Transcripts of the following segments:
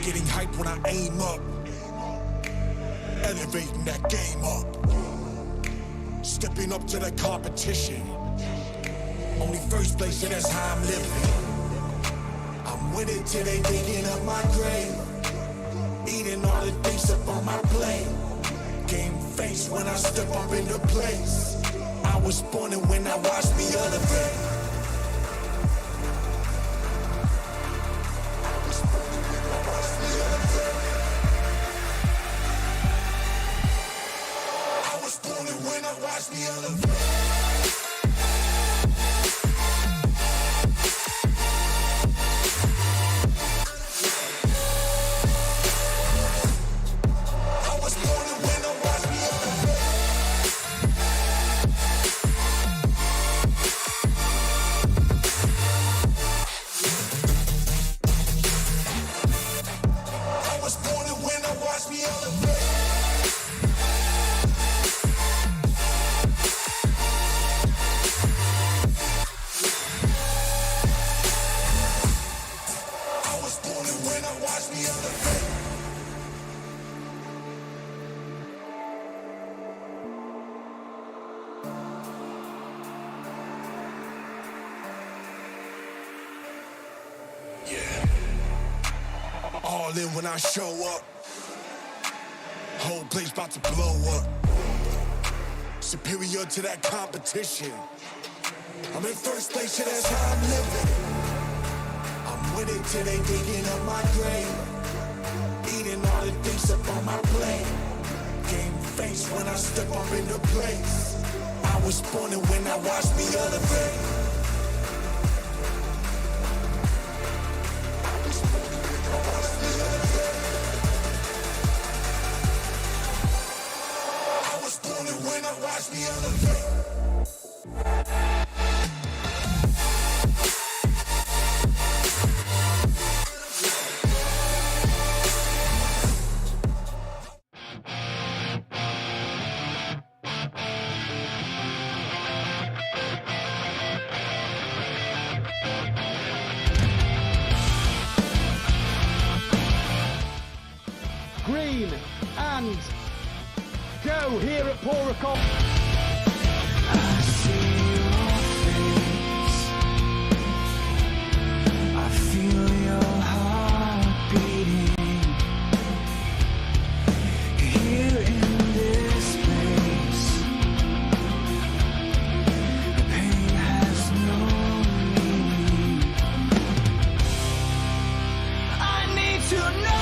Getting hype when I aim up, elevating that game up, stepping up to the competition. Only first place, and that's how I'm living. I'm winning till they digging up my grave, eating all the things up on my plate. Game face when I step up into place. I was born and when I watched me elevate. Watch me elevate. I was born to win, watch me elevate. I was born to win, watch me elevate. Watch me elevate. Yeah. all in when I show up. Whole place about to blow up. Superior to that competition. I'm in first place, yeah, that's how I'm living. I'm winning till they digging up my grave. Eating all the things up on my plate. Game face when I step up in the place. I was born and when I watched me elevate. I was born and when I watched me elevate. Green and go here at Poracom. I see your face. I feel your heart beating. Here in this place, the pain has no meaning. I need to know.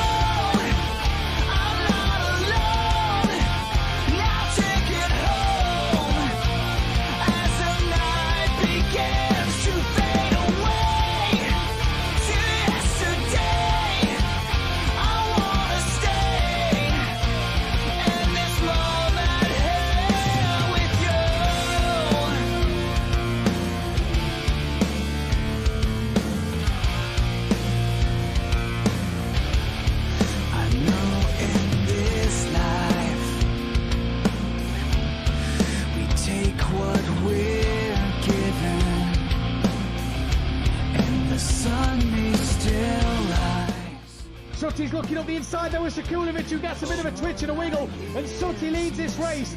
Sutti's looking up the inside there with Sakulovic, who gets a bit of a twitch and a wiggle, and Sutti leads this race.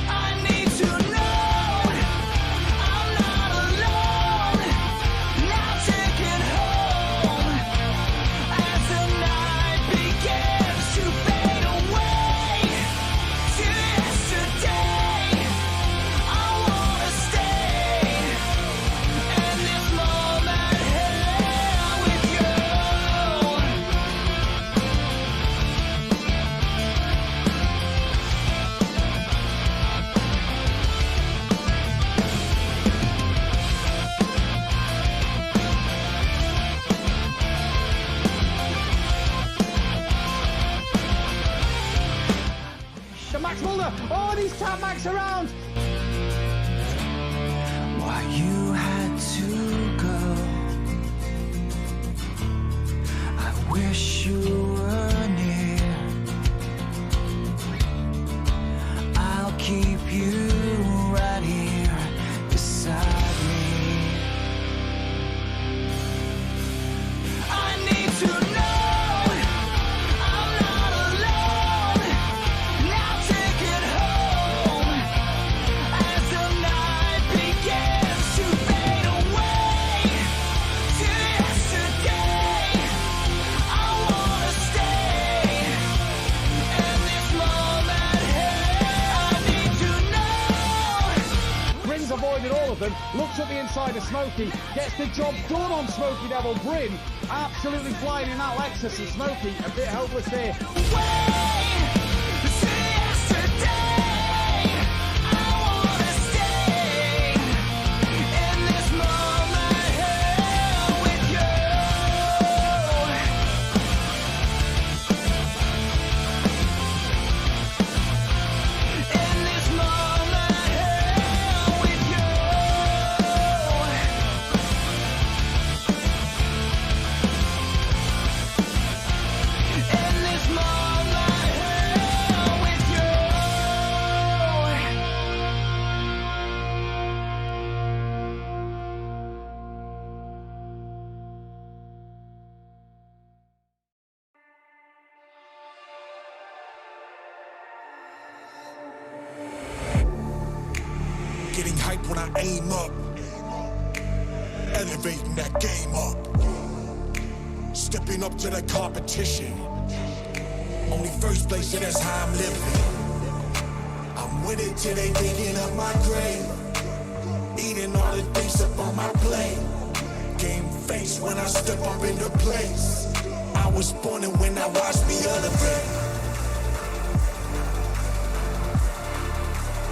I need to know I'm not alone. Now take it home as the night begins to fade away to yesterday. I wanna stay in this moment here with you. The Max Mulder, oh, he's tapped Max around. Why you had to go? I wish you were near. I'll keep you right here beside me. I need to know I'm not alone. Now take it home as the night begins to fade away to yesterday. I wanna stay in this moment here. I need to know. Brin's avoided all of them, looks at the inside of Smokey, gets the job done on Smokey Devil. Brin absolutely flying in that Lexus, and Smokey a bit hopeless there. Getting hype when I aim up. Elevating that game up. Stepping up to the competition. Only first place, and that's how I'm living. I'm winning till they digging up my grave. Eating all the things up on my plate. Game face when I step up into place. I was born and when I watched me elevate.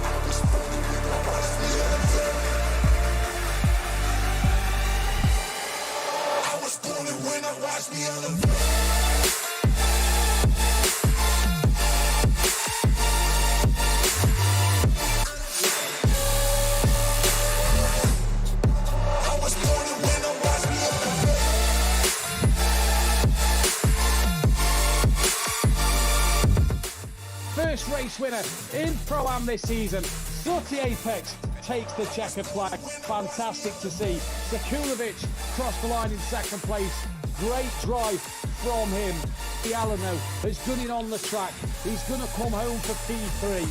I was born and when I watched me elevate. I was born and when I watched me elevate. First race winner in Pro-Am this season, Sooty Apex takes the checkered flag. Fantastic to see. Sekulovic crossed the line in second place. Great drive from him. The Alano has done it on the track. He's going to come home for P3.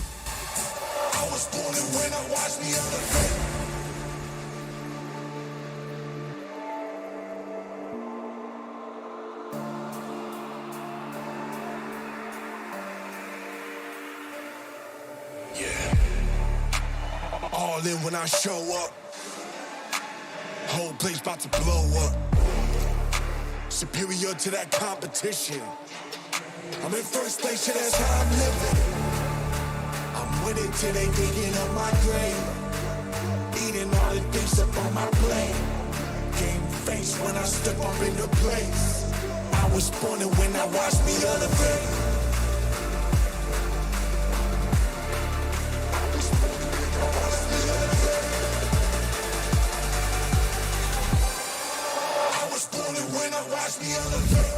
I was born and when I watched me elevate. All in when I show up. Whole place about to blow up. Superior to that competition. I'm in first place, so that's how I'm living. I'm winning till they digging up my grave. Eating all the things up on my plate. Game face when I step up into place. I was born and when I watched me elevate. When I watch me elevate.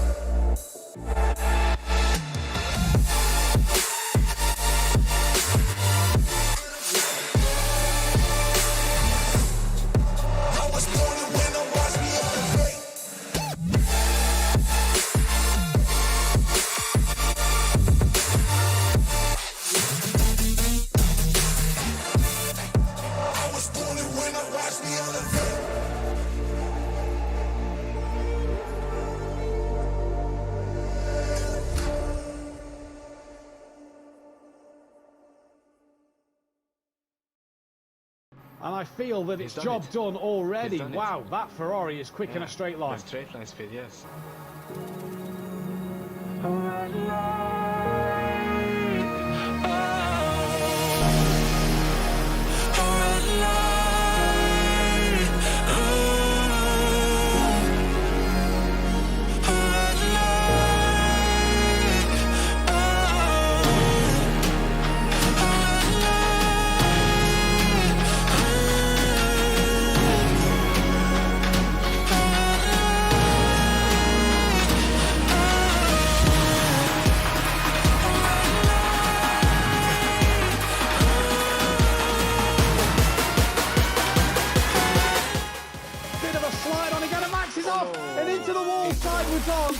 I was born and when I watch me elevate. I was born and when I watch me elevate. And I feel that it's job done already. Wow, that Ferrari is quick in a straight line. Straight line speed, yes. And into the wall, sideways on.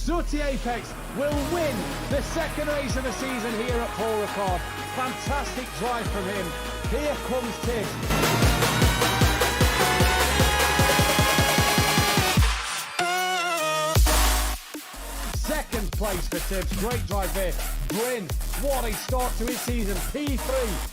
Sooty Apex will win the second race of the season here at Paul Ricard. Fantastic drive from him. Here comes Tibbs. Second place for Tibbs. Great drive there. Bryn, what a start to his season. P3.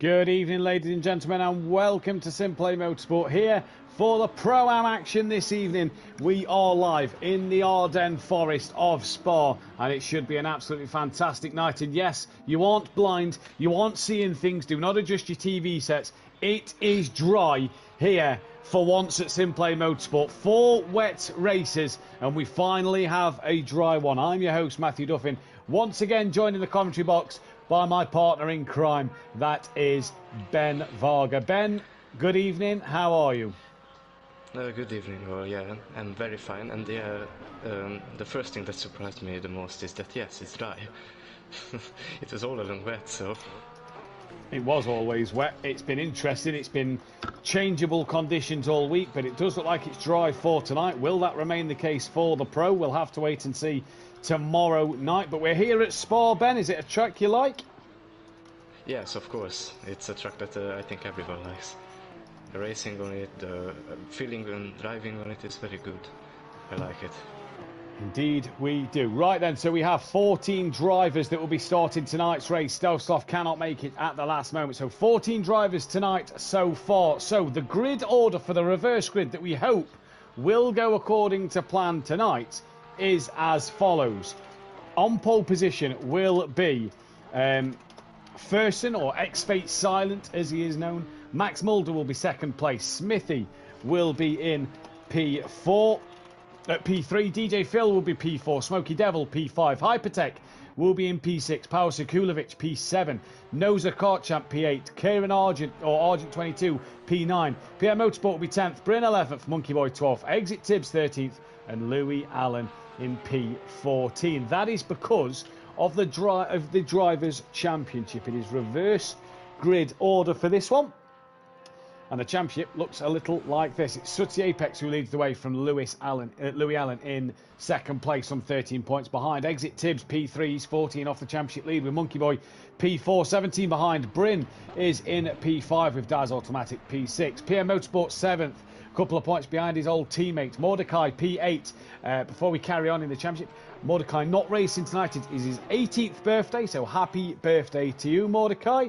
Good evening, ladies and gentlemen, and welcome to SimPlay Motorsport here for the Pro-Am action this evening. We are live in the Ardennes Forest of Spa, and it should be an absolutely fantastic night. And yes, you aren't blind, you aren't seeing things. Do not adjust your TV sets. It is dry here for once at SimPlay Motorsport. 4 wet races, and we finally have a dry one. I'm your host, Mathew Duffin, once again joining the commentary box by my partner in crime, that is Ben Varga. Ben, good evening, how are you? Good evening. Well, yeah, I'm very fine. And yeah, the first thing that surprised me the most is that yes, it's dry. It was all along wet, so. It was always wet. It's been interesting. It's been changeable conditions all week, but it does look like it's dry for tonight. Will that remain the case for the Pro? We'll have to wait and see tomorrow night. But we're here at Spa, Ben. Is it a track you like? Yes, of course. It's a track that I think everyone likes. The racing on it, the feeling and driving on it is very good. I like it. Indeed we do. Right then, so we have 14 drivers that will be starting tonight's race. Stelzloff cannot make it at the last moment. So 14 drivers tonight so far. So the grid order for the reverse grid that we hope will go according to plan tonight is as follows. On pole position will be Fersen, or X-Fate Silent as he is known. Max Mulder will be second place. Smithy will be in P4. At P3, DJ Phil will be P4, Smokey Devil P5, Hypertech will be in P6, Power Sekulovic P7, Noza Kart Champ P8, Kieran Argent, or Argent 22 P9, PM Motorsport will be 10th, Bryn 11th, Monkey Boy 12th, Exit Tibbs 13th, and Louis Allen in P14. That is because of the Drivers' Championship. It is reverse grid order for this one. And the championship looks a little like this. It's Sooty Apex who leads the way from Louis Allen in second place on 13 points behind. Exit Tibbs P3, he's 14 off the championship lead with Monkey Boy P4, 17 behind. Bryn is in P5 with Daz Automatic P6. PM Motorsport 7th, a couple of points behind his old teammate. Mordecai P8. Before we carry on in the championship, Mordecai not racing tonight. It is his 18th birthday, so happy birthday to you, Mordecai.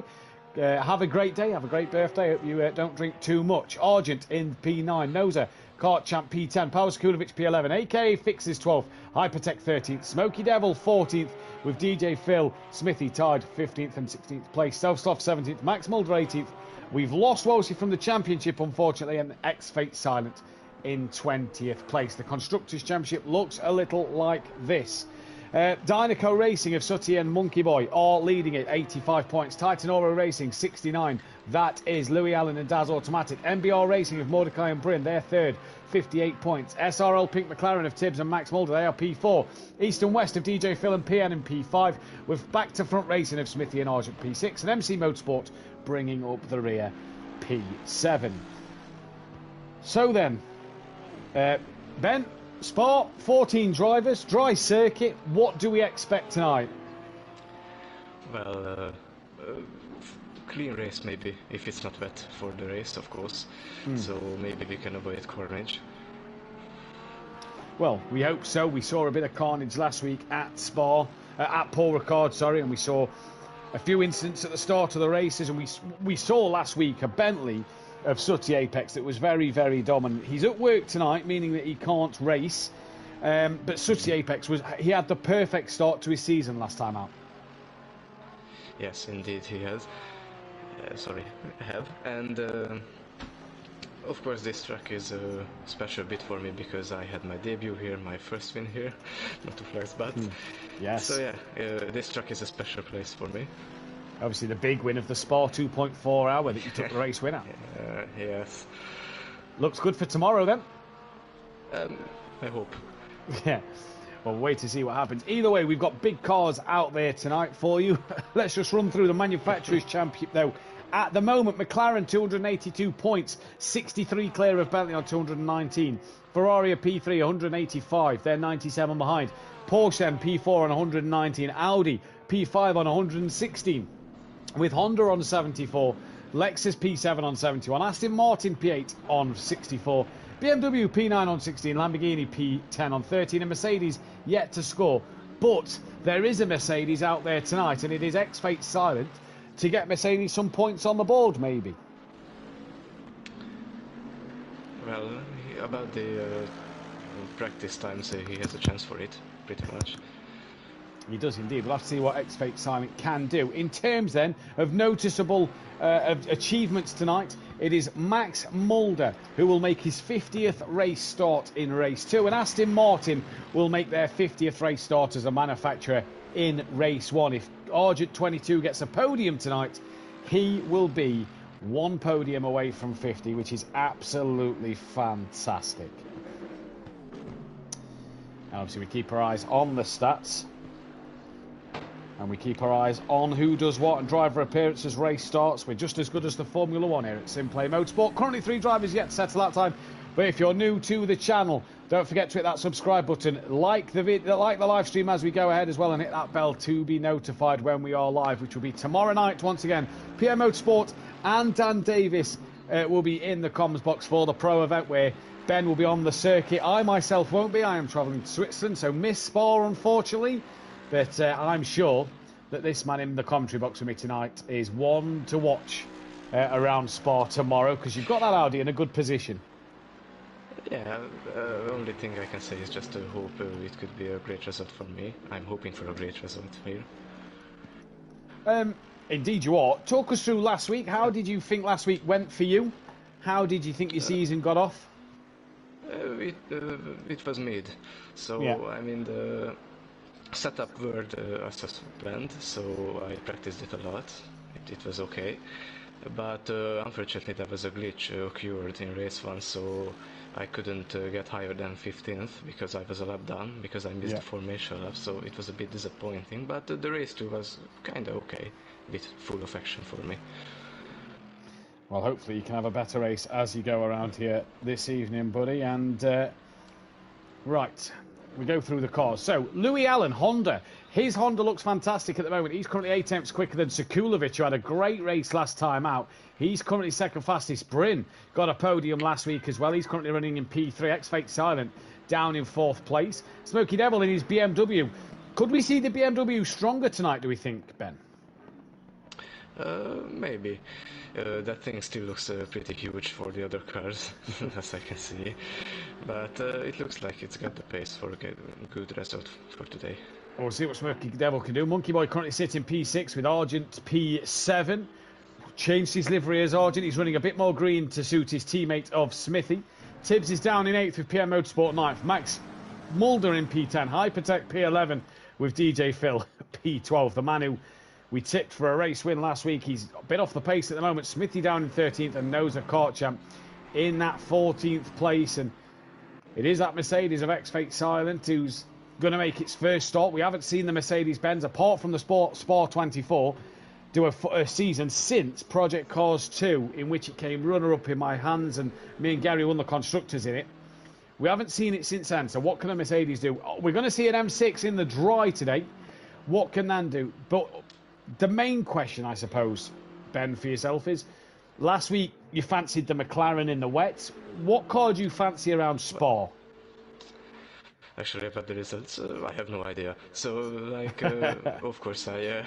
Have a great day, have a great birthday. Hope you don't drink too much. Argent in P9, Noza Kart Champ P10, Power Sekulovic P11, aka Fixes 12th, Hypertech 13th, Smokey Devil 14th, with DJ Phil Smithy tied 15th and 16th place, Stelzloff 17th, Max Mulder 18th. We've lost Wolsey from the championship, unfortunately, and X-Fate Silent in 20th place. The Constructors' Championship looks a little like this. Dynaco Racing of Sooty and Monkey Boy are leading it, 85 points. Titan Oro Racing, 69. That is Louis Allen and Daz Automatic. MBR Racing of Mordecai and Bryn, they're third, 58 points. SRL Pink McLaren of Tibbs and Max Mulder, they are P4. East and West of DJ Phil and PN in P5, with Back to Front Racing of Smithy and Argent P6, and MC Motorsport bringing up the rear, P7. So then, Ben, Spa, 14 drivers, dry circuit. What do we expect tonight? Well, clean race maybe, if it's not wet for the race, of course. So maybe we can avoid carnage. Well, we hope so. We saw a bit of carnage last week at Spa, at Paul Ricard, sorry, and we saw a few incidents at the start of the races, and we saw last week a Bentley of Sooty Apex that was very, very dominant. He's at work tonight, meaning that he can't race, but Sooty Apex he had the perfect start to his season last time out. Yes, indeed he has. And of course this track is a special bit for me because I had my debut here, my first win here, not to flex, but yes. So yeah, this track is a special place for me. Obviously the big win of the Spa 2.4 hour that you took the race winner. Yes. Looks good for tomorrow then. I hope. Yeah. Well, wait to see what happens. Either way, we've got big cars out there tonight for you. Let's just run through the Manufacturers' Championship though. At the moment, McLaren 282 points, 63 clear of Bentley on 219. Ferrari P3 185, they're 97 behind. Porsche P4 on 119. Audi P5 on 116. With Honda on 74, Lexus P7 on 71, Aston Martin P8 on 64, BMW P9 on 16, Lamborghini P10 on 13, and Mercedes yet to score. But there is a Mercedes out there tonight, and it is X-Fate Silent. to get Mercedes some points on the board, maybe? Well, about the practice times, he has a chance for it, pretty much. He does indeed. We'll have to see what X-Fate Silent can do. In terms then of noticeable achievements tonight, it is Max Mulder who will make his 50th race start in race 2, and Aston Martin will make their 50th race start as a manufacturer in race 1. If Argent 22 gets a podium tonight, he will be one podium away from 50, which is absolutely fantastic. Now, obviously, we keep our eyes on the stats. And we keep our eyes on who does what and driver appearances, race starts. We're just as good as the Formula 1 here at SimPlay Motorsport. Currently 3 drivers yet to settle that time. But if you're new to the channel, don't forget to hit that subscribe button. Like the live stream as we go ahead as well, and hit that bell to be notified when we are live, which will be tomorrow night once again. PM Motorsport and Dan Davis will be in the comms box for the pro event, where Ben will be on the circuit. I myself won't be. I am travelling to Switzerland, so miss Spa, unfortunately. But I'm sure that this man in the commentary box with me tonight is one to watch around Spa tomorrow, because you've got that Audi in a good position. Yeah, the only thing I can say is just to hope it could be a great result for me. I'm hoping for a great result here. Indeed you are. Talk us through last week. How did you think last week went for you? How did you think your season got off? It was mid. So, yeah. I mean, the setup word as planned, so I practiced it a lot. It was okay. But unfortunately there was a glitch occurred in race 1, so I couldn't get higher than 15th because I was a lap down, because I missed the formation lap, so it was a bit disappointing. But the race 2 was kinda okay, a bit full of action for me. Well, hopefully you can have a better race as you go around here this evening, buddy. And right, we go through the cars. So, Louis Allen, Honda. His Honda looks fantastic at the moment. He's currently 8 tenths quicker than Sekulovic, who had a great race last time out. He's currently second fastest. Bryn got a podium last week as well. He's currently running in P3. X-Fate Silent down in 4th place. Smokey Devil in his BMW. Could we see the BMW stronger tonight, do we think, Ben? Maybe. That thing still looks pretty huge for the other cars, as I can see. But it looks like it's got the pace for a good result for today. We'll see what Smokey Devil can do. Monkey Boy currently sitting P6 with Argent P7. Changed his livery as Argent. He's running a bit more green to suit his teammate of Smithy. Tibbs is down in 8th with PM Motorsport 9th. Max Mulder in P10. Hypertech P11 with DJ Phil P12. The man who we tipped for a race win last week. He's a bit off the pace at the moment. Smithy down in 13th and Noza Kart Champ in that 14th place. And it is that Mercedes of X-Fate Silent who's going to make its first start. We haven't seen the Mercedes-Benz, apart from the Spa 24, do a season since Project Cars 2, in which it came runner-up in my hands, and me and Gary won the constructors in it. We haven't seen it since then, so what can a Mercedes do? We're going to see an M6 in the dry today. What can that do? But the main question, I suppose, Ben, for yourself is, last week you fancied the McLaren in the wet. What car do you fancy around Spa? Actually, about the results, I have no idea. So, like, of course, I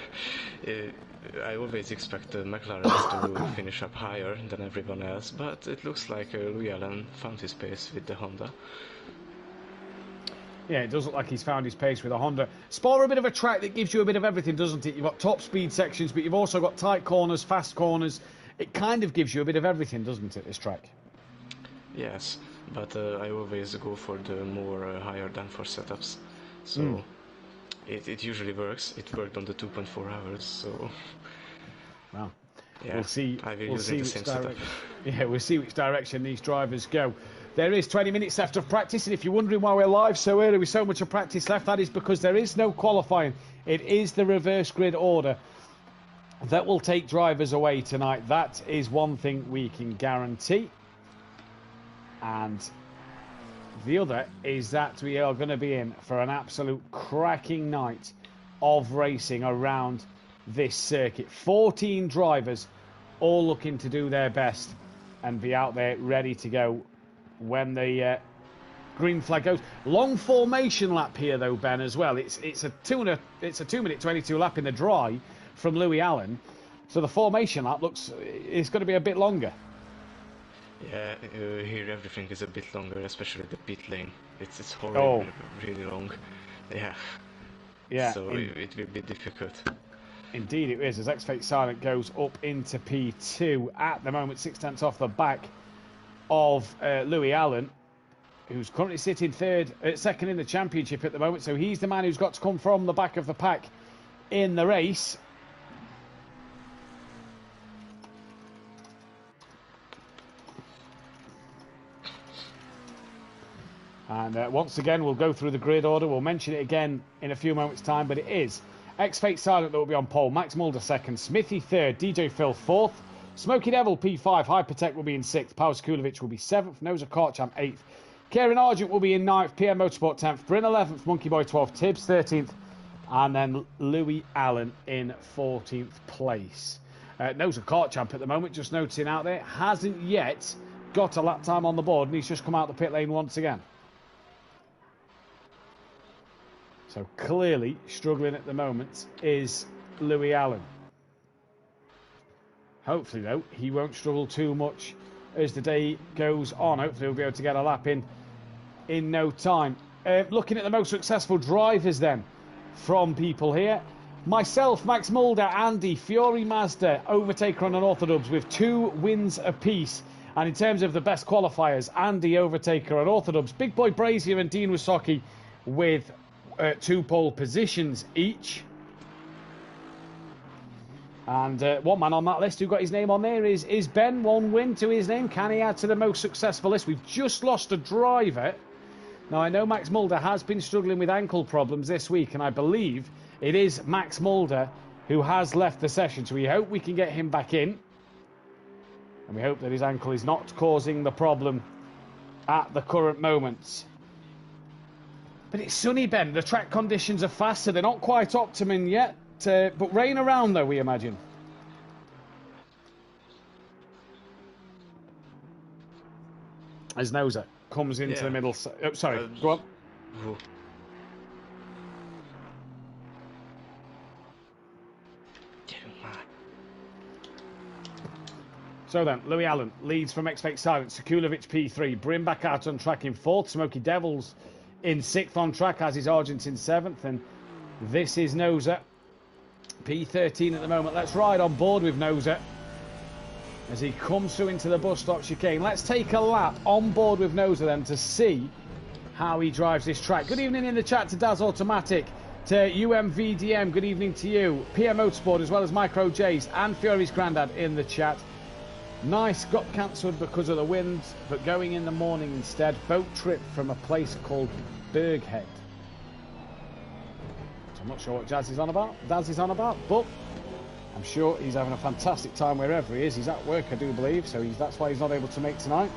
always expect the McLaren to finish up higher than everyone else, but it looks like Louis Allen found his pace with the Honda. Yeah, it does look like he's found his pace with a Honda. Spa are a bit of a track that gives you a bit of everything, doesn't it? You've got top speed sections, but you've also got tight corners, fast corners. It kind of gives you a bit of everything, doesn't it, this track? Yes, but I always go for the more higher downforce setups. So it usually works. It worked on the 2.4 hours, so... Well, yeah, we'll see. I will We'll use see the which same setup. direction. Yeah, we'll see which direction these drivers go. There is 20 minutes left of practice, and if you're wondering why we're live so early with so much of practice left, that is because there is no qualifying. It is the reverse grid order that will take drivers away tonight. That is one thing we can guarantee. And the other is that we are going to be in for an absolute cracking night of racing around this circuit. 14 drivers all looking to do their best and be out there ready to go when the green flag goes. Long formation lap here though, Ben, as well. It's a 2 minute 22 lap in the dry from Louis Allen. So the formation lap it's going to be a bit longer. Yeah, here everything is a bit longer, especially the pit lane. It's horrible, really long. Yeah. Yeah. So it will be difficult. Indeed it is, as X-Fate Silent goes up into P2 at the moment, 6 tenths off the back of Louis Allen, who's currently sitting second in the championship at the moment. So he's the man who's got to come from the back of the pack in the race. And once again, we'll go through the grid order. We'll mention it again in a few moments' time, but it is X-Fate Silent that will be on pole. Max Mulder second, Smithy third, DJ Phil fourth, Smokey Devil P5, Hypertech will be in sixth, Power Skulovic will be seventh, Noza Kartcham eighth, Kieran Argent will be in ninth, PM Motorsport 10th, Bryn 11th, Monkey Boy 12th, Tibbs 13th, and then Louis Allen in 14th place. Noza Kartcham at the moment, just noticing out there, hasn't yet got a lap time on the board, and he's just come out the pit lane once again. So clearly struggling at the moment is Louis Allen. Hopefully, though, he won't struggle too much as the day goes on. Hopefully, he'll be able to get a lap in no time. Looking at the most successful drivers then from people here. Myself, Max Mulder, Andy, Fiore Mazda, Overtaker on Unorthodox with 2 wins apiece. And in terms of the best qualifiers, Andy, Overtaker and Orthodox, Big Boy Brazier and Dean Wasocki with 2 pole positions each. And one man on that list who got his name on there is Ben. 1 win to his name. Can he add to the most successful list? We've just lost a driver. Now, I know Max Mulder has been struggling with ankle problems this week, and I believe it is Max Mulder who has left the session. So we hope we can get him back in. And we hope that his ankle is not causing the problem at the current moment. But it's sunny, Ben. The track conditions are faster. They're not quite optimum yet. But rain around, though, we imagine. As Noza comes into the middle. Oh, sorry, go on. So then, Louis Allen leads from X-Fate Silent. Sekulovic P3. Brim back out on track in 4th. Smoky Devils in 6th on track, as is Argent in 7th. And this is Noza. P13 at the moment. Let's ride on board with Noza as he comes through into the bus stop chicane. Let's take a lap on board with Noza then to see how he drives this track. Good evening in the chat to Daz Automatic, to UMVDM, good evening to you, PM Motorsport, as well as Micro J's and Fury's Grandad in the chat. Nice, got cancelled because of the wind, but going in the morning instead. Boat trip from a place called Berghead. I'm not sure what Daz is on about, but I'm sure he's having a fantastic time wherever he is. He's at work, I do believe, so that's why he's not able to make tonight.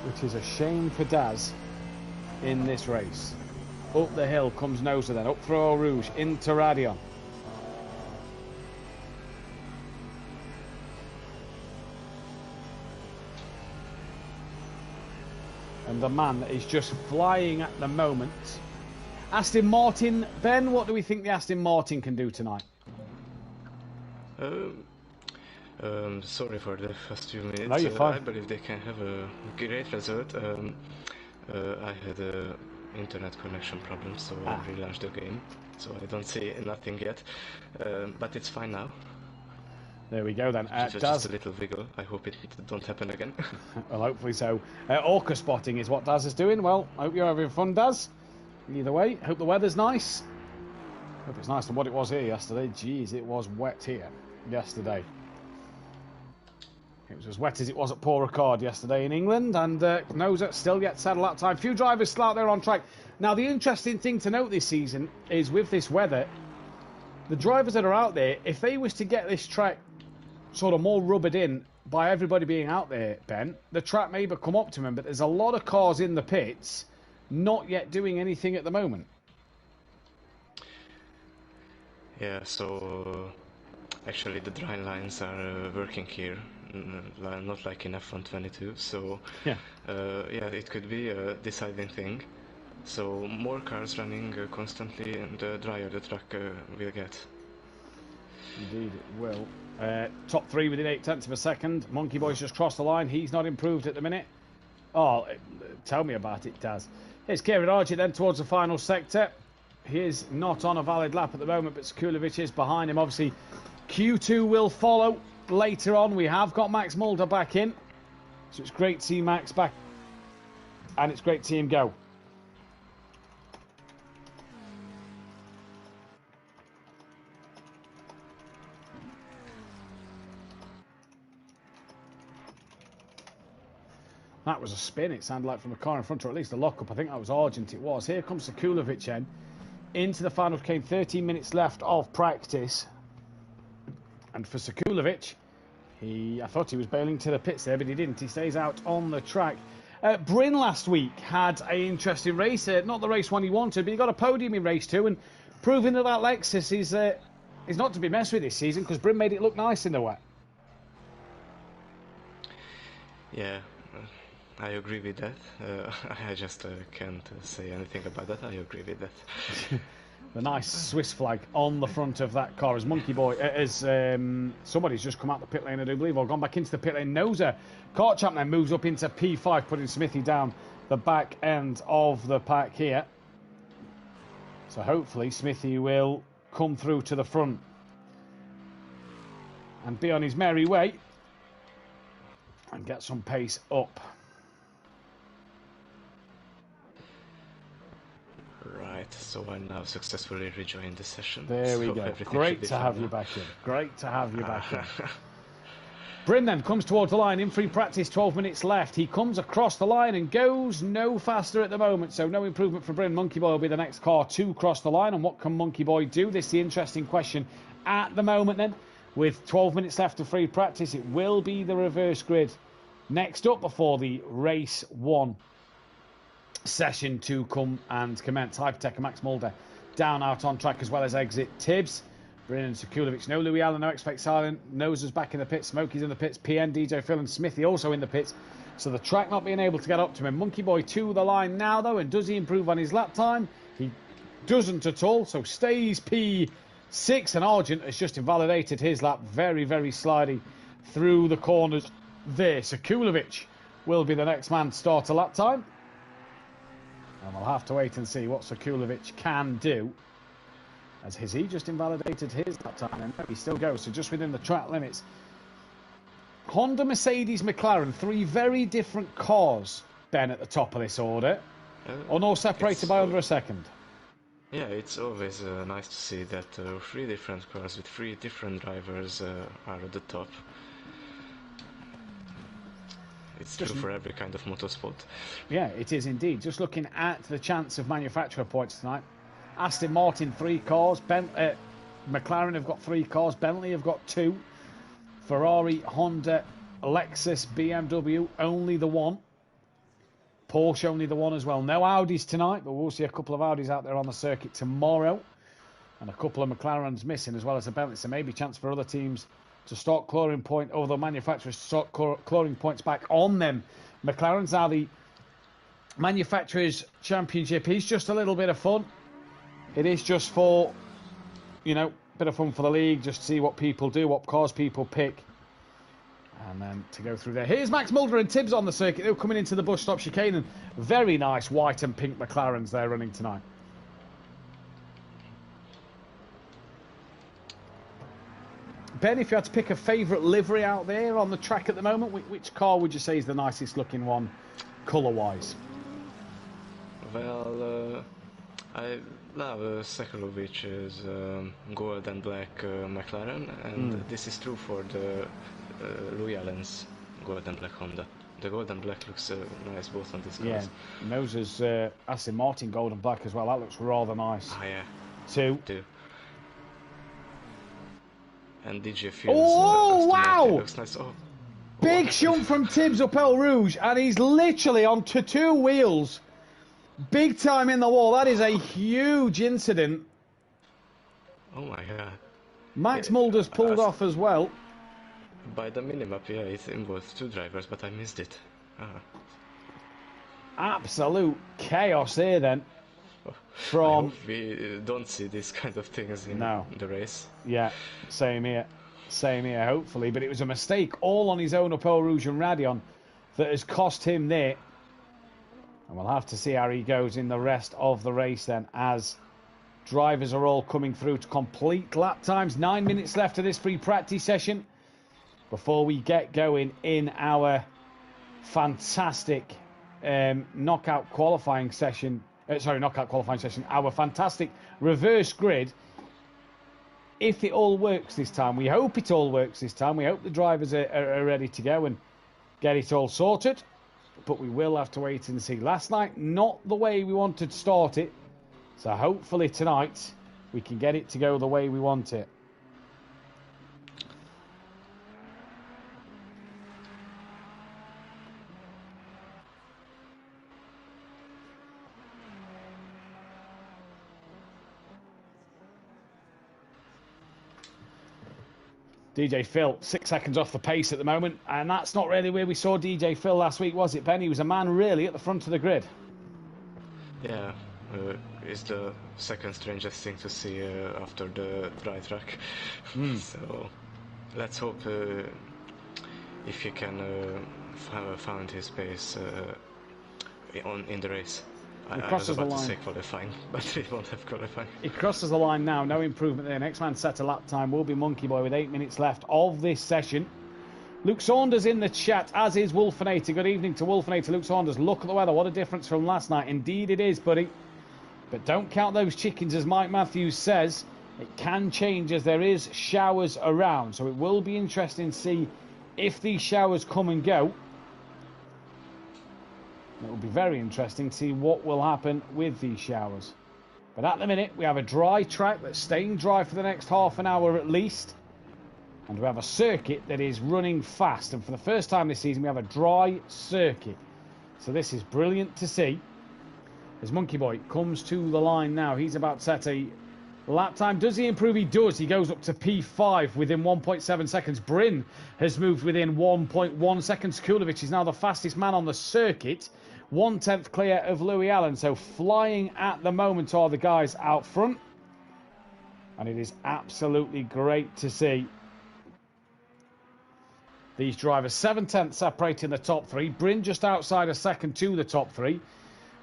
Which is a shame for Daz in this race. Up the hill comes Noza then, up through Eau Rouge, into Radion. And the man that is just flying at the moment, Aston Martin. Ben, what do we think the Aston Martin can do tonight? Sorry for the first few minutes. No, you're fine. I believe they can have a great result. I had an internet connection problem, so I relaunched the game. So I don't see nothing yet, but it's fine now. There we go then. Just a little wiggle. I hope it don't happen again. Well, hopefully so. Orca spotting is what Daz is doing. Well, I hope you're having fun, Daz. Either way, hope the weather's nice. Hope it's nicer than what it was here yesterday. Jeez, it was wet here yesterday. It was as wet as it was at Paul Ricard yesterday in England, and Noza still yet to had a lap time. Few drivers still out there on track. Now, the interesting thing to note this season is with this weather, the drivers that are out there, if they was to get this track sort of more rubbered in by everybody being out there, Ben, the track may become optimum, but there's a lot of cars in the pits not yet doing anything at the moment. Yeah, so actually the dry lines are working here, not like in F1 22, so yeah, it could be a deciding thing. So more cars running constantly, and the drier the track will get. Indeed it will. Top 3 within 0.8 of a second. Monkey Boy's just crossed the line. He's not improved at the minute. Oh, tell me about it, Daz. Here's Kieran Archie then towards the final sector. He is not on a valid lap at the moment, but Sekulovic is behind him. Obviously, Q2 will follow later on. We have got Max Mulder back in. So it's great to see Max back. And it's great to see him go. That was a spin, it sounded like, from a car in front, or at least a lock-up. I think that was Argent, it was. Here comes Sekulovic then. Into the final chicane, 13 minutes left of practice. And for Sekulovic, I thought he was bailing to the pits there, but he didn't. He stays out on the track. Bryn last week had an interesting race. Not the race one he wanted, but he got a podium in race 2, and proving that Lexus is not to be messed with this season, because Bryn made it look nice in the wet. Yeah. I agree with that. I just can't say anything about that. I agree with that. The nice Swiss flag on the front of that car as Monkey Boy, somebody's just come out the pit lane, I do believe, or gone back into the pit lane. Noza, kart champ then moves up into P5, putting Smithy down the back end of the pack here. So hopefully Smithy will come through to the front and be on his merry way and get some pace up. Right, so I now successfully rejoined the session. There we go. Great to have you back in. Great to have you back in. Bryn then comes towards the line in free practice, 12 minutes left. He comes across the line and goes no faster at the moment, so no improvement for Bryn. Monkey Boy will be the next car to cross the line, and what can Monkey Boy do? This is the interesting question at the moment then. With 12 minutes left of free practice, it will be the reverse grid next up before the race 1 session to come and commence. Hypertech and Max Mulder down out on track, as well as exit Tibbs. Bryn and Sekulovic, no Louis Allen, no Expect Silent. Nosa's back in the pits, Smokey's in the pits, PN, DJ Phil and Smithy also in the pits. So the track not being able to get up to him. Monkey Boy to the line now though, and does he improve on his lap time? He doesn't at all, so stays P6, and Argent has just invalidated his lap. Very, very sliding through the corners there. Sekulovic will be the next man to start a lap time. And we'll have to wait and see what Sekulovic can do. As he just invalidated his lap time, and no, he still goes, so just within the track limits. Honda, Mercedes, McLaren, 3 very different cars, Ben, at the top of this order. All separated by under a second. Yeah, it's always nice to see that 3 different cars with 3 different drivers are at the top. It's true for every kind of motorsport. Yeah, it is indeed. Just looking at the chance of manufacturer points tonight. Aston Martin 3 cars, McLaren have got 3 cars, Bentley have got 2, Ferrari, Honda, Lexus, BMW only the 1, Porsche only the 1 as well. No Audis tonight, but we'll see a couple of Audis out there on the circuit tomorrow, and a couple of McLarens missing, as well as a Bentley. So maybe chance for other teams to start clawing point, or the manufacturers to start clawing points back on them. McLaren's now the Manufacturers Championship is just a little bit of fun. It is just for, you know, bit of fun for the league, just to see what people do, what cars people pick. And then to go through there. Here's Max Mulder and Tibbs on the circuit. They're coming into the bus stop chicane, and very nice white and pink McLarens they're running tonight. Ben, if you had to pick a favourite livery out there on the track at the moment, which car would you say is the nicest looking one, colour-wise? Well, I love Sekulowic's gold and black McLaren, and this is true for the Louis Allen's gold and black Honda. The gold and black looks nice both on these cars. Yeah, Nosa's Aston Martin gold and black as well. That looks rather nice. Ah, yeah. Two. And DJ Fields. Oh, wow! Looks nice. Oh. Big shunt from Tibbs up El Rouge, and he's literally on to 2 wheels. Big time in the wall. That is a huge incident. Oh my god. Max Mulder's pulled off as well. By the minimap, yeah, it involved 2 drivers, but I missed it. Absolute chaos there then. I hope we don't see these kind of things in the race. Yeah, same here. Same here, hopefully. But it was a mistake all on his own up Eau Rouge and Radion that has cost him there. And we'll have to see how he goes in the rest of the race then, as drivers are all coming through to complete lap times. 9 minutes left of this free practice session before we get going in our fantastic knockout qualifying session. Knockout qualifying session. Our fantastic reverse grid. If it all works this time, we hope it all works this time. We hope the drivers are ready to go and get it all sorted. But we will have to wait and see. Last night, not the way we wanted to start it. So hopefully tonight we can get it to go the way we want it. DJ Phil, 6 seconds off the pace at the moment, and that's not really where we saw DJ Phil last week, was it, Ben? He was a man really at the front of the grid. Yeah, it's the second strangest thing to see after the dry track. So let's hope if he can find his pace in the race. I was about to say qualifying, but he won't have qualifying. He crosses the line now, no improvement there. Next man set a lap time will be Monkey Boy with 8 minutes left of this session. Luke Saunders in the chat, as is Wolfinator. Good evening to Wolfinator. Luke Saunders, look at the weather, what a difference from last night. Indeed it is, buddy. But don't count those chickens, as Mike Matthews says. It can change as there is showers around. So it will be interesting to see if these showers come and go. It will be very interesting to see what will happen with these showers. But at the minute, we have a dry track that's staying dry for the next half an hour at least. And we have a circuit that is running fast. And for the first time this season, we have a dry circuit. So this is brilliant to see. As Monkey Boy comes to the line now, he's about to set a lap time. Does he improve? He does. He goes up to P5 within 1.7 seconds. Bryn has moved within 1.1 seconds. Kulovic is now the fastest man on the circuit. 1/10 clear of Louis Allen. So flying at the moment are the guys out front. And it is absolutely great to see these drivers. 7/10 separating the top three. Bryn just outside a second to the top three.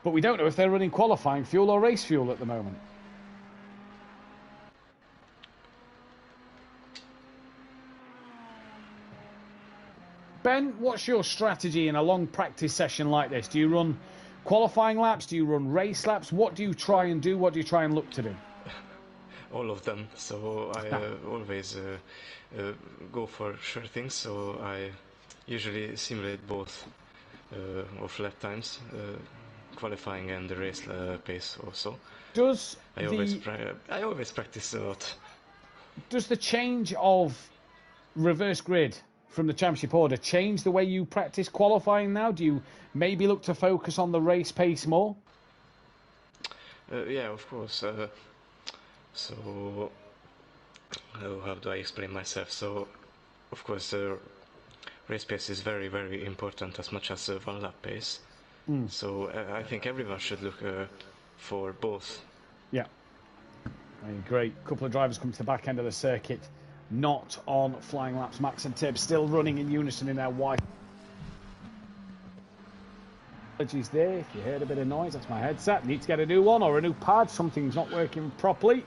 But we don't know if they're running qualifying fuel or race fuel at the moment. Ben, what's your strategy in a long practice session like this? Do you run qualifying laps? Do you run race laps? What do you try and do? What do you try and look to do? All of them. So I always go for sure things. So I usually simulate both of lap times, qualifying and the race pace also. I always practice a lot. Does the change of reverse grid from the championship order change the way you practice qualifying now? Do you maybe look to focus on the race pace more? Yeah, of course. So how do I explain myself? So of course race pace is very, very important, as much as one lap pace. So I think everyone should look for both. Yeah, I agree. A couple of drivers come to the back end of the circuit, not on flying laps. Max and Tibbs still running in unison in their white. Apologies there if you heard a bit of noise. That's my headset. Need to get a new one or a new pad. Something's not working properly.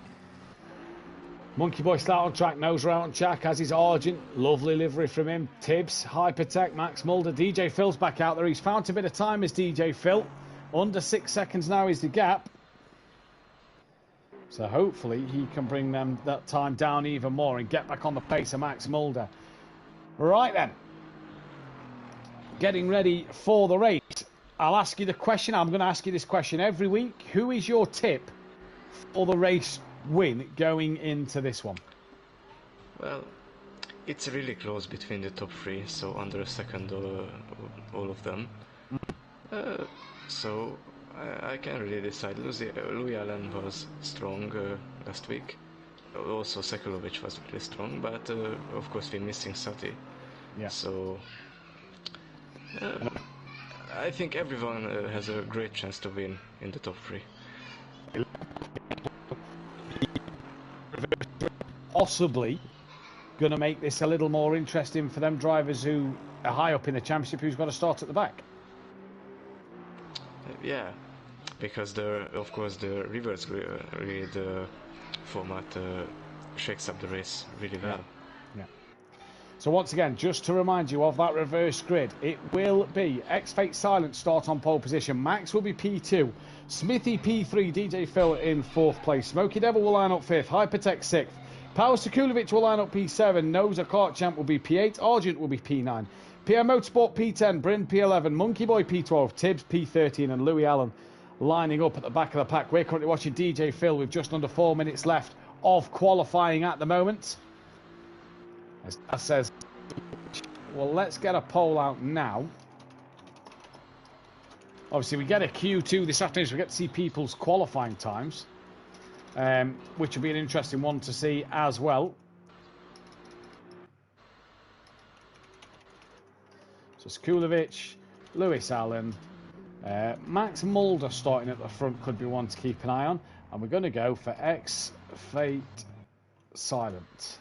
Monkey Boy start on track, nose round on track, as is Argent. Lovely livery from him. Tibbs, Hypertech, Max Mulder. DJ Phil's back out there. He's found a bit of time as DJ Phil. Under 6 seconds now is the gap. So hopefully he can bring them that time down even more and get back on the pace of Max Mulder. Right then. Getting ready for the race. I'll ask you the question. I'm going to ask you this question every week. Who is your tip for the race win going into this one? Well, it's really close between the top three, so under a second all of them. So I can't really decide. Louis Allen was strong last week. Also Sekulovic was really strong, but of course we're missing Sati. Yeah. So I think everyone has a great chance to win in the top three. possibly going to make this a little more interesting for them drivers who are high up in the championship who's got to start at the back. Yeah, because of course the reverse grid format shakes up the race really well. Yeah. So once again, just to remind you of that reverse grid, it will be X-Fate Silent start on pole position. Max will be P2, Smithy P3, DJ Phil in 4th place. Smokey Devil will line up 5th, Hypertech 6th. Power Sekulovic will line up P7, Noza Kart Champ will be P8, Argent will be P9, PM Motorsport P10, Bryn P11, Monkey Boy P12, Tibbs P13 and Louis Allen lining up at the back of the pack. We're currently watching DJ Phil with just under 4 minutes left of qualifying at the moment. As Daz says, well, let's get a poll out now. Obviously, we get a Q2 this afternoon, so we get to see people's qualifying times, which will be an interesting one to see as well. So Sekulovic, Lewis Allen, Max Mulder starting at the front could be one to keep an eye on. And we're going to go for X-Fate Silent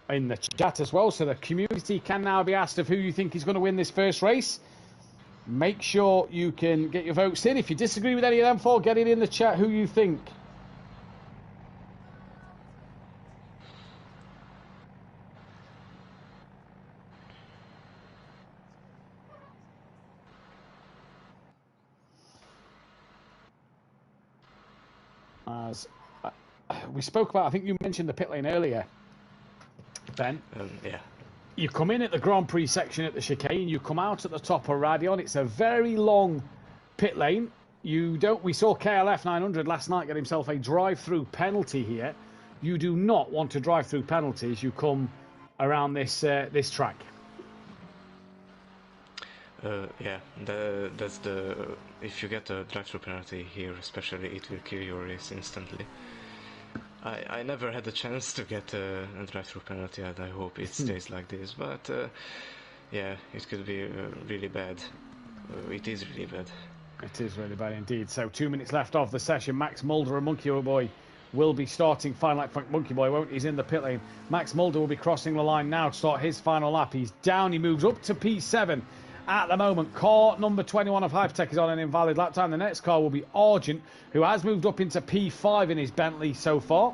in the chat as well. So the community can now be asked of who you think is going to win this first race. Make sure you can get your votes in. If you disagree with any of them four, get it in the chat who you think. As we spoke about, I think you mentioned the pit lane earlier, Ben. Yeah. You come in at the Grand Prix section at the chicane, you come out at the top of Radion. It's a very long pit lane. We saw KLF 900 last night get himself a drive-through penalty here. You do not want to drive through penalties. You come around this this track. Yeah, that's the. If you get a drive-through penalty here, especially, it will kill your race instantly. I never had a chance to get a drive-through penalty, and I hope it stays like this. But yeah, it could be really bad. It is really bad. It is really bad indeed. So 2 minutes left of the session. Max Mulder and Monkey Boy will be starting final lap. Monkey Boy won't. He's in the pit lane. Max Mulder will be crossing the line now to start his final lap. He's down. He moves up to P7. At the moment, car number 21 of Hypertech is on an invalid lap time. The next car will be Argent, who has moved up into P5 in his Bentley so far.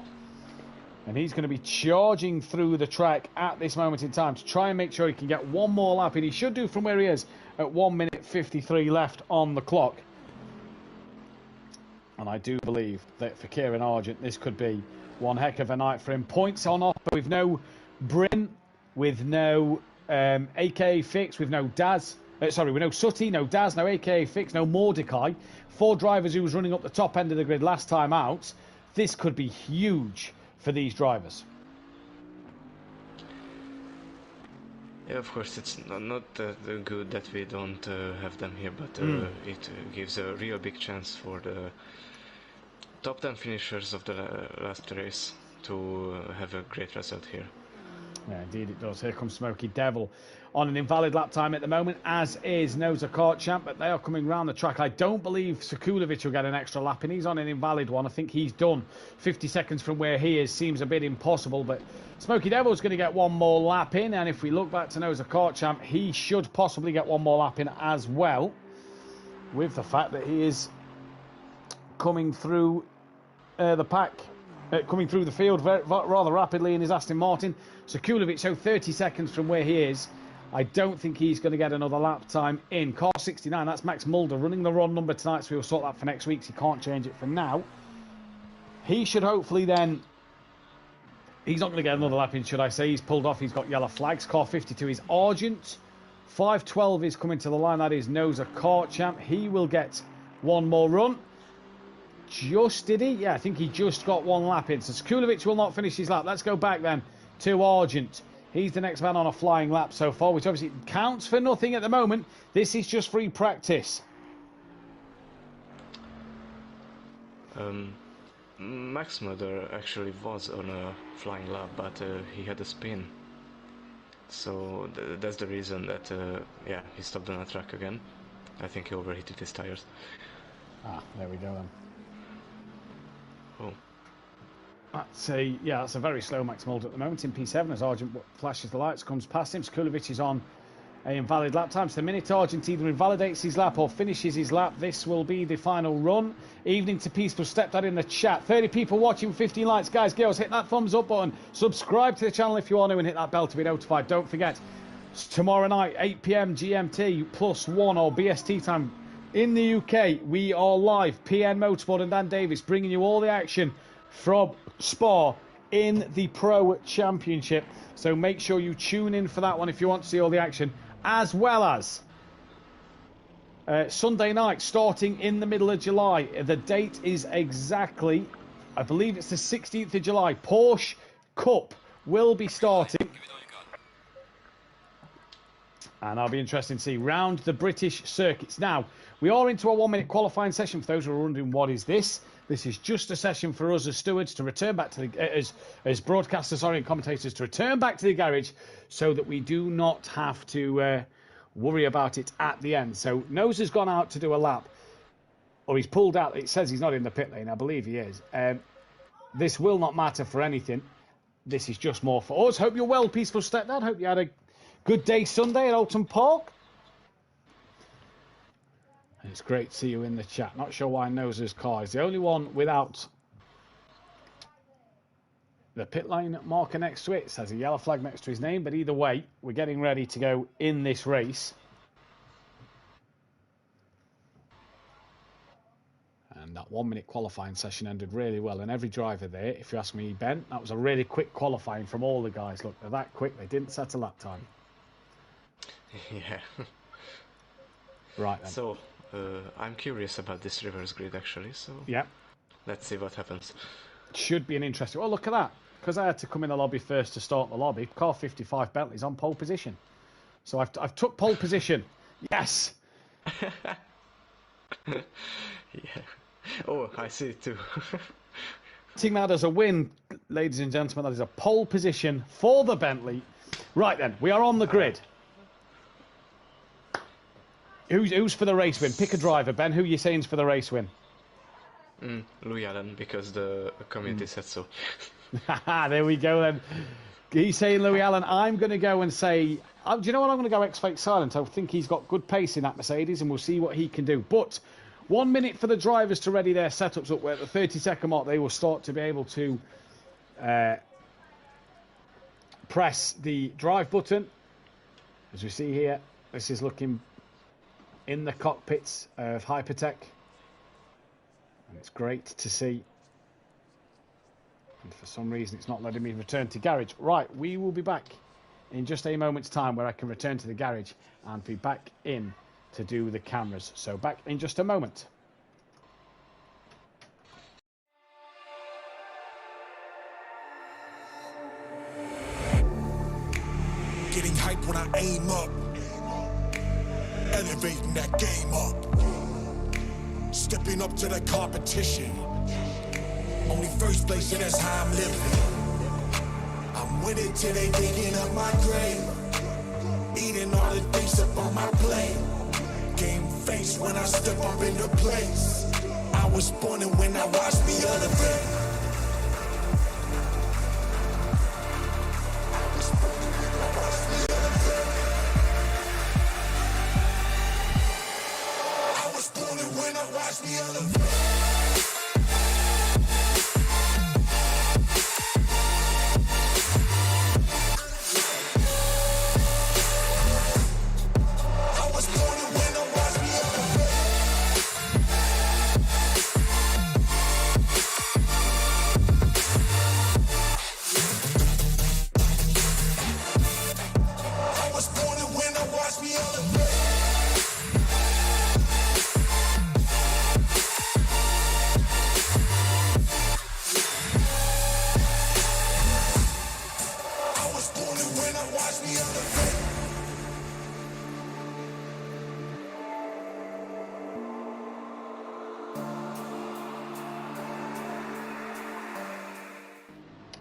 And he's going to be charging through the track at this moment in time to try and make sure he can get one more lap. And he should do from where he is at 1 minute 53 left on the clock. And I do believe that for Kieran Argent, this could be one heck of a night for him. Points on offer with no Bryn, with no AKA Fix, with no Daz. With no Sutty, no Daz, no AKA Fix, no Mordecai. 4 drivers who was running up the top end of the grid last time out. This could be huge for these drivers. Yeah, of course, it's not good that we don't have them here, but it gives a real big chance for the top 10 finishers of the last race to have a great result here. Yeah, indeed it does. Here comes Smokey Devil on an invalid lap time at the moment, as is Noza Kart Champ, but they are coming round the track. I don't believe Sekulovic will get an extra lap, and he's on an invalid one. I think he's done. 50 seconds from where he is seems a bit impossible, but Smokey Devil's going to get one more lap in, and if we look back to Noza Kart Champ, he should possibly get one more lap in as well, with the fact that he is coming through the pack. Coming through the field rather rapidly in his Aston Martin. Sekulovic, so 30 seconds from where he is. I don't think he's going to get another lap time in. Car 69, that's Max Mulder running the wrong number tonight, so we'll sort that for next week, so he can't change it for now. He should hopefully then... He's not going to get another lap in, should I say. He's pulled off, he's got yellow flags. Car 52 is Argent. 512 is coming to the line, that is Noza Kart Champ. He will get one more run. Did he? Yeah, I think he just got one lap in. So Sekulovic will not finish his lap. Let's go back then to Argent. He's the next man on a flying lap so far, which obviously counts for nothing at the moment. This is just free practice. Max Mulder actually was on a flying lap, but he had a spin. So that's the reason that, yeah, he stopped on the track again. I think he overheated his tires. Ah, there we go then. That's a very slow Max Mulder at the moment in P7 as Argent flashes the lights, comes past him. Skulovic is on a invalid lap time. So the minute Argent either invalidates his lap or finishes his lap, this will be the final run. Evening to Peaceful, step that in the chat. 30 people watching, 15 likes. Guys, girls, hit that thumbs up button. Subscribe to the channel if you are new and hit that bell to be notified. Don't forget, tomorrow night, 8 p.m. GMT +1 or BST time in the UK. We are live. PN Motorsport and Dan Davis bringing you all the action from Spa in the Pro Championship. So make sure you tune in for that one if you want to see all the action, as well as Sunday night starting in the middle of July. The date is exactly, I believe it's the 16th of July. Porsche Cup will be starting. And I'll be interested to see round the British circuits. Now, we are into a 1-minute qualifying session. For those who are wondering what is this, this is just a session for us as stewards to return back to the as broadcasters, and commentators to return back to the garage, so that we do not have to worry about it at the end. So Nose has gone out to do a lap, or he's pulled out. It says he's not in the pit lane. I believe he is. This will not matter for anything. This is just more for us. Hope you're well, Peaceful Stepdad. Hope you had a good day Sunday at Alton Park. And it's great to see you in the chat. Not sure why Nose's car is the only one without the pit lane marker next to it. It says a yellow flag next to his name. But either way, we're getting ready to go in this race. And that 1-minute qualifying session ended really well. And every driver there, if you ask me, Ben, that was a really quick qualifying from all the guys. Look, they're that quick. They didn't set a lap time. Yeah. Right then. So, I'm curious about this reverse grid actually, so yeah, let's see what happens. Should be an interesting... Oh, look at that. Because I had to come in the lobby first to start the lobby, car 55 Bentley's on pole position. So I've took pole position. Yes! Yeah. Oh, I see it too. Team that as a win, ladies and gentlemen. That is a pole position for the Bentley. Right then, we are on the grid. Who's for the race win? Pick a driver, Ben. Who are you saying's for the race win? Louis Allen, because the community said so. There we go then. He's saying Louis Allen. I'm going to go and say, do you know what? I'm going to go X-Fake Silent. I think he's got good pace in that Mercedes, and we'll see what he can do. But 1 minute for the drivers to ready their setups up, where at the 30-second mark they will start to be able to press the drive button. As we see here, this is looking in the cockpits of Hypertech. And it's great to see. And for some reason, it's not letting me return to garage. Right, we will be back in just a moment's time where I can return to the garage and be back in to do the cameras. So back in just a moment. Getting hype when I aim up, elevating that game up, stepping up to the competition. Only first place, and that's how I'm living. I'm with it till they digging up my grave, eating all the things up on my plate. Game face when I step up into place. I was born and when I watched me elevate.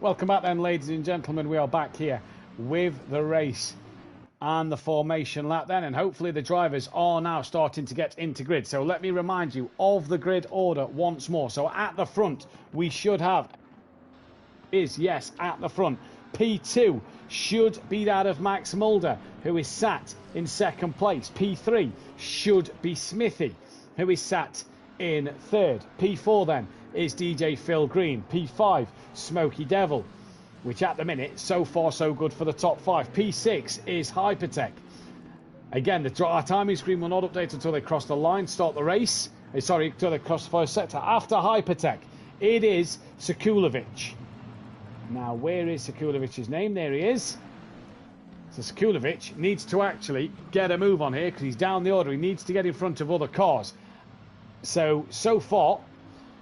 Welcome back then, ladies and gentlemen. We are back here with the race and the formation lap then, and hopefully the drivers are now starting to get into grid. So let me remind you of the grid order once more. So at the front we should have is, yes, at the front. P2 should be that of Max Mulder, who is sat in second place. P3 should be Smithy, who is sat in third. P4 then is DJ Phil Green. P5, Smokey Devil, which at the minute, so far so good for the top 5. P6 is Hypertech. Again, the timing screen will not update until they cross the line, start the race. Sorry, until they cross the first sector. After Hypertech, it is Sekulovic. Now, where is Sekulovic's name? There he is. So Sekulovic needs to actually get a move on here because he's down the order. He needs to get in front of other cars. So far,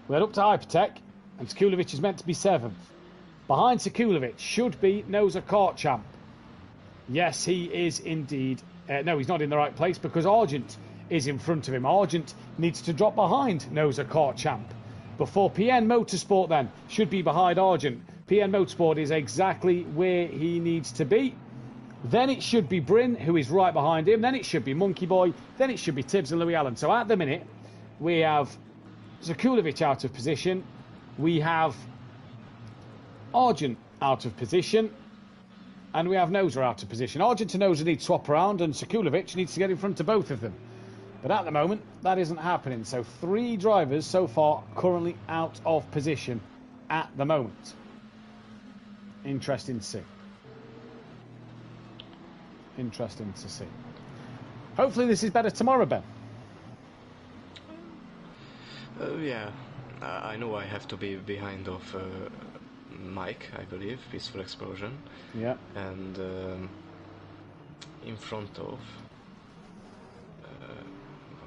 we're up to Hypertech, and Sekulovic is meant to be 7th. Behind Sekulovic should be Noza Kart Champ. Yes, he is indeed. No, he's not in the right place because Argent is in front of him. Argent needs to drop behind Noza Kart Champ before PN Motorsport then should be behind Argent. PN Motorsport is exactly where he needs to be. Then it should be Bryn, who is right behind him. Then it should be Monkey Boy. Then it should be Tibbs and Louis Allen. So at the minute, we have Sekulovic out of position. We have Argent out of position. And we have Noza out of position. Argent and Noza need to swap around, and Sekulovic needs to get in front of both of them. But at the moment, that isn't happening. So 3 drivers so far currently out of position at the moment. Interesting to see. Interesting to see. Hopefully this is better tomorrow, Ben. Yeah, I know I have to be behind of Mike, I believe, Peaceful Explosion. Yeah. And in front of...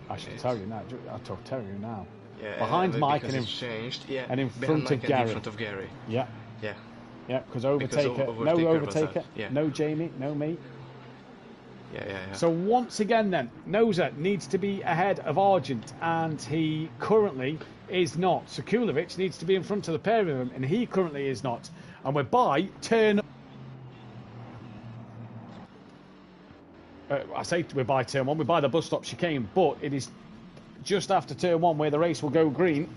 I should tell you now. I'll tell you now. Yeah, behind Mike and changed. Yeah, and in front of Gary. In front of Gary. Yeah. Yeah. Yeah, because Overtaker, no Overtaker, yeah. no Jamie, no me. Yeah. So once again then, Noza needs to be ahead of Argent, and he currently is not. Sekulovic needs to be in front of the pair of them, and he currently is not. And we're by turn... I say we're by turn 1, we're by the bus stop chicane, but it is just after turn 1 where the race will go green.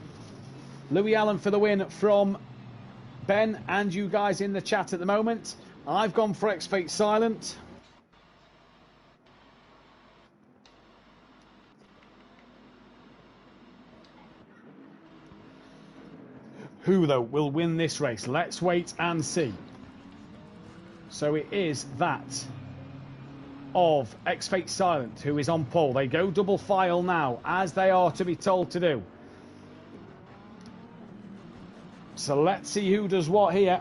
Louis Allen for the win from Ben and you guys in the chat at the moment. I've gone for X-Fate Silent. Who, though, will win this race? Let's wait and see. So it is that of X-Fate Silent who is on pole. They go double file now, as they are to be told to do. So let's see who does what here.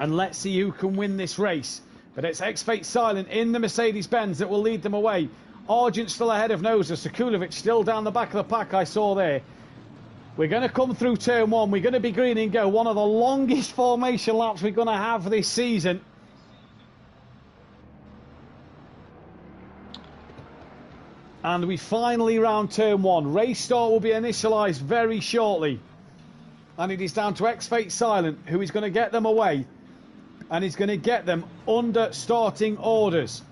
And let's see who can win this race. But it's X-Fate Silent in the Mercedes-Benz that will lead them away. Argent still ahead of Noza. Sekulovic still down the back of the pack, I saw there. We're going to come through turn 1. We're going to be green and go. One of the longest formation laps we're going to have this season. And we finally round turn 1. Race start will be initialised very shortly. And it is down to X-Fate Silent, who is going to get them away. And he's going to get them under starting orders.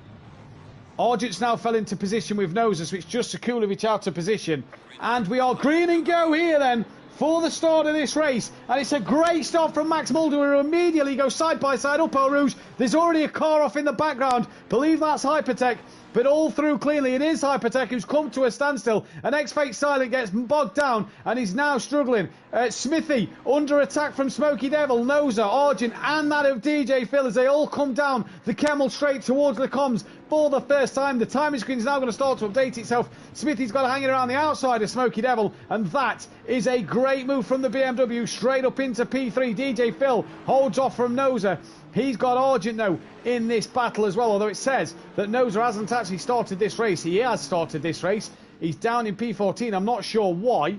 Argent's now fell into position with Noza, so it's just Sekulovic out of position. And we are green and go here then for the start of this race. And it's a great start from Max Mulder, who immediately goes side by side up Eau Rouge. There's already a car off in the background. Believe that's Hypertech. But all through clearly, it is Hypertech who's come to a standstill. And X-Fate Silent gets bogged down and he's now struggling. Smithy under attack from Smokey Devil, Noza, Argent and that of DJ Phil as they all come down the Kemmel straight towards the comms for the first time. The timing screen is now going to start to update itself. Smithy's got to hang it around the outside of Smokey Devil, and that is a great move from the BMW straight up into P3. DJ Phil holds off from Noza. He's got Argent, though, in this battle as well, although it says that Noza hasn't actually started this race. He has started this race. He's down in P14. I'm not sure why.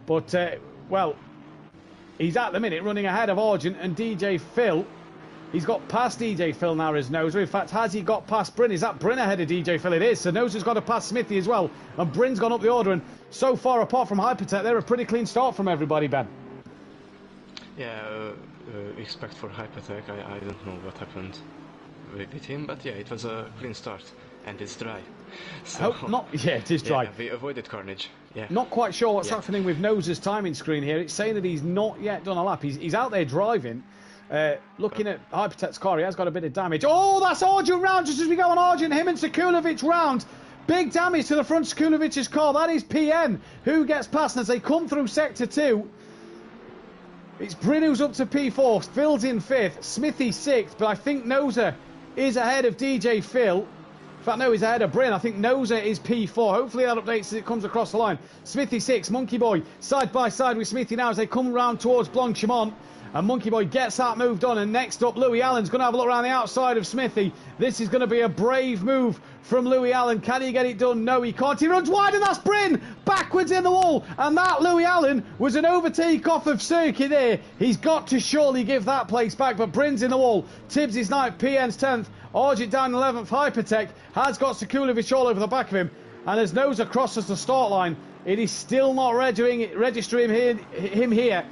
But, well, he's at the minute running ahead of Argent and DJ Phil. He's got past DJ Phil now as Noza. In fact, has he got past Bryn? Is that Bryn ahead of DJ Phil? It is. So Noza's got to pass Smithy as well. And Bryn's gone up the order. And so far, apart from Hypertech, they're a pretty clean start from everybody, Ben. Yeah, expect for Hypertech. I don't know what happened with him, but yeah, it was a clean start. And it's dry. So, yeah, it is dry. Yeah, we avoided carnage. Yeah. Not quite sure what's happening with Nosa's timing screen here. It's saying that he's not yet done a lap. He's out there driving. Looking at Hypertech's car, he has got a bit of damage. Oh, that's Argent round just as we go on Argent. Him and Sekulovic round. Big damage to the front of Sekulovic's car. That is PN who gets past as they come through Sector 2. It's Bryn who's up to P4. Phil's in 5th. Smithy 6th. But I think Nosa is ahead of DJ Phil. In fact, no, he's ahead of Bryn. I think Nosa is P4. Hopefully that updates as it comes across the line. Smithy 6, Monkey Boy side by side with Smithy now as they come round towards Blanchimont. And Monkey Boy gets that moved on. And next up, Louis Allen's going to have a look around the outside of Smithy. This is going to be a brave move from Louis Allen. Can he get it done? No, he can't. He runs wide and that's Bryn backwards in the wall. And that Louis Allen was an overtake off of circuit there. He's got to surely give that place back. But Bryn's in the wall. Tibbs is 9th. PN's 10th. Argent down 11th. Hypertech has got Sekulovic all over the back of him. And as Nosa crosses the start line, it is still not registering him here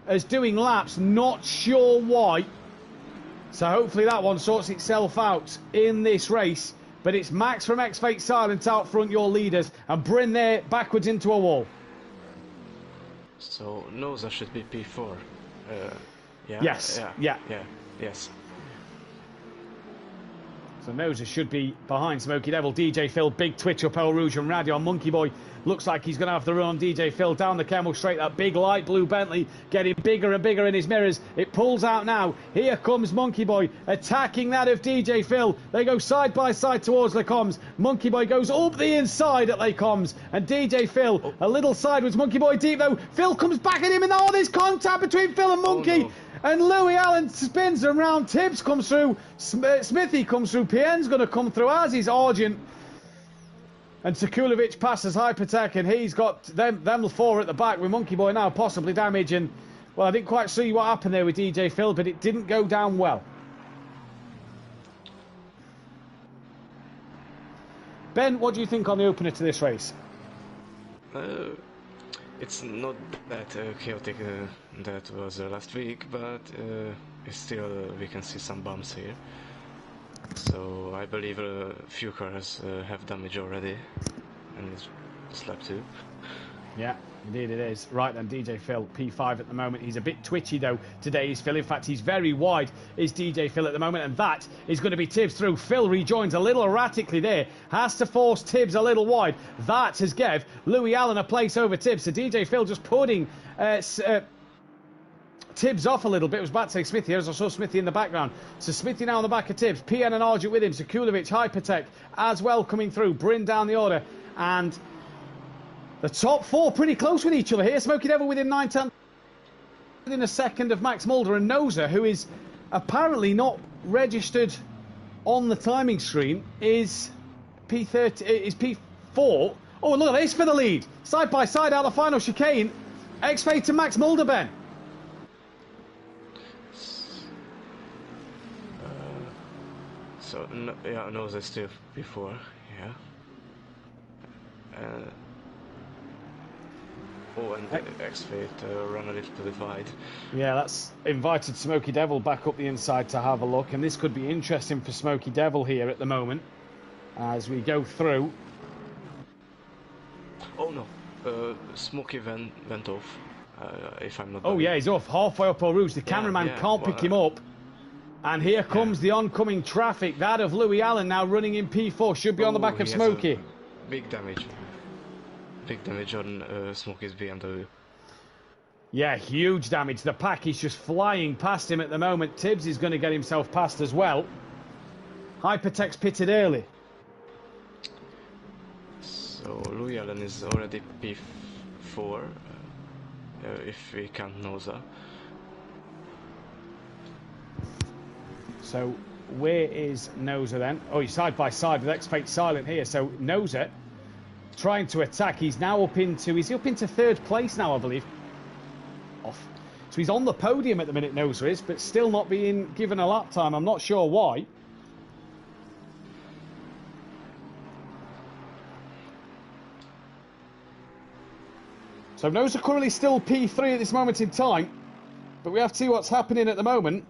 as doing laps. Not sure why. So hopefully that one sorts itself out in this race. But it's Max from X-Fate Silent out front, your leaders. And Bryn there backwards into a wall. So Nosa should be P4. Yeah. Yes. Yeah. Yes. So Nosa should be behind Smoky Devil. DJ Phil, big twitch up El Rouge and Radio. Monkey Boy looks like he's going to have the run on DJ Phil down the Camel straight. That big light blue Bentley getting bigger and bigger in his mirrors. It pulls out now. Here comes Monkey Boy attacking that of DJ Phil. They go side by side towards Les Combs. Monkey Boy goes up the inside at Les Combs. And DJ Phil a little sideways. Monkey Boy deep though. Phil comes back at him and oh, there's contact between Phil and Monkey. No. And Louis Allen spins around. Tibbs comes through. Smithy comes through. PN's going to come through, as is Argent. And Sekulovic passes Hypertech, and he's got them four at the back with Monkey Boy now possibly damaged. And, well, I didn't quite see what happened there with DJ Phil, but it didn't go down well. Ben, what do you think on the opener to this race? It's not that chaotic that was last week, but it's still we can see some bumps here. So I believe a few cars have damage already, and it's lap 2. Yeah, indeed it is. Right then, DJ Phil, P5 at the moment. He's a bit twitchy though today, is Phil. In fact, he's very wide, is DJ Phil at the moment, and that is going to be Tibbs through. Phil rejoins a little erratically there, has to force Tibbs a little wide. That has gave Louis Allen a place over Tibbs. So DJ Phil just putting Tibbs off a little bit. I was about to say Smithy, as I saw Smithy in the background. So Smithy now on the back of Tibbs. PN and Argent with him. Sekulovic, Hypertech as well coming through. Bryn down the order. And the top four pretty close with each other here. Smoky Devil within 9-10. Within a second of Max Mulder and Nosa, who is apparently not registered on the timing screen, is P30, is P4. Oh, look at this for the lead. Side by side out the final chicane. X-Fate and Max Mulder, Ben. So yeah, Nosa still P4. Yeah. Oh, and X-Fate run a little to the wide. Yeah, that's invited Smoky Devil back up the inside to have a look. And this could be interesting for Smoky Devil here at the moment as we go through. Oh no, Smoky went off, if I'm not Oh yeah, he's off halfway up Eau Rouge. The cameraman can't pick him up. And here comes the oncoming traffic. That of Louis Allen now running in P4. Should be on the back of Smoky. Big damage. Big damage on Smoky's BMW. Yeah, huge damage. The pack is just flying past him at the moment. Tibbs is going to get himself past as well. Hypertech's pitted early. So Louis Allen is already P4, if we count Nosa. So where is Nosa then? Oh, he's side by side with X-Fate Silent here. So Nosa trying to attack. He's now up into, is he up into 3rd place now, I believe? Off. So he's on the podium at the minute, Nosa is, but still not being given a lap time. I'm not sure why. So Nosa currently still P3 at this moment in time, but we have to see what's happening at the moment.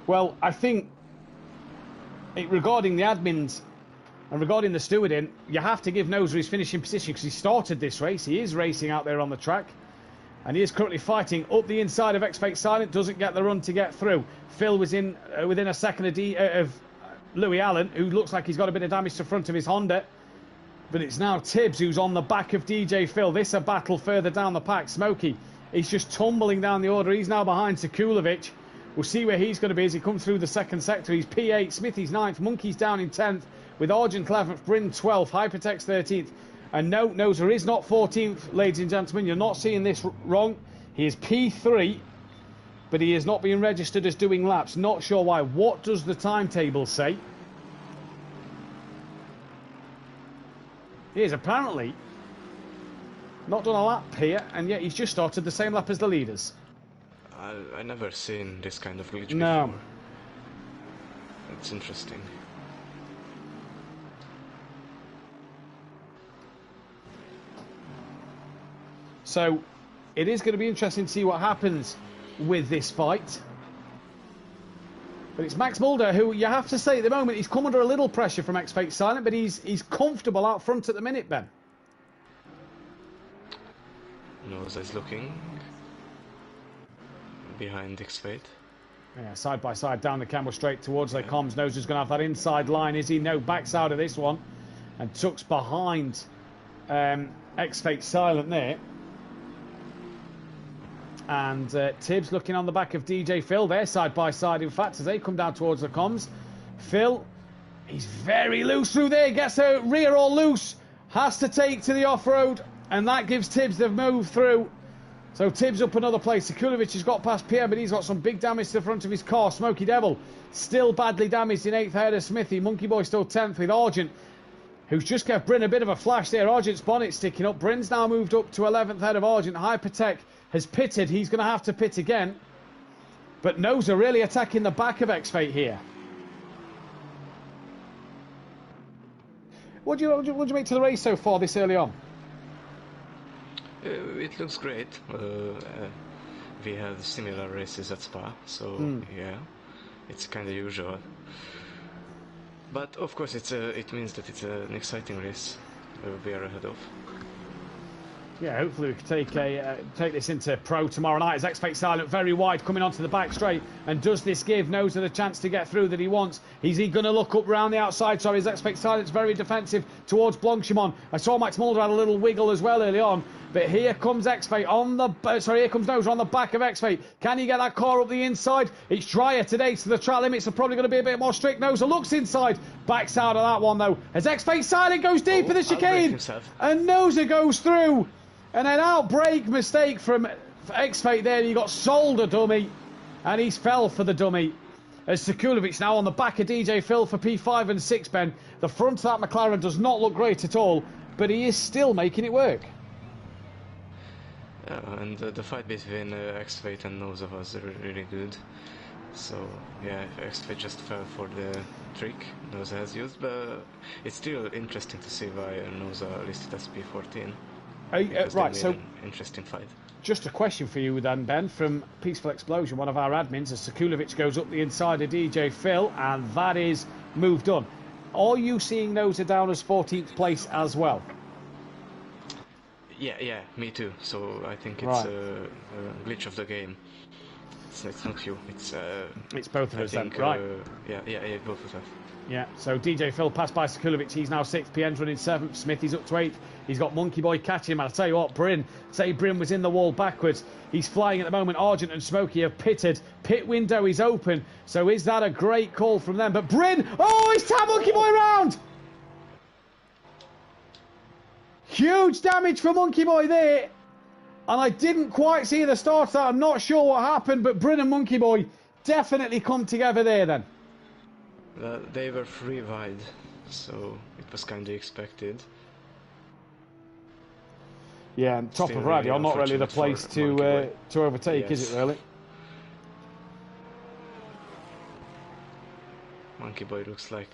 Well, I think regarding the admins And regarding the stewarding, you have to give Noser his finishing position because he started this race. He is racing out there on the track. And he is currently fighting up the inside of X-Fake Silent. Doesn't get the run to get through. Phil was in within a second of Louis Allen, who looks like he's got a bit of damage to front of his Honda. But it's now Tibbs who's on the back of DJ Phil. This a battle further down the pack. Smokey, he's just tumbling down the order. He's now behind Sekulovic. We'll see where he's going to be as he comes through the second sector. He's P8, Smithy's 9th, Monkey's down in 10th, with Argent 11th, Bryn 12th, Hypertex 13th. And no, Noser is not 14th, ladies and gentlemen. You're not seeing this wrong. He is P3, but he is not being registered as doing laps. Not sure why. What does the timetable say? He is apparently not done a lap here, and yet he's just started the same lap as the leaders. I never seen this kind of glitch No. before. It's interesting. So it is going to be interesting to see what happens with this fight. But it's Max Mulder who, you have to say at the moment, he's come under a little pressure from X-Fake Silent, but he's comfortable out front at the minute, Ben. Nose is looking behind X-Fate. Yeah, side by side down the camel straight towards their comms. Noser's going to have that inside line, is he? No, backs out of this one and tucks behind X-Fake Silent there. And Tibbs looking on the back of DJ Phil there, side by side, in fact, as they come down towards the comms. Phil, he's very loose through there, gets a rear all loose, has to take to the off-road, and that gives Tibbs the move through. So Tibbs up another place. Sekulovic has got past Pierre, but he's got some big damage to the front of his car. Smoky Devil still badly damaged in 8th ahead of Smithy. Monkey Boy still 10th with Argent, who's just gave Bryn a bit of a flash there. Argent's bonnet sticking up. Bryn's now moved up to 11th ahead of Argent. Hypertech has pitted. He's going to have to pit again. But Noser really attacking the back of X-Fate here. What do you make to the race so far this early on? It looks great. We had similar races at Spa, so yeah, it's kind of usual. But of course, it means that it's an exciting race we are ahead of. Yeah, hopefully we can take this into Pro tomorrow night as X-Fake Silent very wide coming onto the back straight. And does this give Noser the chance to get through that he wants? Is he going to look up round the outside? Sorry, as X-Fake Silent's very defensive towards Blanchimon. I saw Max Mulder had a little wiggle as well early on. But here comes X-Fate on the... here comes Noser on the back of X-Fate. Can he get that car up the inside? It's drier today, so the track limits are probably going to be a bit more strict. Noser looks inside. Backs out of that one, though. As X-Fake Silent goes deep in the chicane. And Noser goes through. And an outbreak mistake from X-Fate there. He got sold a dummy. And he's fell for the dummy. As Sekulovic now on the back of DJ Phil for P5 and 6, Ben. The front of that McLaren does not look great at all. But he is still making it work. And the fight between X-Fate and Noser was really good. So yeah, X-Fate just fell for the trick Noser has used. But it's still interesting to see why Noser listed as P14. Right, so interesting fight. Just a question for you then, Ben, from Peaceful Explosion, one of our admins, as Sekulovic goes up the inside of DJ Phil, and that is moved on. Are you seeing Noser down as 14th place as well? Yeah, me too. So I think it's a glitch of the game. It's not you. It's both of us then, right? Yeah, both of us. Yeah, so DJ Phil passed by Sekulovic. He's now 6th. PN's running 7th. Smithy's up to 8th. He's got Monkey Boy catching him. I'll tell you what, Bryn was in the wall backwards. He's flying at the moment. Argent and Smokey have pitted. Pit window is open. So is that a great call from them? But Bryn, he's tapped Monkey Boy round. Huge damage for Monkey Boy there. And I didn't quite see the start of that. I'm not sure what happened, but Bryn and Monkey Boy definitely come together there then. They were free wide, so it was kind of expected. Yeah, and top of radio, not really the place to overtake, yes. Is it really? Monkey Boy looks like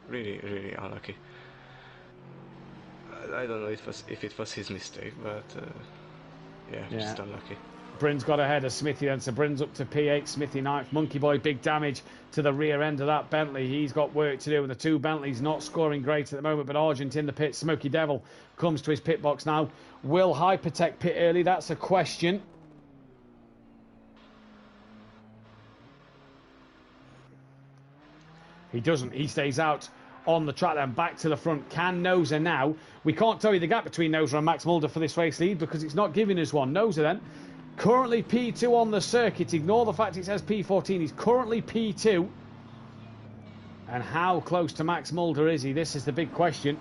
really, really unlucky. I don't know if it was his mistake, but yeah, just unlucky. Bryn's got ahead of Smithy then, so Bryn's up to P8, Smithy 9th. Monkey Boy, big damage to the rear end of that Bentley. He's got work to do, and the two Bentleys not scoring great at the moment, but Argent in the pit. Smoky Devil comes to his pit box now. Will Hypertech pit early? That's a question. He doesn't. He stays out on the track then, back to the front. Can Noza now? We can't tell you the gap between Noza and Max Mulder for this race lead because it's not giving us one. Noza then, currently P2 on the circuit. Ignore the fact it says P14. He's currently P2. And how close to Max Mulder is he? This is the big question.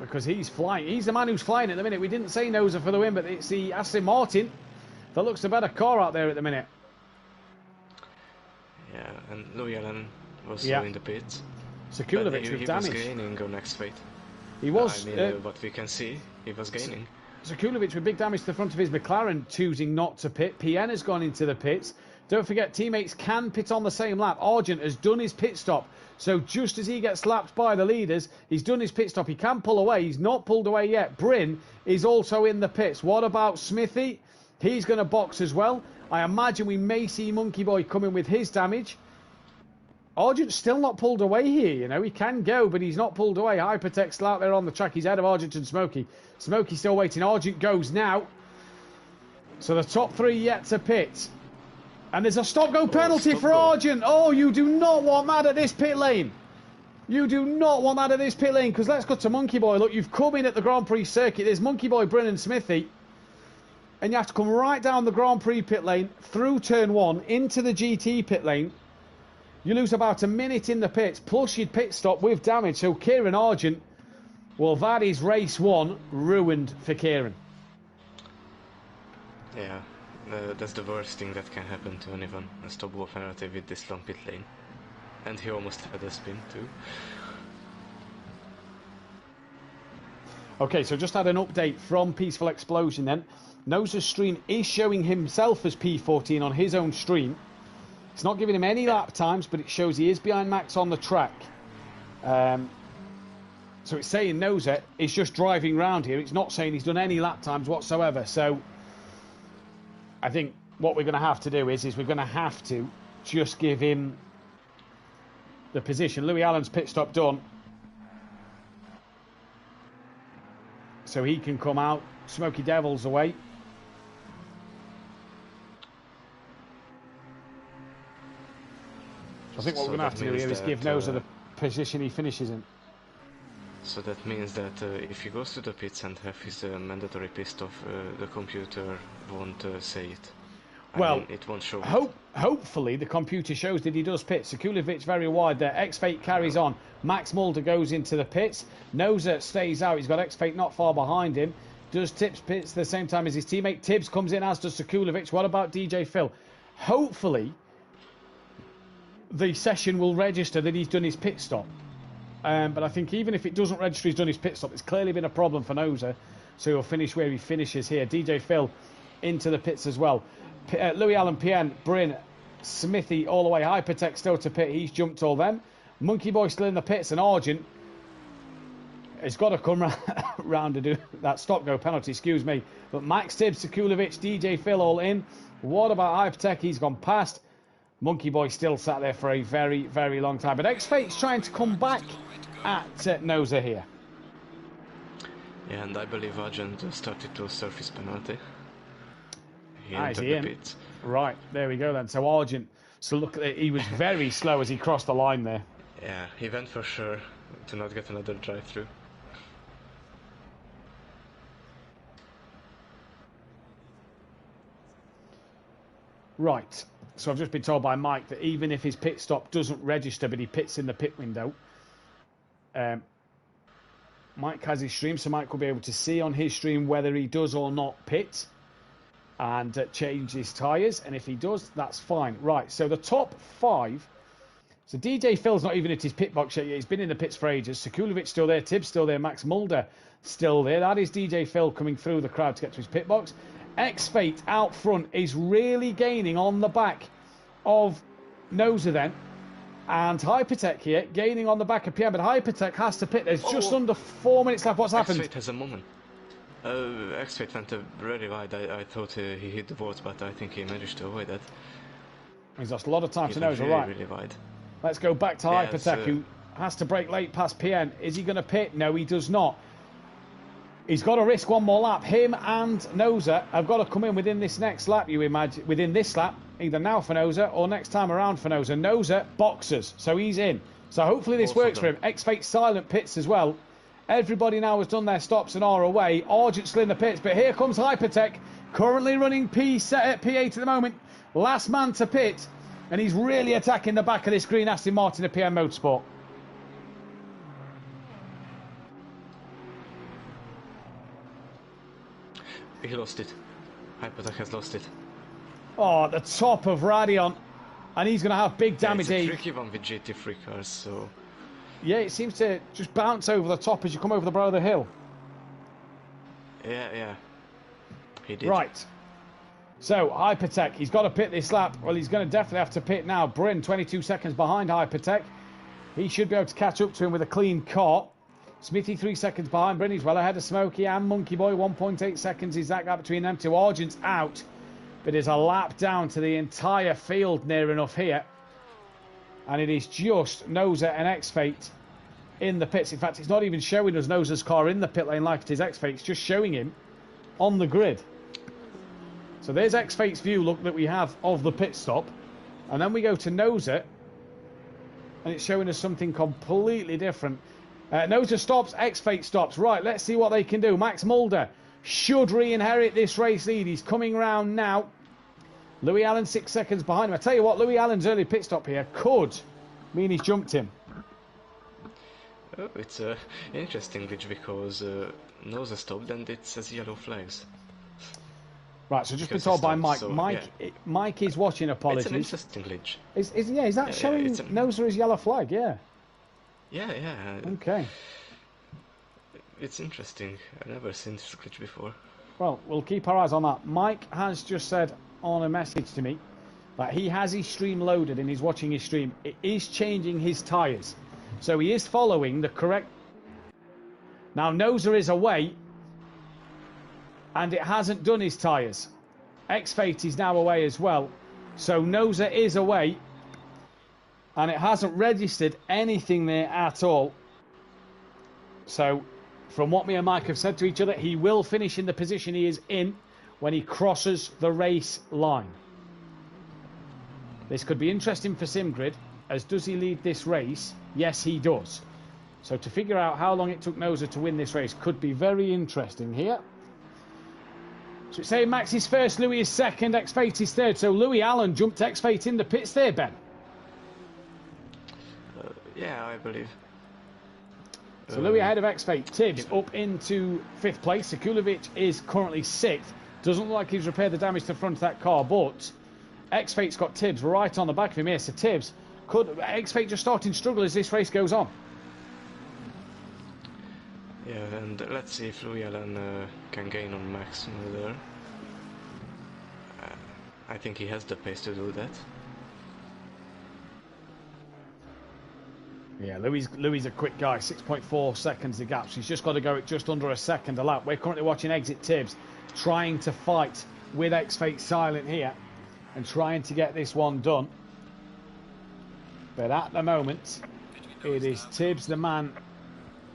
Because he's flying. He's the man who's flying at the minute. We didn't say Noza for the win, but it's the Aston Martin that looks the better car out there at the minute. Yeah, and Louis Allen was in the pits. Sekulovic with damage. He was gaining on next fate. He was. I mean, what we can see, he was gaining. Sekulovic with big damage to the front of his McLaren, choosing not to pit. Pien has gone into the pits. Don't forget, teammates can pit on the same lap. Argent has done his pit stop. So just as he gets lapped by the leaders, he's done his pit stop. He can pull away. He's not pulled away yet. Bryn is also in the pits. What about Smithy? He's going to box as well. I imagine we may see Monkey Boy coming with his damage. Argent's still not pulled away here, you know. He can go, but he's not pulled away. Hypertech still out there on the track. He's ahead of Argent and Smokey. Smokey still waiting. Argent goes now. So the top three yet to pit. And there's a stop-go penalty for Argent. Oh, you do not want that at this pit lane. You do not want that at this pit lane, because let's go to Monkey Boy. Look, you've come in at the Grand Prix circuit. There's Monkey Boy, Bryn and Smithy. And you have to come right down the Grand Prix pit lane, through turn one, into the GT pit lane. You lose about a minute in the pits, plus you'd pit stop with damage. So Kieran Argent, well, that is race one ruined for Kieran. Yeah, that's the worst thing that can happen to anyone. A stop-go penalty with this long pit lane. And he almost had a spin too. Okay, so just had an update from Peaceful Explosion then. Noza's stream is showing himself as P14 on his own stream. It's not giving him any lap times, but it shows he is behind Max on the track. So it's saying Noza is just driving round here. It's not saying he's done any lap times whatsoever. So I think what we're going to have to do is we're going to have to just give him the position. Louis Allen's pit stop done. So he can come out. Smoky Devil's away. I think what we're going to have to do here is give Noza the position he finishes in. So that means that if he goes to the pits and have his mandatory pit stop, the computer won't say it. I mean, it won't show it. Hopefully the computer shows that he does pit. Sekulovic very wide there. X-Fate carries on. Max Mulder goes into the pits. Noza stays out. He's got X-Fate not far behind him. Does Tibbs pits at the same time as his teammate. Tibbs comes in, as does Sekulovic. What about DJ Phil? Hopefully the session will register that he's done his pit stop. But I think even if it doesn't register he's done his pit stop, it's clearly been a problem for Noza. So he'll finish where he finishes here. DJ Phil into the pits as well. Louis Allen, Pien, Bryn, Smithy all the way. Hypertech still to pit. He's jumped all them. Monkey Boy still in the pits, and Argent has got to come round to do that stop-go penalty, excuse me. But Max Tibbs, Sekulovic, DJ Phil all in. What about Hypertech? He's gone past. Monkey Boy still sat there for a very, very long time. But X-Fate's trying to come back at Noza here. Yeah, and I believe Argent started to serve his penalty. He entered the pits. Right, there we go then. So Argent, so look, he was very slow as he crossed the line there. Yeah, he went for sure to not get another drive-through. Right, so I've just been told by Mike that even if his pit stop doesn't register, but he pits in the pit window, Mike has his stream, so Mike will be able to see on his stream whether he does or not pit and change his tyres, and if he does, that's fine. Right, so the top five. So DJ Phil's not even at his pit box yet. He's been in the pits for ages. Sekulovic still there, Tibbs still there, Max Mulder still there. That is DJ Phil coming through the crowd to get to his pit box. X-Fate out front is really gaining on the back of Noza then. And Hypertech here gaining on the back of Pierre, but Hypertech has to pit. There's just under 4 minutes left. What's happened? X-Fate has a moment. X-Fate went very wide. I thought he hit the boards, but I think he managed to avoid that. He's lost a lot of time He to went Noza, really, right? really wide. Let's go back to Yeah, Hypertech, who has to brake late past PN. Is he going to pit? No, he does not. He's got to risk one more lap. Him and Noza have got to come in within this next lap, you imagine, within this lap, either now for Noza or next time around for Noza. Noza boxes, so he's in. So hopefully this works for him. X-Fate silent pits as well. Everybody now has done their stops and are away. Argent still in the pits, but here comes Hypertech, currently running P8 at the moment. Last man to pit, and he's really attacking the back of this green Aston Martin at PM Motorsport. He lost it. Hypertech has lost it. Oh, at the top of Radion, and he's going to have big damage. Yeah, it's a tricky one with GT3 cars, so... Yeah, it seems to just bounce over the top as you come over the brow of the hill. Yeah. He did. Right. So, Hypertech, he's got to pit this lap. Well, he's going to definitely have to pit now. Bryn, 22 seconds behind Hypertech. He should be able to catch up to him with a clean car. Smithy, 3 seconds behind Bryn. He's well ahead of Smokey and Monkey Boy. 1.8 seconds is that gap between them two. Argent's out. But there's a lap down to the entire field near enough here. And it is just Noza and X-Fate in the pits. In fact, it's not even showing us Noza's car in the pit lane like it is X-Fate. It's just showing him on the grid. So there's X-Fate's view, look, that we have of the pit stop. And then we go to Noza. And it's showing us something completely different. Noza stops, X-Fate stops. Right, let's see what they can do. Max Mulder should re-inherit this race lead. He's coming round now. Louis Allen 6 seconds behind him. I tell you what, Louis Allen's early pit stop here could mean he's jumped him. Oh, it's an interesting glitch because Noza stopped and it says yellow flags. Right, so just been told by Mike. So, Mike is watching, apologies. It's an interesting glitch. Is that showing Noza as yellow flag? Yeah. Yeah. Okay. It's interesting. I've never seen this glitch before. Well, we'll keep our eyes on that. Mike has just said on a message to me that he has his stream loaded and he's watching his stream. It is changing his tyres. So he is following the correct... Now, Noza is away and it hasn't done his tyres. X-Fate is now away as well. So Noza is away and it hasn't registered anything there at all. So, from what me and Mike have said to each other, he will finish in the position he is in when he crosses the race line. This could be interesting for SimGrid, as does he lead this race? Yes, he does. So to figure out how long it took Noza to win this race could be very interesting here. So it's saying Max is first, Louis is second, X-Fate is third. So Louis Allen jumped X-Fate in the pits there, Ben. Yeah, I believe. So Louis ahead of X-Fate. Tibbs up into 5th place. Sekulovic is currently 6th. Doesn't look like he's repaired the damage to the front of that car, but X-Fate's got Tibbs right on the back of him here. So Tibbs, could X-Fate just starting to struggle as this race goes on? Yeah, and let's see if Louis Allen can gain on Max Muller. I think he has the pace to do that. Yeah, Louis a quick guy, 6.4 seconds the gap. So he's just got to go at just under a second a lap. We're currently watching Exit Tibbs trying to fight with X-Fate silent here and trying to get this one done. But at the moment, it is Tibbs, the man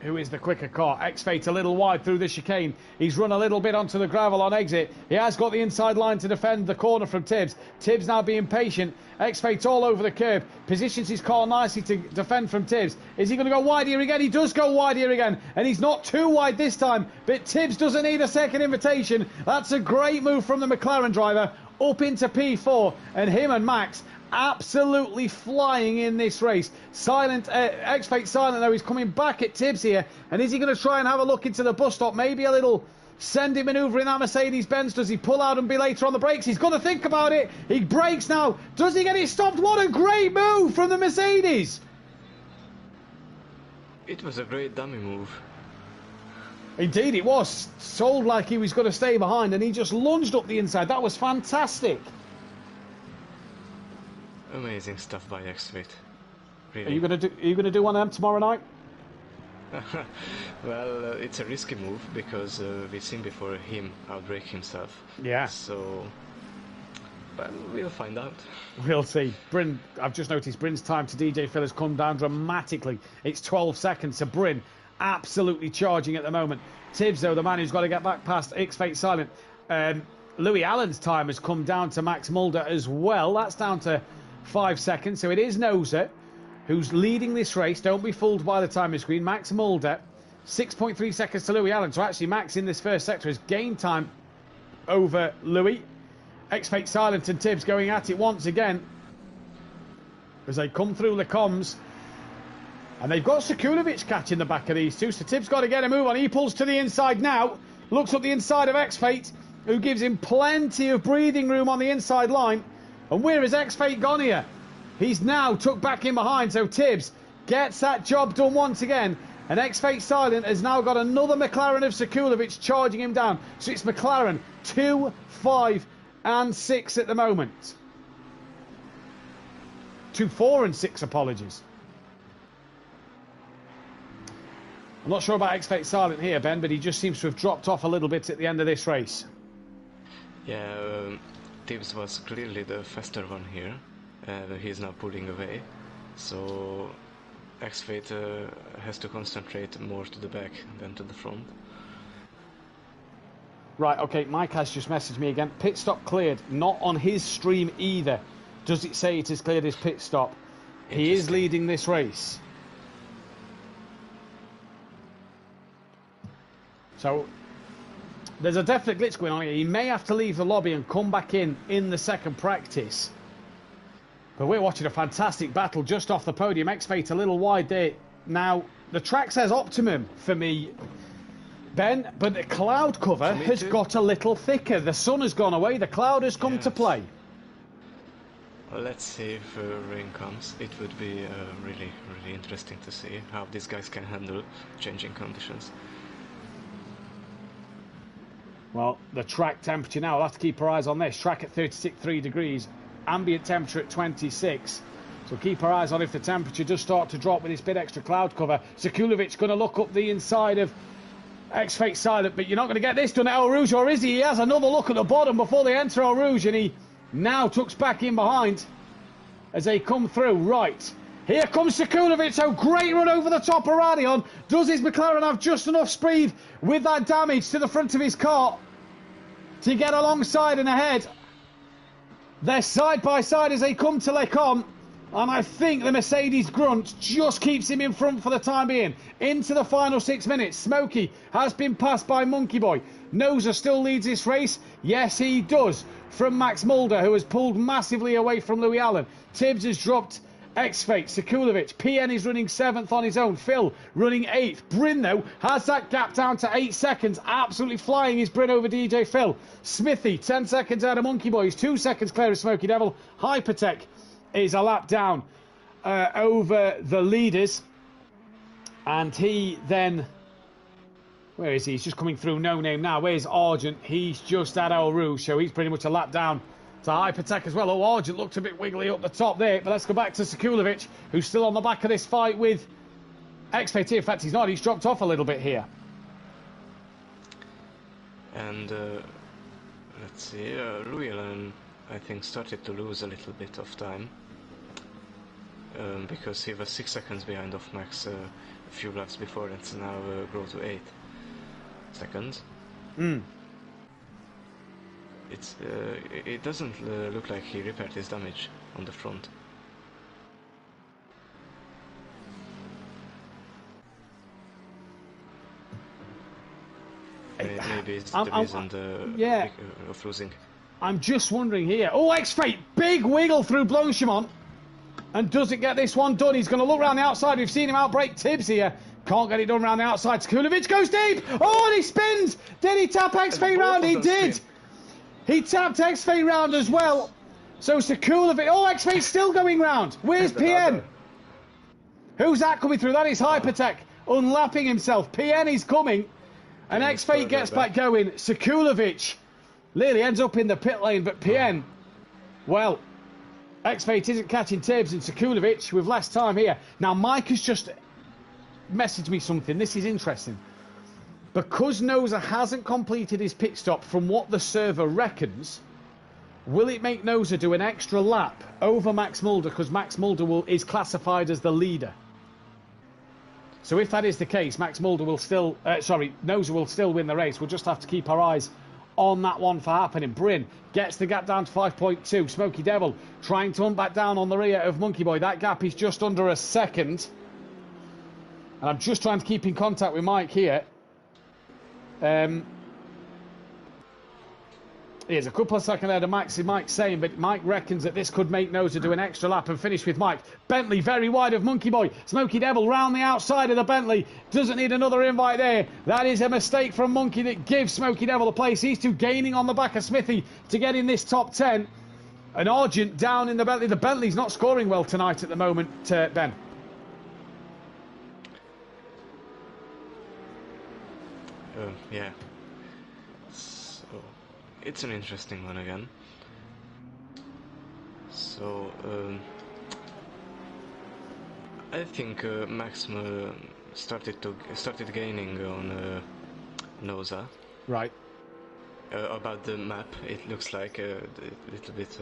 who is the quicker car. X-Fate a little wide through the chicane. He's run a little bit onto the gravel on exit. He has got the inside line to defend the corner from Tibbs. Tibbs now being patient. X-Fate's all over the curb. Positions his car nicely to defend from Tibbs. Is he going to go wide here again? He does go wide here again. And he's not too wide this time. But Tibbs doesn't need a second invitation. That's a great move from the McLaren driver. Up into P4. And him and Max absolutely flying in this race. X-Fate silent though. He's coming back at Tibbs here. And is he going to try and have a look into the bus stop? Maybe a little sending manoeuvre in that Mercedes-Benz. Does he pull out and be later on the brakes? He's got to think about it. He brakes now. Does he get it stopped? What a great move from the Mercedes. It was a great dummy move. Indeed it was. Sold like he was going to stay behind and he just lunged up the inside. That was fantastic. Amazing stuff by X-Fate. Really. Are you going to do one of them tomorrow night? Well, it's a risky move because we've seen before him outbrake himself. Yeah. So, well, we'll find out. We'll see. Bryn, I've just noticed Bryn's time to DJ Phil has come down dramatically. It's 12 seconds. So Bryn absolutely charging at the moment. Tibbs, though, the man who's got to get back past X-Fate Silent. Louis Allen's time has come down to Max Mulder as well. That's down to 5 seconds. So it is Noza who's leading this race. Don't be fooled by the timing screen. Max Mulder, 6.3 seconds to Louis Allen. So actually Max in this first sector has gained time over Louis. X-Fate Silent and Tibbs going at it once again as they come through the comms. And they've got Sekulovic catching the back of these two. So Tibbs got to get a move on. He pulls to the inside now. Looks up the inside of X-Fate, who gives him plenty of breathing room on the inside line. And where has X-Fate gone here? He's now tucked back in behind. So Tibbs gets that job done once again. And X-Fate Silent has now got another McLaren of Sekulovic charging him down. So it's McLaren 2, 5 and 6 at the moment. 2, 4 and 6, apologies. I'm not sure about X-Fate Silent here, Ben, but he just seems to have dropped off a little bit at the end of this race. Yeah, Tibbs was clearly the faster one here. He's now pulling away. So X-Fate has to concentrate more to the back than to the front. Right, okay, Mike has just messaged me again. Pit stop cleared. Not on his stream either. Does it say it has cleared his pit stop? He is leading this race. So there's a definite glitch going on here. He may have to leave the lobby and come back in the second practice. But we're watching a fantastic battle just off the podium. X-Fate a little wide there. Now, the track says optimum for me, Ben, but the cloud cover has got a little thicker. The sun has gone away. The cloud has come to play. Well, let's see if rain comes. It would be really, really interesting to see how these guys can handle changing conditions. Well, the track temperature now, we'll have to keep our eyes on this. Track at 36.3 degrees, ambient temperature at 26. So keep our eyes on if the temperature does start to drop with this bit extra cloud cover. Sekulovic going to look up the inside of X-Fate Silent, but you're not going to get this done at El Rouge, or is he? He has another look at the bottom before they enter El Rouge, and he now tucks back in behind as they come through. Right, here comes Sekulovic. So great run over the top of Radion. Does his McLaren have just enough speed with that damage to the front of his car to get alongside and ahead? They're side by side as they come to Lecom, and I think the Mercedes grunt just keeps him in front for the time being. Into the final 6 minutes, Smokey has been passed by Monkey Boy. Noza still leads this race. Yes, he does. From Max Mulder, who has pulled massively away from Louis Allen. Tibbs has dropped X-Fate. Sekulovic. PN is running 7th on his own. Phil running 8th. Bryn, though, has that gap down to 8 seconds. Absolutely flying is Bryn over DJ Phil. Smithy, 10 seconds out of Monkey Boy. He's 2 seconds clear of Smoky Devil. Hypertech is a lap down over the leaders. And he then... Where is he? He's just coming through No Name now. Where's Argent? He's just at El Rouge, so he's pretty much a lap down to Hypertech as well. Oh, Argent looked a bit wiggly up the top there. But let's go back to Sekulovic, who's still on the back of this fight with X-Fate. In fact, he's not. He's dropped off a little bit here. And let's see, Louis Allen, I think, started to lose a little bit of time. Because he was 6 seconds behind of Max a few laps before, and so now grow to 8 seconds. It doesn't look like he repaired his damage on the front. Maybe it's the reason of losing. I'm just wondering here. Oh, X-Fate, big wiggle through Blanchimont. And doesn't get this one done. He's going to look around the outside. We've seen him outbrake Tibbs here. Can't get it done around the outside. Sekulovic goes deep. Oh, and he spins. Did he tap X-Fate round? He did. Spin. He tapped X-Fate round as well. So Sekulovic. Oh, X-Fate's still going round. Where's PN? Who's that coming through? That is Hypertech unlapping himself. PN is coming. And X-Fate gets back going. Sekulovic nearly ends up in the pit lane. But PN, well, X-Fate isn't catching Tibbs and Sekulovic with less time here. Now, Mike has just messaged me something. This is interesting. Because Noza hasn't completed his pit stop from what the server reckons, will it make Noza do an extra lap over Max Mulder because Max Mulder is classified as the leader? So if that is the case, Max Mulder will still... Noza will still win the race. We'll just have to keep our eyes on that one for happening. Bryn gets the gap down to 5.2. Smoky Devil trying to hunt back down on the rear of Monkey Boy. That gap is just under a second. And I'm just trying to keep in contact with Mike here. Here's a couple of seconds ahead of Mike's saying, but Mike reckons that this could make Noza do an extra lap and finish with Mike. Bentley very wide of Monkey Boy. Smoky Devil round the outside of the Bentley. Doesn't need another invite there. That is a mistake from Monkey that gives Smoky Devil the place. These two gaining on the back of Smithy to get in this top 10. And Argent down in the Bentley. The Bentley's not scoring well tonight at the moment, Ben. Yeah. So, it's an interesting one again. So, I think Max started gaining on Noza. Right. About the map, it looks like a little bit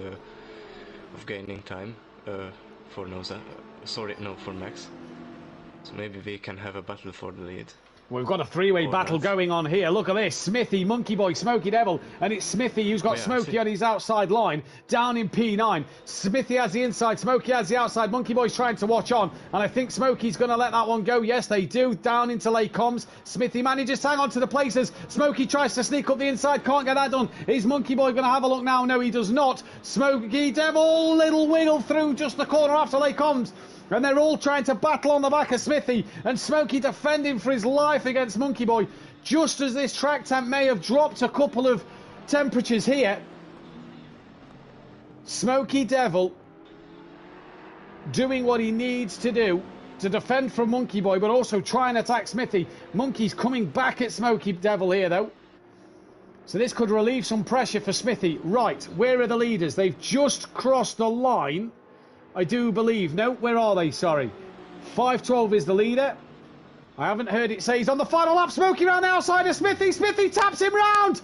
of gaining time for Noza. For Max. So maybe we can have a battle for the lead. We've got a three-way battle going on here. Look at this. Smithy, Monkey Boy, Smoky Devil. And it's Smithy who's got Smoky on his outside line. Down in P9. Smithy has the inside. Smoky has the outside. Monkey Boy's trying to watch on. And I think Smoky's going to let that one go. Yes, they do. Down into Lake Combs. Smithy manages to hang on to the places. Smoky tries to sneak up the inside. Can't get that done. Is Monkey Boy going to have a look now? No, he does not. Smoky Devil, little wiggle through just the corner after Lake Combs. And they're all trying to battle on the back of Smithy. And Smoky defending for his life against Monkey Boy. Just as this track temp may have dropped a couple of temperatures here. Smoky Devil doing what he needs to do to defend from Monkey Boy, but also try and attack Smithy. Monkey's coming back at Smoky Devil here, though. So this could relieve some pressure for Smithy. Right, where are the leaders? They've just crossed the line. I do believe. No, where are they? Sorry. 512 is the leader. I haven't heard it say he's on the final lap. Smoky round the outside of Smithy. Smithy taps him round.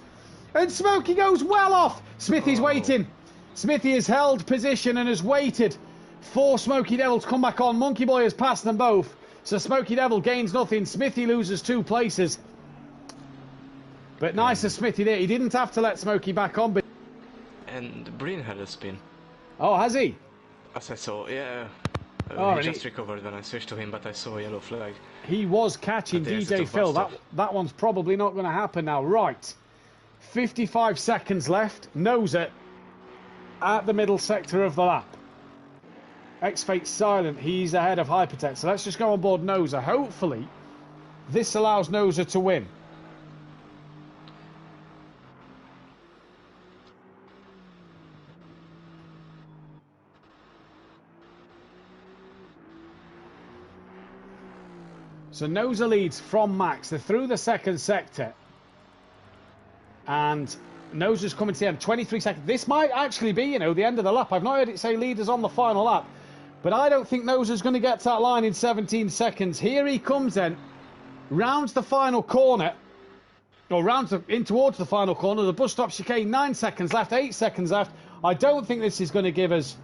And Smoky goes well off. Smithy's waiting. Smithy has held position and has waited for Smoky Devil to come back on. Monkey Boy has passed them both. So Smoky Devil gains nothing. Smithy loses 2 places. But nice of Smithy there. He didn't have to let Smoky back on. But... And Breen had a spin. Oh, has he? As I saw, yeah. He just recovered when I switched to him, but I saw a yellow flag. He was catching DJ Phil. That one's probably not going to happen now. Right. 55 seconds left. Noza at the middle sector of the lap. X-Fate silent. He's ahead of Hypertech. So let's just go on board Noza. Hopefully, this allows Noza to win. So Noza leads from Max. They're through the second sector. And Noza's coming to the end. 23 seconds. This might actually be, the end of the lap. I've not heard it say leaders on the final lap. But I don't think Noza's going to get to that line in 17 seconds. Here he comes then. Rounds the final corner. Or rounds in towards the final corner. The bus stop chicane. 9 seconds left. 8 seconds left. I don't think this is going to give us...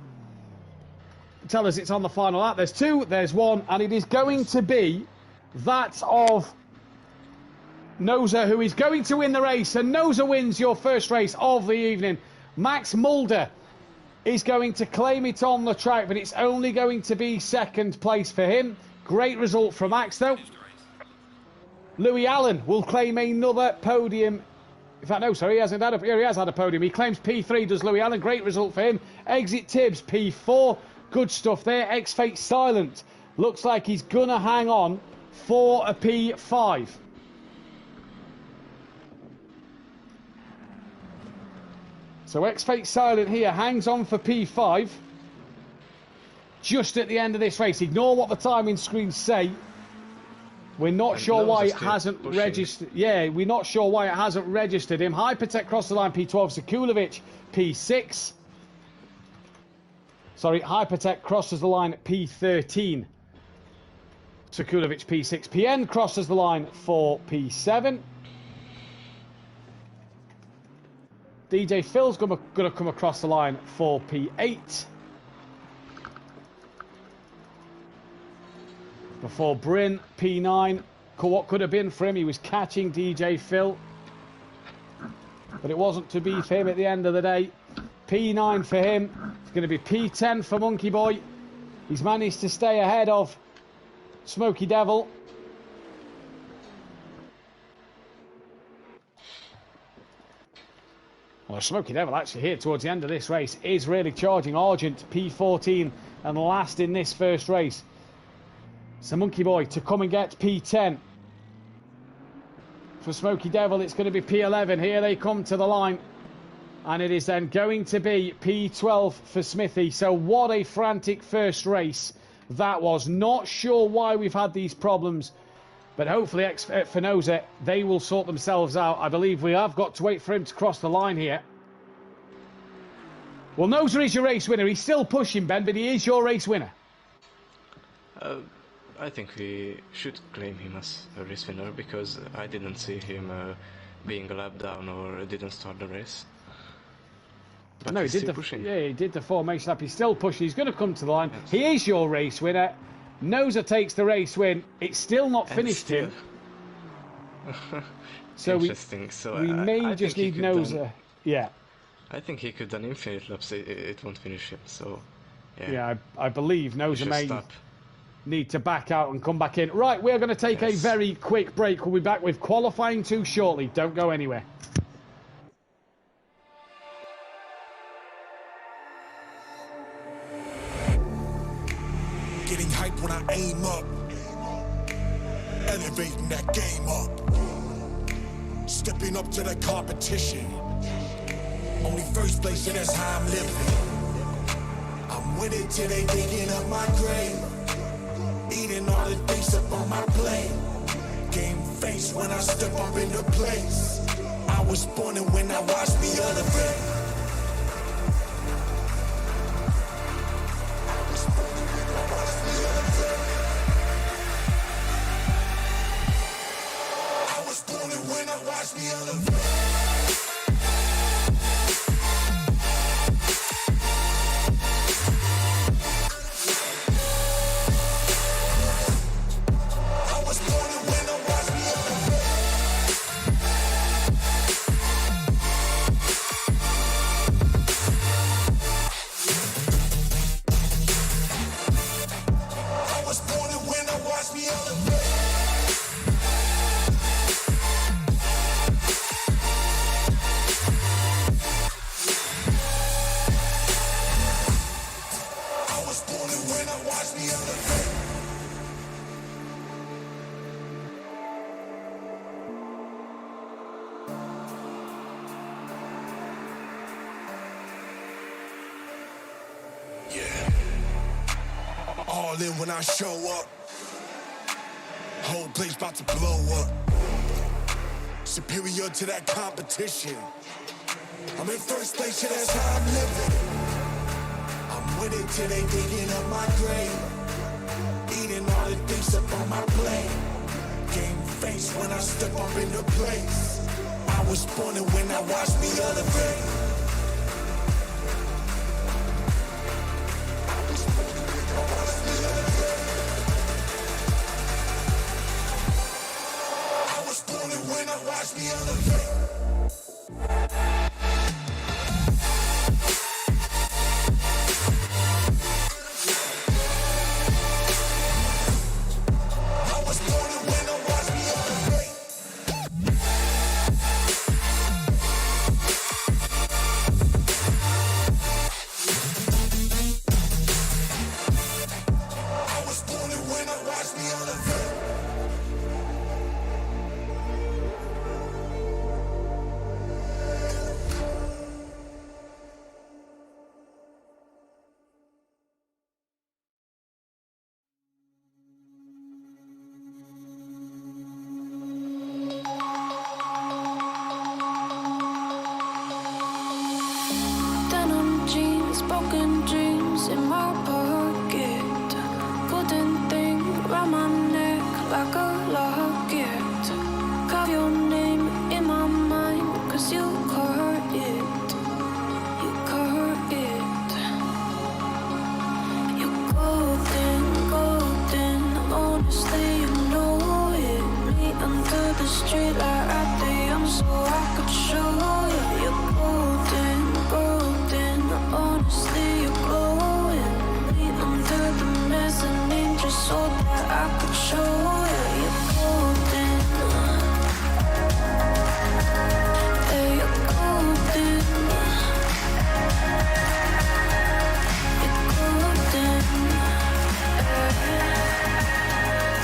Tell us it's on the final lap. There's 2. There's 1. And it is going to be... that of Noza, who is going to win the race. And Noza wins your first race of the evening. Max Mulder is going to claim it on the track, but it's only going to be second place for him. Great result for Max, though. Louis Allen will claim another podium. In fact, no, sorry, he hasn't had he has had a podium. He claims P3, does Louis Allen. Great result for him. Exit Tibbs, P4. Good stuff there. X-Fate silent. Looks like he's going to hang on for a P5. So X-Fate silent here hangs on for P5 just at the end of this race. Ignore what the timing screens say. We're not sure why it hasn't registered. Yeah, we're not sure why it hasn't registered him. Hypertech crossed the line, P12. Sekulovic, P6. Sorry, Hypertech crosses the line at P13. Sekulovic P6. PN crosses the line for P7. DJ Phil's going to come across the line for P8. Before Bryn, P9. What could have been for him? He was catching DJ Phil. But it wasn't to be for him at the end of the day. P9 for him. It's going to be P10 for Monkey Boy. He's managed to stay ahead of Smoky Devil. Well, Smoky Devil actually here towards the end of this race is really charging. Argent, P14 and last in this first race. So Monkey Boy to come and get P10. For Smoky Devil, it's going to be P11. Here they come to the line. And it is then going to be P12 for Smithy. So what a frantic first race that was. Not sure why we've had these problems. But hopefully Fenosa, they will sort themselves out. I believe we have got to wait for him to cross the line here. Well, Nosa is your race winner. He's still pushing, Ben, but he is your race winner. I think we should claim him as a race winner because I didn't see him being a lap down or didn't start the race. But no, he did he did the formation lap. He's still pushing. He's going to come to the line. Yes. He is your race winner. Nosa takes the race win. It's still not finished him. So we may just need Nosa. Yeah. I think he could done infinite laps. It won't finish him. So. Yeah, I believe Nosa may need to back out and come back in. Right, we're going to take a very quick break. We'll be back with qualifying 2 shortly. Don't go anywhere. Getting hype when I aim up, elevating that game up, stepping up to the competition. Only first place, and that's how I'm living. I'm winning till they digging up my grave, eating all the things up on my plate. Game face when I step up into place. I was born and when I watched me elevate. Watch me elevate. I was born to win, watch me elevate. I was born to win, watch me elevate. All in when I show up, whole place about to blow up. Superior to that competition. I'm in first place, yeah, that's how I'm living. I'm winning till they digging up my grave, eating all the things up on my plate. Game face when I step up into place. I was born and when I watch me elevate. Watch me elevate. I was born to win, watch me elevate. I was born to win, watch me elevate. Broken dreams in my pocket. Couldn't think around my neck. like a locket. Carve your name in my mind, 'cause you caught it. You caught it. You're golden, golden. Honestly, you know it. Me under the street light at the so I could show you. You're golden, golden. Honestly, you're glowing. Me under the mezzanine just so that I could show you. You're golden. Yeah, you're golden. You're golden.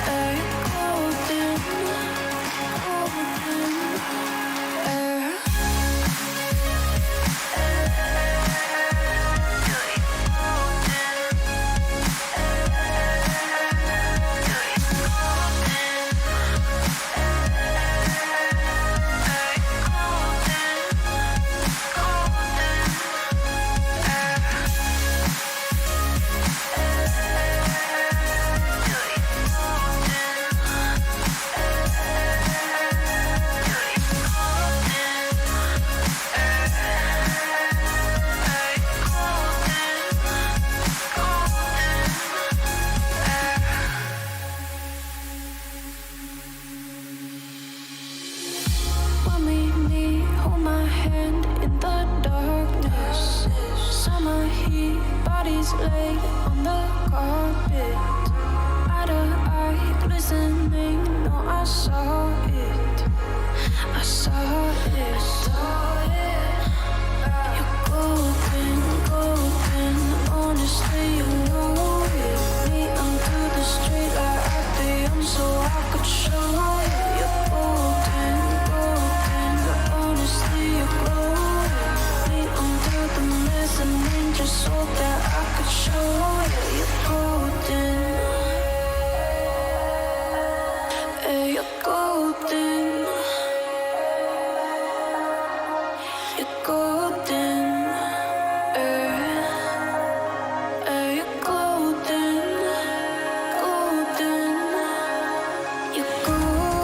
Yeah, you're golden. Golden. Lay on the carpet, eye to eye, glistening. No, I saw it. I saw it. You're golden, golden. Honestly, you know it. Me under the street light at the so I could show you. You're golden, golden. Honestly, you're glowing. Me under the mezzanine just so that I could show you. You're golden. Yeah, you're golden. You're golden. Yeah, you're golden. Golden. You're golden.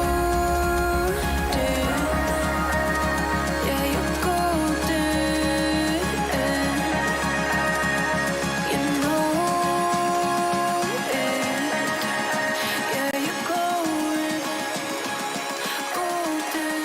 Yeah, you're golden. You know it. Yeah, you're going golden.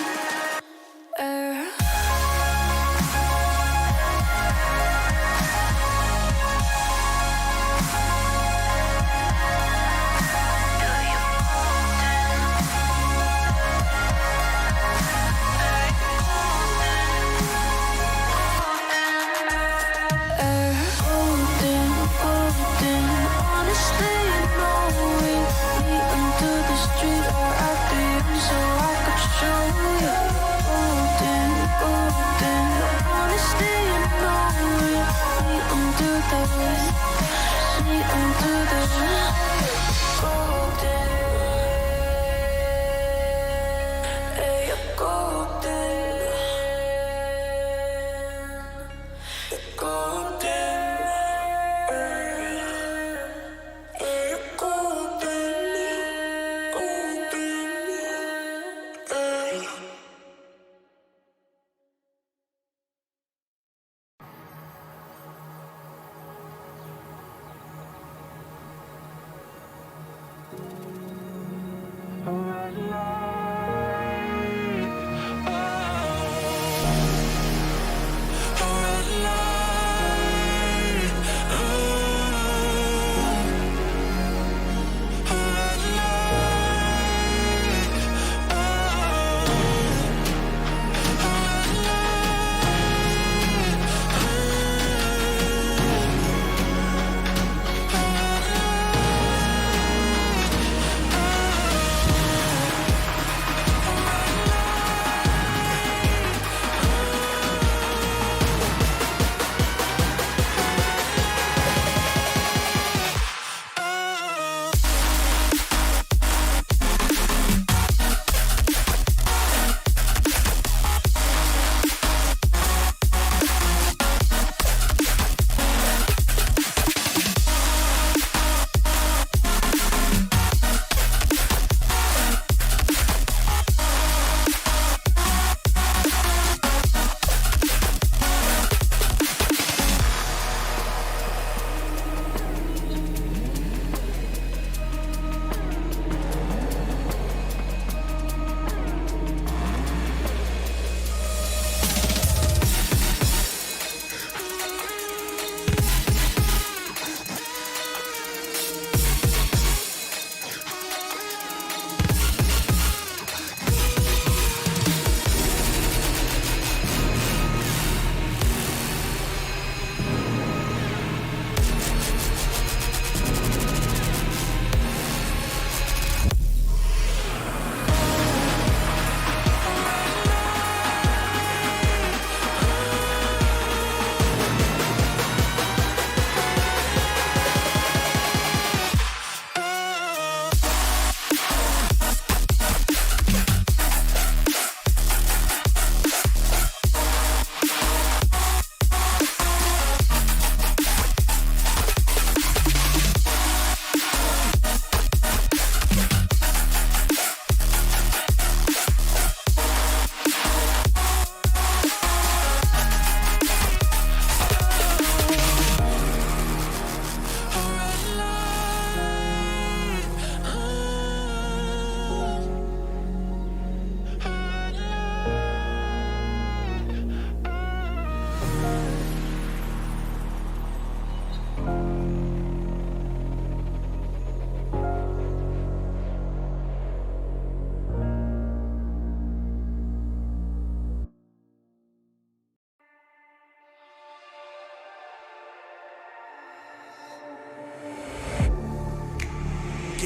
Golden, golden. Honestly, you know it. Me under the street light at the so I could show you. Golden, golden. Honestly, you know it. Me under the golden. Yeah, you're golden. You're golden. You're golden. Golden.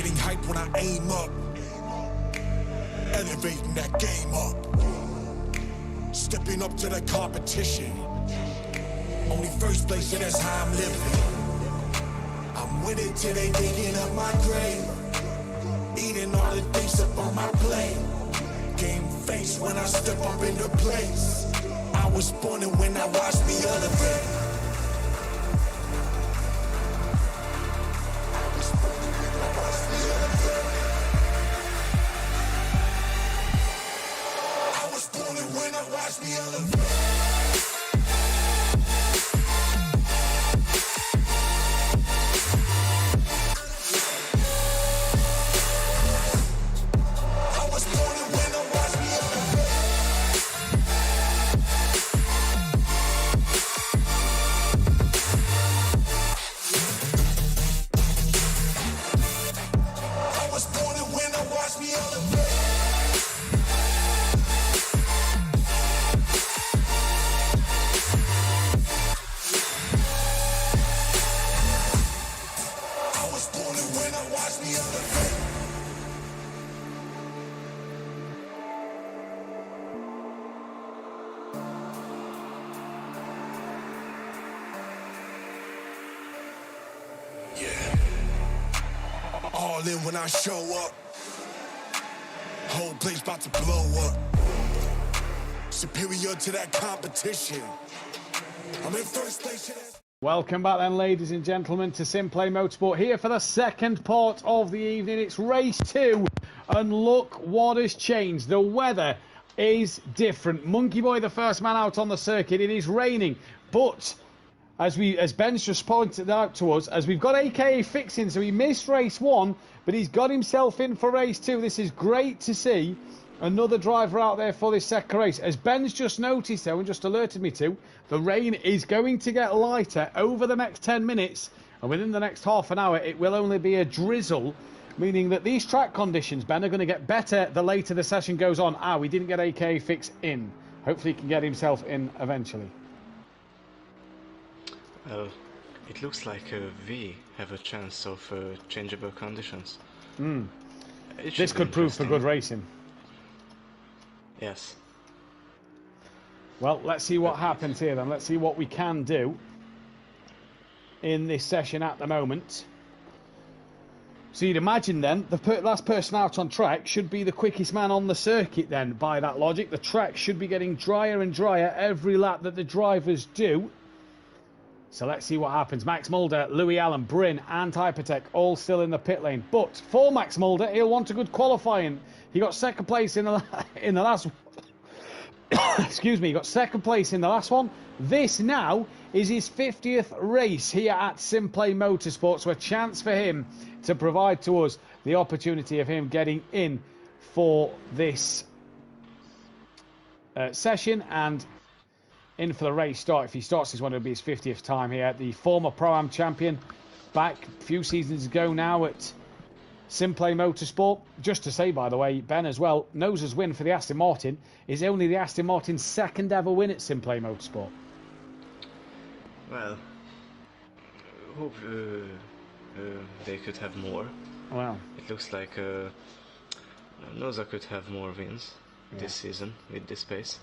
getting hype when I aim up. Elevating that game up. Stepping up to the competition. Only first place, and that's how I'm living. I'm winning till they digging up my grave. Eating all the things up on my plate. Game face when I step up into place. I was born and when I watched me elevate. All in when I show up. Whole place about to blow up. Superior to that competition. I'm in first place. Welcome back then, ladies and gentlemen, to SimPlay Motorsport, here for the second part of the evening. It's race 2, and look what has changed. The weather is different. Monkey Boy, the first man out on the circuit. It is raining, but as Ben's just pointed out to us, as we've got AKA fixing, so he missed race 1, but he's got himself in for race 2. This is great to see. Another driver out there for this second race. As Ben's just noticed, though, and just alerted me to, the rain is going to get lighter over the next 10 minutes. And within the next half an hour, it will only be a drizzle, meaning that these track conditions, Ben, are going to get better the later the session goes on. We didn't get AKA Fix in. Hopefully he can get himself in eventually. Well, it looks like we have a chance of changeable conditions. This could prove for good racing. Yes. Well, let's see what happens here then. Let's see what we can do in this session at the moment. So you'd imagine then, the last person out on track should be the quickest man on the circuit then, by that logic. The track should be getting drier and drier every lap that the drivers do. So let's see what happens. Max Mulder, Louis Allen, Bryn and Hypertech all still in the pit lane. But for Max Mulder, he'll want a good qualifying. He got second place in the last excuse me, he got second place in the last one. This now is his 50th race here at SimPlay Motorsport, so a chance for him to provide to us the opportunity of him getting in for this session and in for the race start. If he starts this one, it'll be his 50th time here. The former Pro-Am champion back a few seasons ago now at SimPlay Motorsport. Just to say, by the way, Ben as well, Nose's win for the Aston Martin is only the Aston Martin's second ever win at SimPlay Motorsport. Well, hope they could have more. Well, it looks like Noza could have more wins this season with this pace.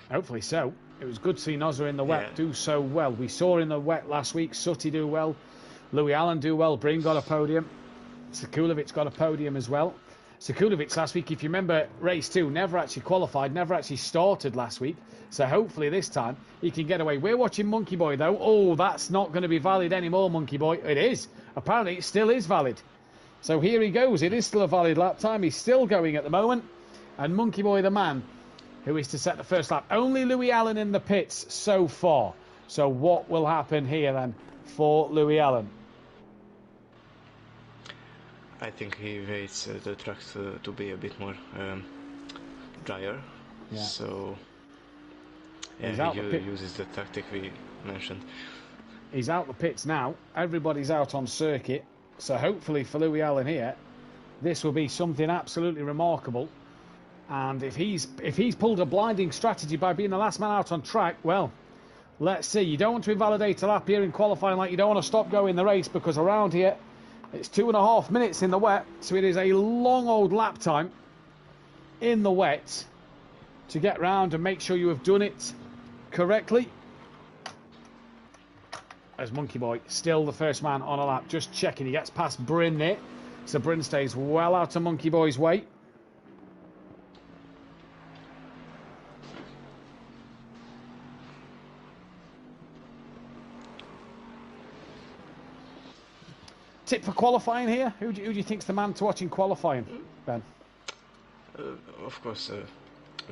Hopefully so. It was good to see Noza in the wet do so well. We saw in the wet last week Sutty do well, Louis Allen do well, Bryn got a podium, Sekulovic got a podium as well. Sekulovic last week, if you remember, race 2, never actually qualified, never actually started last week. So hopefully this time he can get away. We're watching Monkey Boy though. Oh, that's not going to be valid anymore, Monkey Boy. It is. Apparently it still is valid. So here he goes. It is still a valid lap time. He's still going at the moment. And Monkey Boy, the man who is to set the first lap. Only Louis Allen in the pits so far. So what will happen here then for Louis Allen? I think he waits the track to be a bit more drier. Yeah. So yeah, he uses the tactic we mentioned. He's out the pits now. Everybody's out on circuit. So hopefully for Louis Allen here, this will be something absolutely remarkable. And if he's pulled a blinding strategy by being the last man out on track, well, let's see. You don't want to invalidate a lap here in qualifying, like you don't want to stop going the race, because around here It's 2.5 minutes in the wet, so it is a long old lap time in the wet to get round and make sure you have done it correctly. As Monkey Boy, still the first man on a lap, just checking. He gets past Bryn there, so Bryn stays well out of Monkey Boy's way. Tip for qualifying here? Who do you think's the man to watch in qualifying, Ben? Of course,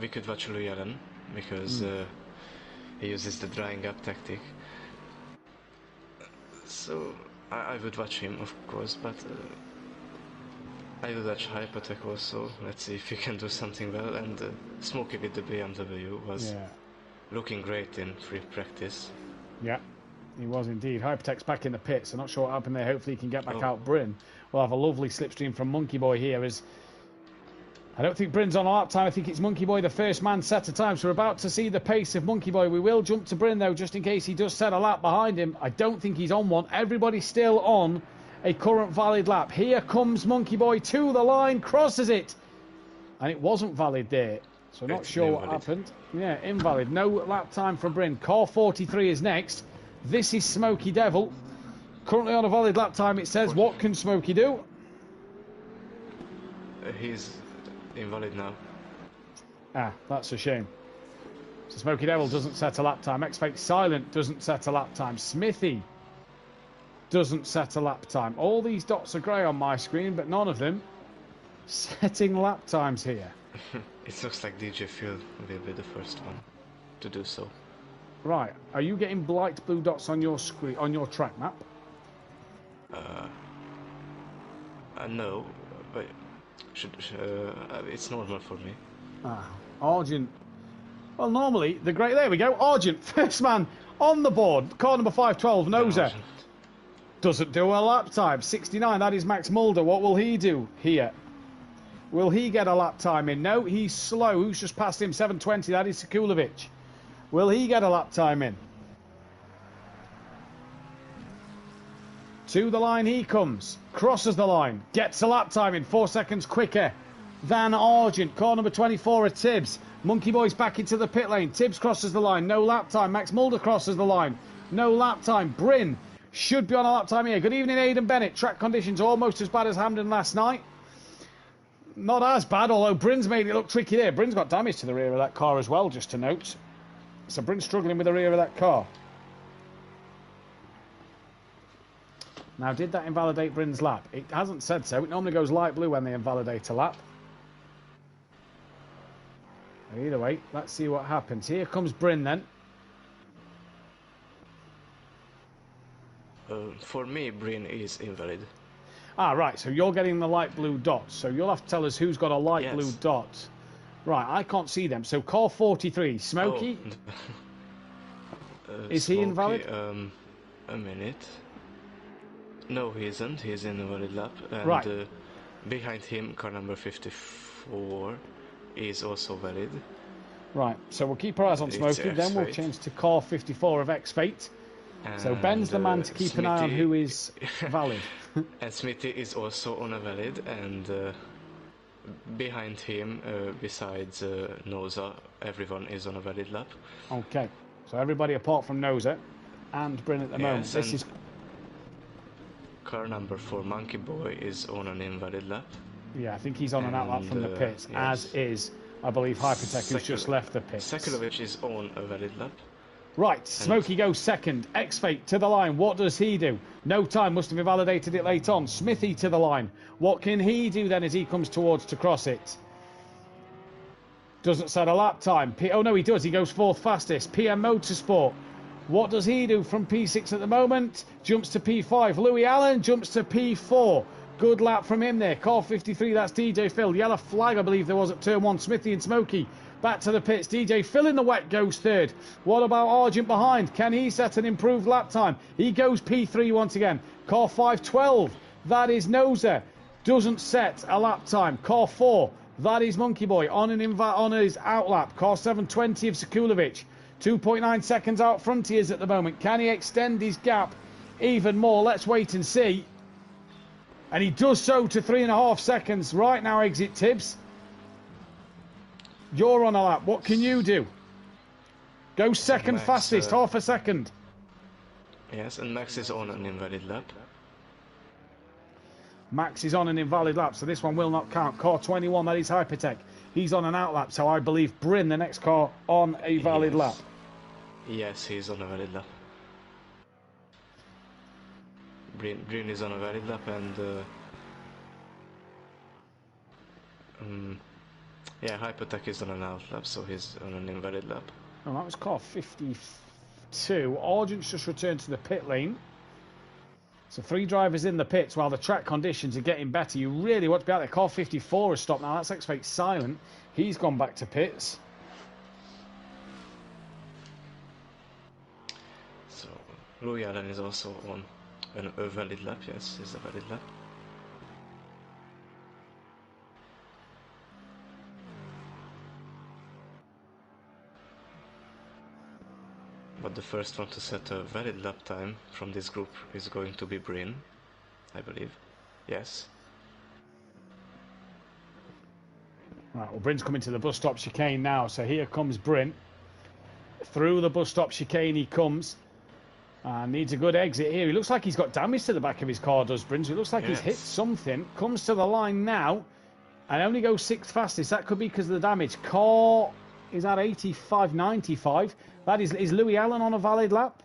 we could watch Louis Allen, because he uses the drying up tactic. So I would watch him, of course, but I would watch Hypertech also. Let's see if he can do something well. And Smokey with the BMW was looking great in free practice. Yeah, he was indeed. Hypertech's back in the pits. I'm not sure what happened there. Hopefully he can get back out Bryn. We'll have a lovely slipstream from Monkey Boy here. As I don't think Bryn's on a lap time. I think it's Monkey Boy, the first man, set a time. So we're about to see the pace of Monkey Boy. We will jump to Bryn, though, just in case he does set a lap behind him. I don't think he's on one. Everybody's still on a current valid lap. Here comes Monkey Boy to the line, crosses it. And it wasn't valid there. So not sure what happened. Yeah, invalid. No lap time from Bryn. Car 43 is next. This is Smokey Devil. Currently on a valid lap time, it says. What can Smokey do? He's invalid now. Ah, that's a shame. So Smokey Devil doesn't set a lap time. X-Fake Silent doesn't set a lap time. Smithy doesn't set a lap time. All these dots are grey on my screen, but none of them setting lap times here. It looks like DJ Phil will be the first one to do so. Right, are you getting light blue dots on your screen, on your track map? No, but it's normal for me. Ah, Argent. Well, normally the great. There we go. Argent, first man on the board. Car number 512, Noser. Doesn't do a lap time. 69. That is Max Mulder. What will he do here? Will he get a lap time in? No, he's slow. Who's just passed him? 720. That is Sekulovic. Will he get a lap time in? To the line he comes. Crosses the line. Gets a lap time in. 4 seconds quicker than Argent. Car number 24 at Tibbs. Monkey Boy's back into the pit lane. Tibbs crosses the line. No lap time. Max Mulder crosses the line. No lap time. Bryn should be on a lap time here. Good evening, Aidan Bennett. Track conditions almost as bad as Hampden last night. Not as bad, although Bryn's made it look tricky there. Bryn's got damage to the rear of that car as well, just to note. So Bryn's struggling with the rear of that car. Now, did that invalidate Bryn's lap? It hasn't said so. It normally goes light blue when they invalidate a lap. Either way, let's see what happens. Here comes Bryn then. For me, Bryn is invalid. Ah, right. So you're getting the light blue dots. So you'll have to tell us who's got a light blue dot. Right, I can't see them. So car 43, Smokey. Is he invalid? A minute. No, he isn't. He's in a valid lap. And right. Behind him, car number 54 is also valid. Right, so we'll keep our eyes on Smokey. Then we'll change to car 54 of X-Fate. So Ben's the man to keep Smithy, an eye on who is valid. And Smithy is also on a valid, and behind him, besides Noza, everyone is on a valid lap. Okay, so everybody apart from Noza and Bryn at the moment. This is car number 4, Monkey Boy, is on an invalid lap. Yeah, I think he's on an out lap from the pits, as is, I believe, Hypertech, who's just left the pits. Sekulovic is on a valid lap. Right, Smokey goes second. X-Fate to the line. What does he do? No time, must have invalidated it late on. Smithy to the line. What can he do then as he comes towards to cross it? Doesn't set a lap time. Oh no, he does. He goes fourth fastest. PM Motorsport. What does he do from P6 at the moment? Jumps to P5. Louis Allen jumps to P4. Good lap from him there. Car 53, that's DJ Phil. Yellow flag, I believe there was at turn 1. Smithy and Smokey back to the pits. DJ Phil in the wet goes third. What about Argent behind? Can he set an improved lap time? He goes P3 once again. Car 512, that is Noza. Doesn't set a lap time. Car 4, that is Monkey Boy on his out lap. Car 720 of Sekulovic. 2.9 seconds out front he is at the moment. Can he extend his gap even more? Let's wait and see. And he does so to 3.5 seconds. Right now, exit Tibbs. You're on a lap. What can you do? Go second Max, fastest, half a second. Yes, and Max is on an invalid lap. Max is on an invalid lap, so this one will not count. Car 21, that is Hypertech. He's on an out lap, so I believe Bryn, the next car, on a valid lap. Yes, he's on a valid lap. Bryn is on a valid lap, and yeah, Hypertech is on an out lap, so he's on an invalid lap. Oh, that was car 52. Argent's just returned to the pit lane. So 3 drivers in the pits while the track conditions are getting better. You really want to be out there. Car 54 has stopped now. That's X-Fake silent. He's gone back to pits. So Louis Allen is also on a valid lap. Yes, he's a valid lap. But the first one to set a valid lap time from this group is going to be Bryn, I believe. Yes. Right, well, Bryn's coming to the bus stop chicane now. So here comes Bryn. Through the bus stop chicane he comes. And needs a good exit here. He looks like he's got damage to the back of his car, does Bryn? So it looks like he's hit something. Comes to the line now. And only goes 6th fastest. That could be because of the damage. Car is at 85.95. That is Louis Allen on a valid lap?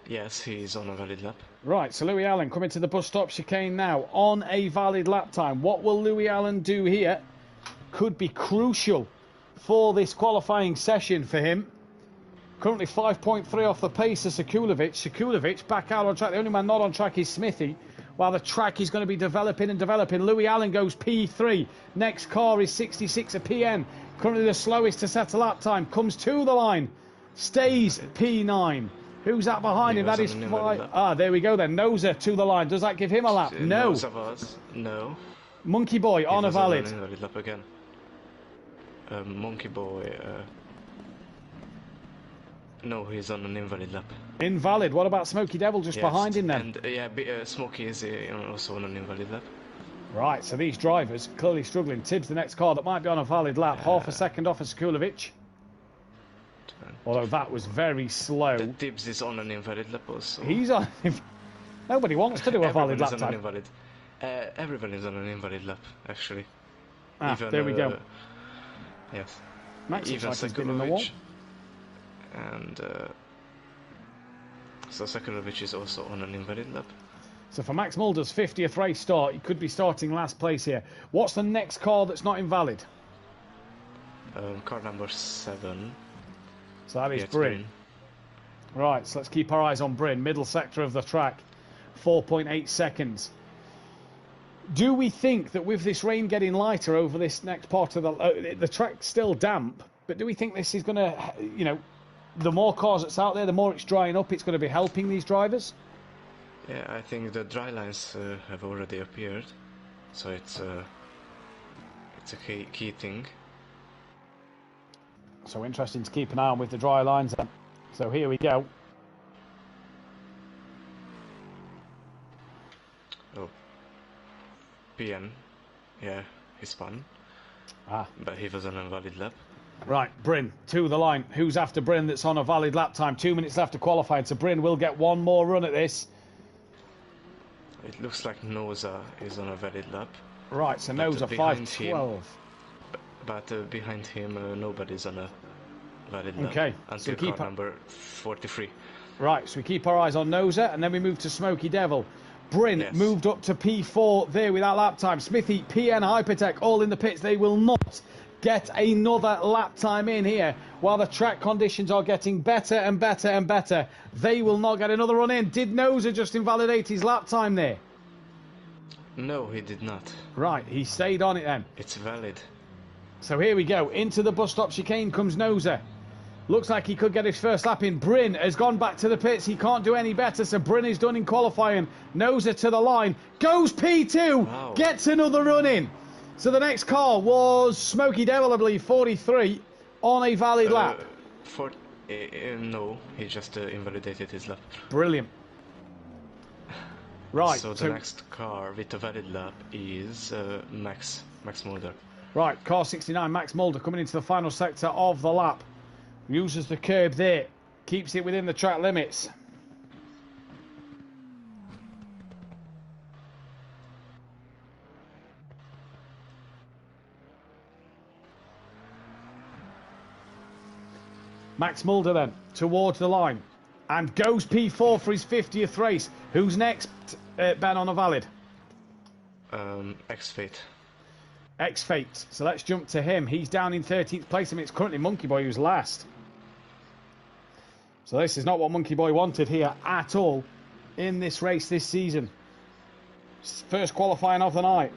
Yes, he's on a valid lap. Right, so Louis Allen coming to the bus stop chicane now on a valid lap time. What will Louis Allen do here? Could be crucial for this qualifying session for him. Currently 5.3 off the pace of Sekulovic. Sekulovic back out on track. The only man not on track is Smithy. While the track is going to be developing and developing. Louis Allen goes P3. Next car is 66 a PN. Currently the slowest to set a lap time. Comes to the line. Stays P9. Who's that behind him? That is 5. Ah, there we go then. Noza to the line. Does that give him a lap? No. No. Monkey Boy on a valid. On an invalid lap again. Monkey Boy. No, he's on an invalid lap. Invalid. What about Smoky Devil just behind him then? And Smokey is also on an invalid lap. Right, so these drivers clearly struggling. Tibbs, the next car that might be on a valid lap. Half a second off of Sekulovic. Although that was very slow. Tibbs is on an invalid lap also. He's on... Nobody wants to do a valid lap time. Everyone is on an invalid lap, actually. Even, there we go. Yes. Max even looks like he's been in the wall. And so Sekulovic is also on an invalid lap. So for Max Mulder's 50th race start, he could be starting last place here. What's the next car that's not invalid? Car number 7. So that is Bryn. Right, so let's keep our eyes on Bryn. Middle sector of the track. 4.8 seconds. Do we think that with this rain getting lighter over this next part of the track's still damp, but do we think this is going to, you know, the more cars that's out there, the more it's drying up, it's going to be helping these drivers? Yeah, I think the dry lines have already appeared, so it's a key thing. So interesting to keep an eye on with the dry lines then. So here we go. Oh, PN, yeah, he spun. But he was on a valid lap. Right, Bryn to the line. Who's after Bryn that's on a valid lap time? 2 minutes left to qualify, so Bryn will get one more run at this. It looks like Noza is on a valid lap. Right, so Noza 5.12. But behind him, nobody's on a valid lap. Okay, until so car number 43. Right, so we keep our eyes on Noza, and then we move to Smoky Devil. Bryn moved up to P4 there with that lap time. Smithy, PN, Hypertech, all in the pits. They will not get another lap time in here while the track conditions are getting better and better and better. They will not get another run in. Did Noza just invalidate his lap time there? No, he did not. Right, he stayed on it then. It's valid. So here we go. Into the bus stop chicane comes Noza. Looks like he could get his first lap in. Bryn has gone back to the pits. He can't do any better, so Bryn is done in qualifying. Noza to the line. Goes P2. Wow. Gets another run in. So the next car was Smoky Devil, I believe, 43, on a valid lap. No, he just invalidated his lap. Brilliant. Right. So the next car with a valid lap is Max Mulder. Right, car 69, Max Mulder coming into the final sector of the lap. Uses the curb there, keeps it within the track limits. Max Mulder then, towards the line. And goes P4 for his 50th race. Who's next, Ben, on a valid? X-Fate. X-Fate. So let's jump to him. He's down in 13th place. I mean, it's currently Monkey Boy who's last. So this is not what Monkey Boy wanted here at all in this race this season. First qualifying of the night.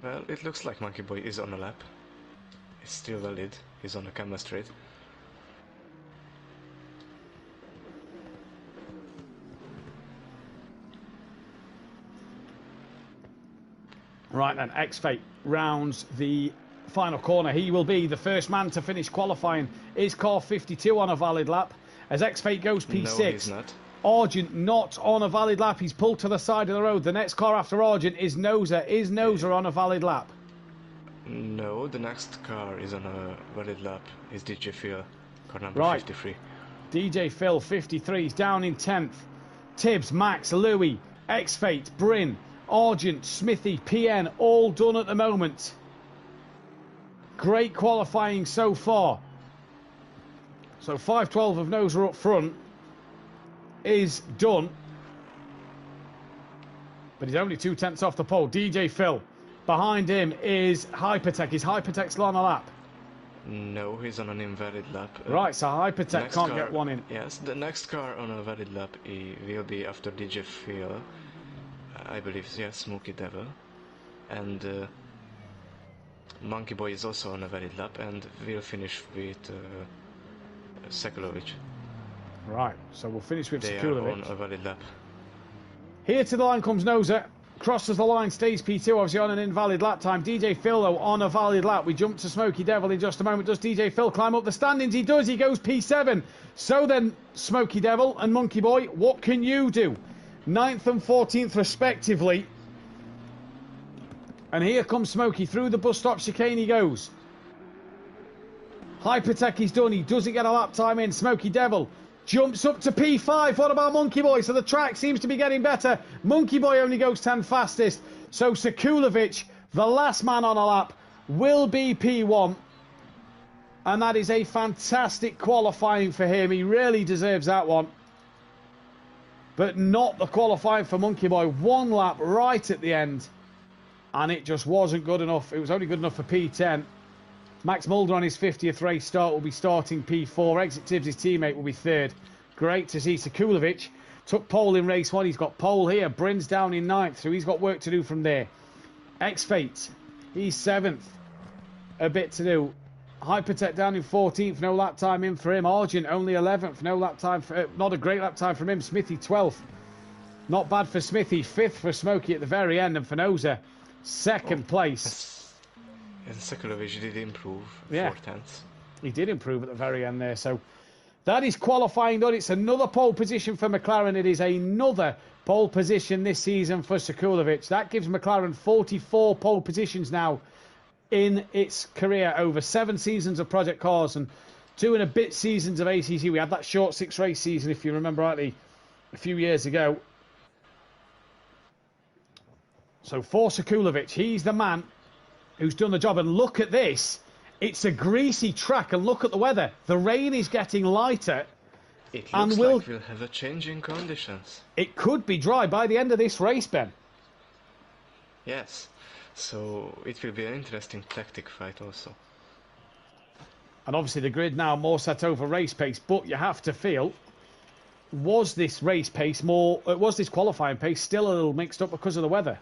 Well, it looks like Monkey Boy is on a lap. It's still valid. He's on a camera straight. Right then, X-Fate rounds the final corner. He will be the first man to finish qualifying. Is car 52 on a valid lap? As X-Fate goes P6. No, he's not. Argent not on a valid lap. He's pulled to the side of the road. The next car after Argent is Noza. Is Noza on a valid lap? No, the next car is on a valid lap. Is DJ Phil, car number 53. DJ Phil, 53. He's down in 10th. Tibbs, Max, Louis, X-Fate, Bryn, Argent, Smithy, PN, all done at the moment. Great qualifying so far. So 512 of Noza up front is done. But he's only 2/10 off the pole. DJ Phil. Behind him is Hypertech. Is Hypertech still on a lap? No, he's on an invalid lap. Right, so Hypertech can't get one in. Yes, the next car on a valid lap will be after DJ Phil. I believe, yes, Smokey Devil. And Monkey Boy is also on a valid lap, and we'll finish with Sekulovic. Right, so we'll finish with They Sekulovic. are on a valid lap. Here to the line comes Noza. Crosses the line, stays P2, obviously on an invalid lap time. DJ Phil, though, on a valid lap. We jump to Smokey Devil in just a moment. Does DJ Phil climb up the standings? He does. He goes P7. So then, Smokey Devil and Monkey Boy, what can you do? 9th and 14th, respectively. And here comes Smokey. Through the bus stop chicane he goes. Hypertech is done. He doesn't get a lap time in. Smokey Devil jumps up to P5. What about Monkey Boy? So the track seems to be getting better. Monkey Boy only goes 10 fastest. So Sekulovic, the last man on a lap, will be P1. And that is a fantastic qualifying for him. He really deserves that one. But not the qualifying for Monkey Boy. One lap right at the end. And it just wasn't good enough. It was only good enough for P10. Max Mulder on his 50th race start will be starting P4. Exit Tibbs, his teammate, will be third. Great to see Sekulovic. Took pole in race 1. He's got pole here. Bryn's down in 9th, so he's got work to do from there. X-Fate, he's 7th. A bit to do. Hypertech down in 14th. No lap time in for him. Argent only 11th. No lap time for... not a great lap time from him. Smithy 12th. Not bad for Smithy. 5th for Smokey at the very end. And for Noza, 2nd place. And Sekulovic did improve. Yeah. 4/10. He did improve at the very end there. So that is qualifying done. It's another pole position for McLaren. It is another pole position this season for Sekulovic. That gives McLaren 44 pole positions now in its career over 7 seasons of Project Cars and 2 and a bit seasons of ACC. We had that short 6-race season, if you remember rightly, a few years ago. So for Sekulovic, he's the man who's done the job. And look at this. It's a greasy track, and look at the weather. The rain is getting lighter. It and looks like we'll have a change in conditions. It could be dry by the end of this race, Ben. Yes. So it will be an interesting tactic fight also. And obviously the grid now more set over race pace, but you have to feel, was this race pace more, was this qualifying pace still a little mixed up because of the weather?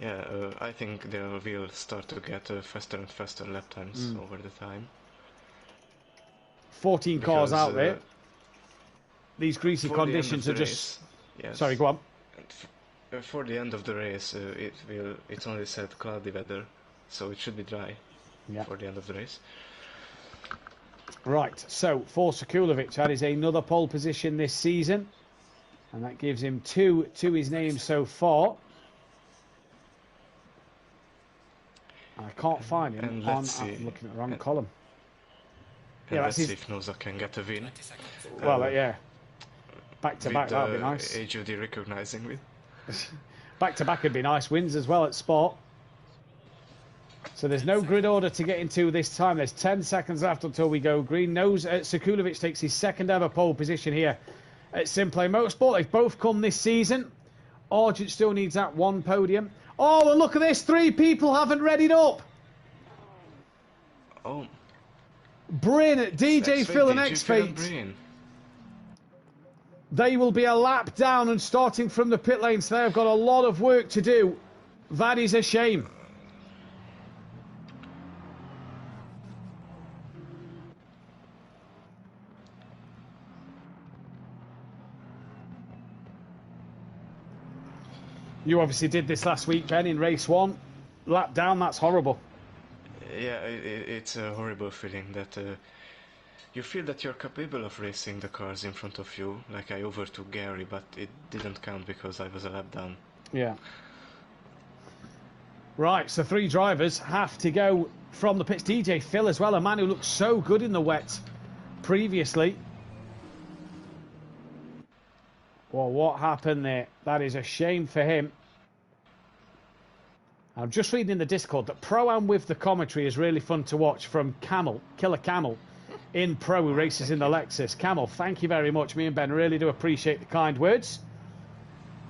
Yeah, I think they will start to get faster and faster lap times over the time. 14 cars out there. These greasy for conditions the are just... race, yes. Sorry, go on. And for the end of the race, it's only said cloudy weather, so it should be dry for the end of the race. Right, so for Sekulovic, that is another pole position this season. And that gives him 2 to his name so far. I can't find him. And I'm let's see. looking at the wrong column. And Yeah, let's that's see his... if Noza can get a win. Well, yeah. Back to back, that'd be nice. AJD recognizing me. Back to back would be nice. Wins as well at Sport. So there's no grid order to get into this time. There's 10 seconds left until we go green. Sekulovic takes his second ever pole position here at SimPlay Motorsport. They've both come this season. Argent still needs that one podium. Oh, and look at this. 3 people haven't readied up. Oh. Bryn, DJ Phil and X-Fate. They will be a lap down and starting from the pit lane, so they have got a lot of work to do. That is a shame. You obviously did this last week, Ben, in race 1. Lap down, that's horrible. Yeah, it's a horrible feeling that you feel that you're capable of racing the cars in front of you. Like I overtook Gary, but it didn't count because I was a lap down. Yeah. Right, so 3 drivers have to go from the pits. DJ Phil as well, a man who looked so good in the wet previously. Well, what happened there? That is a shame for him. I'm just reading in the Discord that Pro-Am with the commentary is really fun to watch from Camel, Killer Camel, in Pro, who races in the Lexus. Camel, thank you very much. Me and Ben really do appreciate the kind words.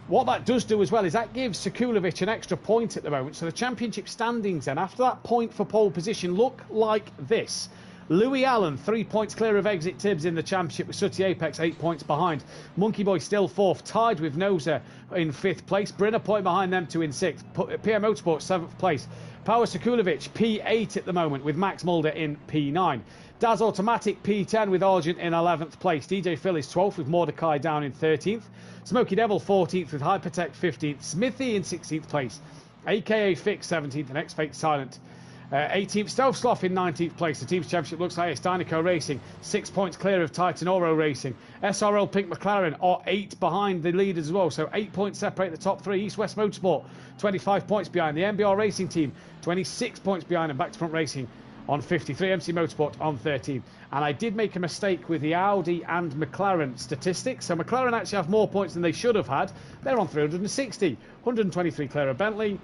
What that does do as well is that gives Sekulovic an extra point at the moment. So the championship standings then, after that point for pole position, look like this. Louis Allen, 3 points clear of Exit Tibbs in the championship, with Sooty Apex 8 points behind. Monkey Boy still 4th, tied with Noza in 5th place. Bryn a point behind them 2 in 6th. PM Motorsport 7th place. Power Sekulovic P8 at the moment, with Max Mulder in P9. Daz Automatic P10 with Argent in 11th place. DJ Phil is 12th with Mordecai down in 13th. Smokey Devil 14th with Hypertech 15th. Smithy in 16th place. AKA Fix 17th and X-Fake Silent 18th. Stealth Sloth in 19th place. The team's championship looks like it's Dynaco Racing, 6 points clear of Titan Oro Racing. SRL Pink McLaren are 8 behind the leaders as well, so 8 points separate the top 3. East West Motorsport 25 points behind. The MBR Racing team 26 points behind, and Back to Front Racing on 53. MC Motorsport on 13. And I did make a mistake with the Audi and McLaren statistics. So McLaren actually have more points than they should have had. They're on 360. 123 clear of Bentley.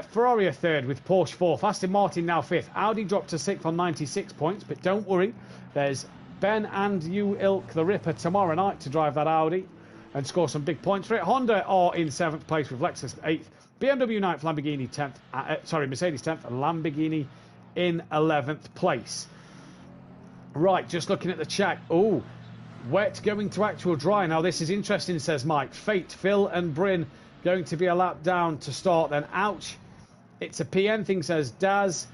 Ferrari are 3rd with Porsche 4th. Aston Martin now 5th. Audi dropped to 6th on 96 points. But don't worry, there's Ben and you ilk the Ripper tomorrow night to drive that Audi and score some big points for it. Honda are in 7th place with Lexus 8th. BMW 9th, Lamborghini 10th. Mercedes 10th and Lamborghini in 11th place. Right, just looking at the chat. Oh, wet going to actual dry. Now this is interesting, says Mike. Fate, Phil and Bryn going to be a lap down to start. Then ouch, it's a PN thing, says Daz.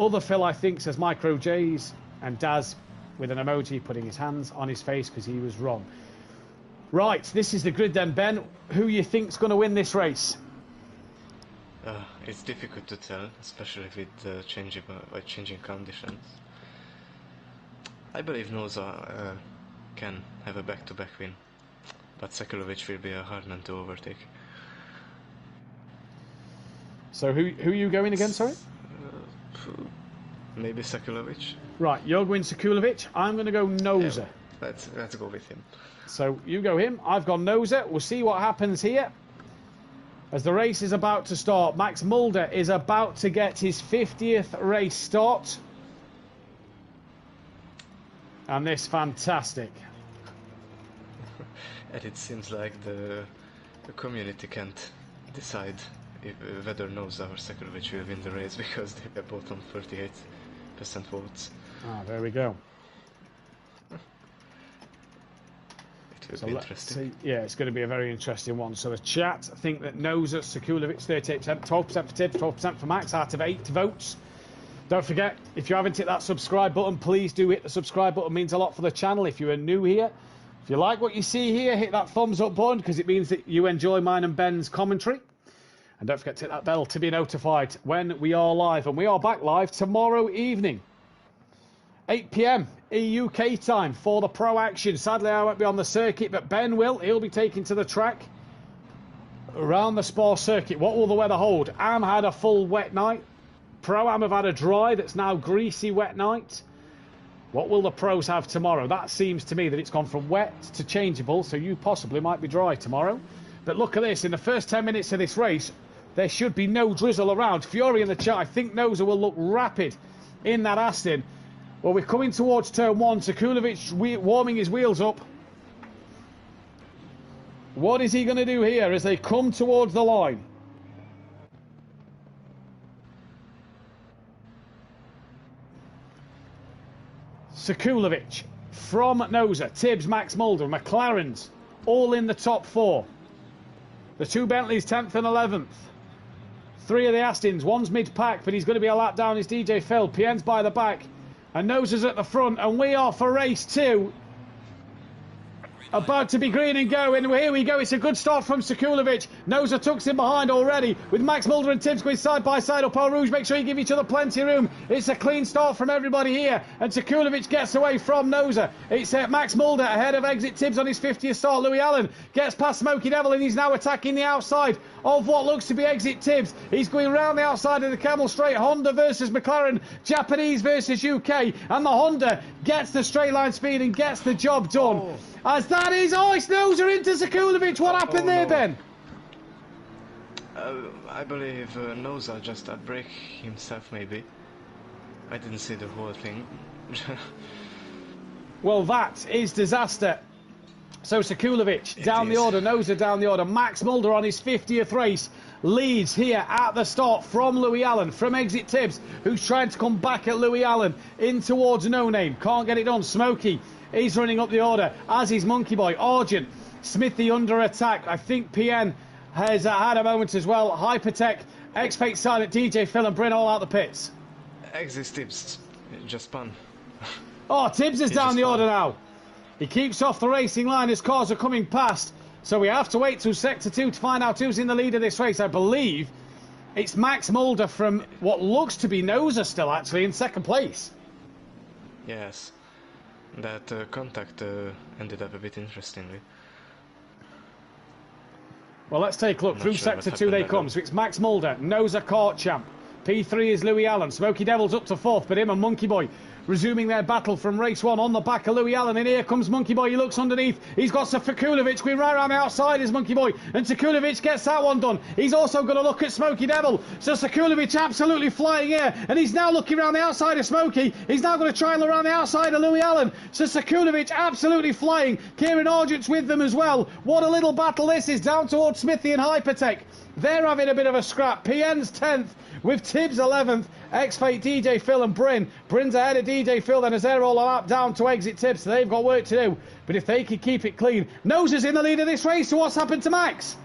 Other Phil, I think, says Micro J's. And Daz with an emoji putting his hands on his face because he was wrong. Right, this is the grid then, Ben. Who you think's going to win this race? It's difficult to tell, especially with changing conditions. I believe Noza can have a back-to-back win, but Sekulovic will be a hard man to overtake. So who are you going again, sorry? Maybe Sekulovic. Right, you're going Sekulovic. I'm going to go Noza. Yeah, let's go with him. So you go him. I've gone Noza. We'll see what happens here. As the race is about to start, Max Mulder is about to get his 50th race start. And this fantastic. And it seems like the community can't decide whether Noza or Sekulovic will win the race because they are both on 38% votes. Ah, there we go. It will be interesting. Yeah, it's going to be a very interesting one. So the chat think that Noza, Sekulovic 38%, 12% for Tibbs, 12% for Max out of 8 votes. Don't forget, if you haven't hit that subscribe button, please do hit the subscribe button. It means a lot for the channel. If you are new here, if you like what you see here, hit that thumbs up button because it means that you enjoy mine and Ben's commentary. And don't forget to hit that bell to be notified when we are live. And we are back live tomorrow evening. 8 p.m. UK time for the pro action. Sadly, I won't be on the circuit, but Ben will. He'll be taken to the track around the Spa circuit. What will the weather hold? Am had a full wet night. Pro-Am have had a dry that's now greasy wet night. What will the pros have tomorrow? That seems to me that it's gone from wet to changeable, so you possibly might be dry tomorrow. But look at this. In the first 10 minutes of this race, there should be no drizzle around. Fury in the chat. I think Noza will look rapid in that Aston. Well, we're coming towards turn 1. Sekulovic warming his wheels up. What is he going to do here as they come towards the line? Sekulovic from Noza, Tibbs, Max Mulder, McLarens, all in the top 4. The 2 Bentleys, 10th and 11th. 3 of the Astons, one's mid-pack, but he's going to be a lap down, is DJ Phil. Pien's by the back, and Noza's at the front, and we are for race 2. About to be green and go, and here we go. It's a good start from Sekulovic. Noza tucks in behind already, with Max Mulder and Tibbs going side by side up Eau Rouge. Make sure you give each other plenty of room. It's a clean start from everybody here, and Sekulovic gets away from Noza. It's Max Mulder ahead of exit Tibbs on his 50th start. Louis Allen gets past Smoky Devil, and he's now attacking the outside of what looks to be exit Tibbs. He's going round the outside of the Camel Straight. Honda versus McLaren, Japanese versus UK, and the Honda gets the straight line speed and gets the job done. As that is, it's Noza into Sekulovic. What happened there, Ben? I believe Noza just brake himself, maybe. I didn't see the whole thing. Well, that is disaster. So Sekulovic down the order, Noza down the order. Max Mulder on his 50th race leads here at the start from Louis Allen, from exit Tibbs, who's trying to come back at Louis Allen in towards No Name. Can't get it done. Smokey, he's running up the order, as is Monkey Boy. Argent, Smithy under attack. I think PN has had a moment as well. Hypertech, X-Fate Silent, DJ Phil and Bryn all out the pits. Exit Tibbs, just spun. Tibbs is down the order now. He keeps off the racing line as cars are coming past. So we have to wait till Sector 2 to find out who's in the lead of this race. I believe it's Max Mulder from what looks to be Noza still actually in second place. Yes. That contact ended up a bit interestingly. Well, let's take a look. Through Sector 2 they come. So it's Max Mulder, Noza kart champ. P3 is Louis Allen. Smoky Devil's up to 4th, but him and Monkey Boy resuming their battle from race 1 on the back of Louis Allen. And here comes Monkey Boy. He looks underneath. He's got Sekulovic going right around the outside as Monkey Boy. And Sekulovic gets that one done. He's also going to look at Smoky Devil. So Sekulovic absolutely flying here. And he's now looking around the outside of Smoky. He's now going to try and look around the outside of Louis Allen. So Sekulovic absolutely flying. Kieran Argent's with them as well. What a little battle this is down towards Smithy and Hypertech. They're having a bit of a scrap. PN's 10th with Tibbs 11th. X-Fate, DJ Phil and Bryn. Bryn's ahead of DJ Phil then as they're all a lap down to exit Tibbs. So they've got work to do. But if they can keep it clean. Noza's in the lead of this race. So what's happened to Max?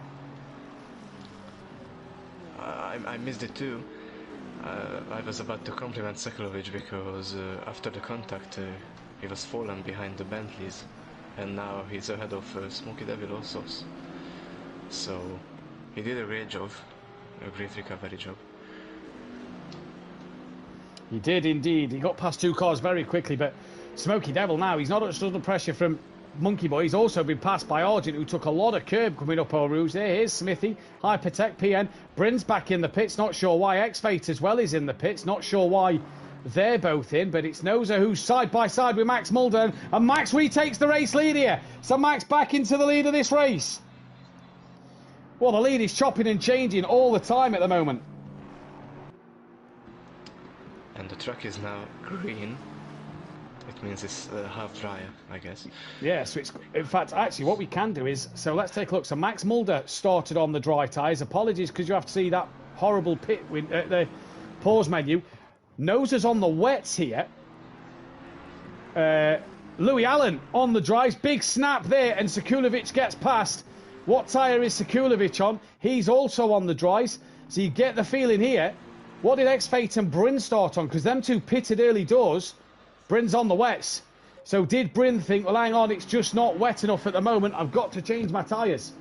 I missed it too. I was about to compliment Sekulovic because after the contact he was fallen behind the Bentleys. And now he's ahead of Smoky Devil also. So he did a great job. A great recovery job. He did indeed. He got past 2 cars very quickly, but Smoky Devil now, he's not under pressure from Monkey Boy. He's also been passed by Argent, who took a lot of curb coming up Eau Rouge. Here's Smithy, Hypertech, PN. Bryn's back in the pits, not sure why. X-Fate as well is in the pits, not sure why they're both in, but it's Noza who's side by side with Max Mulder, and Max retakes the race lead here. So Max back into the lead of this race. Well, the lead is chopping and changing all the time at the moment. And the track is now green. It means it's half dry, I guess. Yeah, so it's, in fact, actually what we can do is, so let's take a look. So Max Mulder started on the dry tyres. Apologies because you have to see that horrible pit with the pause menu. Noza's on the wets here. Louis Allen on the dries. Big snap there, and Sekulovic gets past. What tyre is Sekulovic on? He's also on the dries. So you get the feeling here. What did X-Fate and Bryn start on? Because them two pitted early doors. Bryn's on the wets. So did Bryn think, well, hang on, it's just not wet enough at the moment. I've got to change my tyres.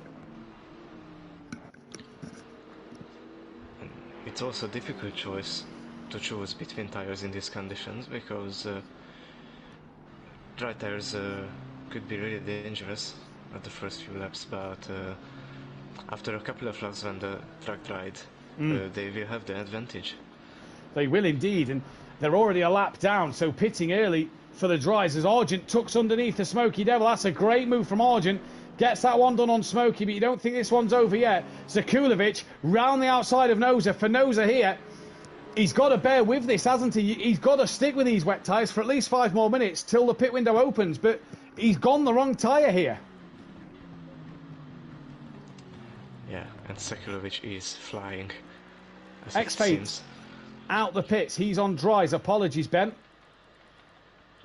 It's also a difficult choice to choose between tyres in these conditions because dry tires could be really dangerous at the first few laps, but after a couple of laps when the track dried, they will have the advantage. They will indeed, and they're already a lap down, so pitting early for the dries as Argent tucks underneath the Smoky Devil. That's a great move from Argent. Gets that one done on Smoky, but you don't think this one's over yet. Zakulovic round the outside of Noza. For Noza here, he's got to bear with this, hasn't he? He's got to stick with these wet tyres for at least 5 more minutes till the pit window opens, but he's gone the wrong tyre here. Yeah, and Zakulovic is flying. X-Fate out the pits. He's on dries. Apologies, Ben.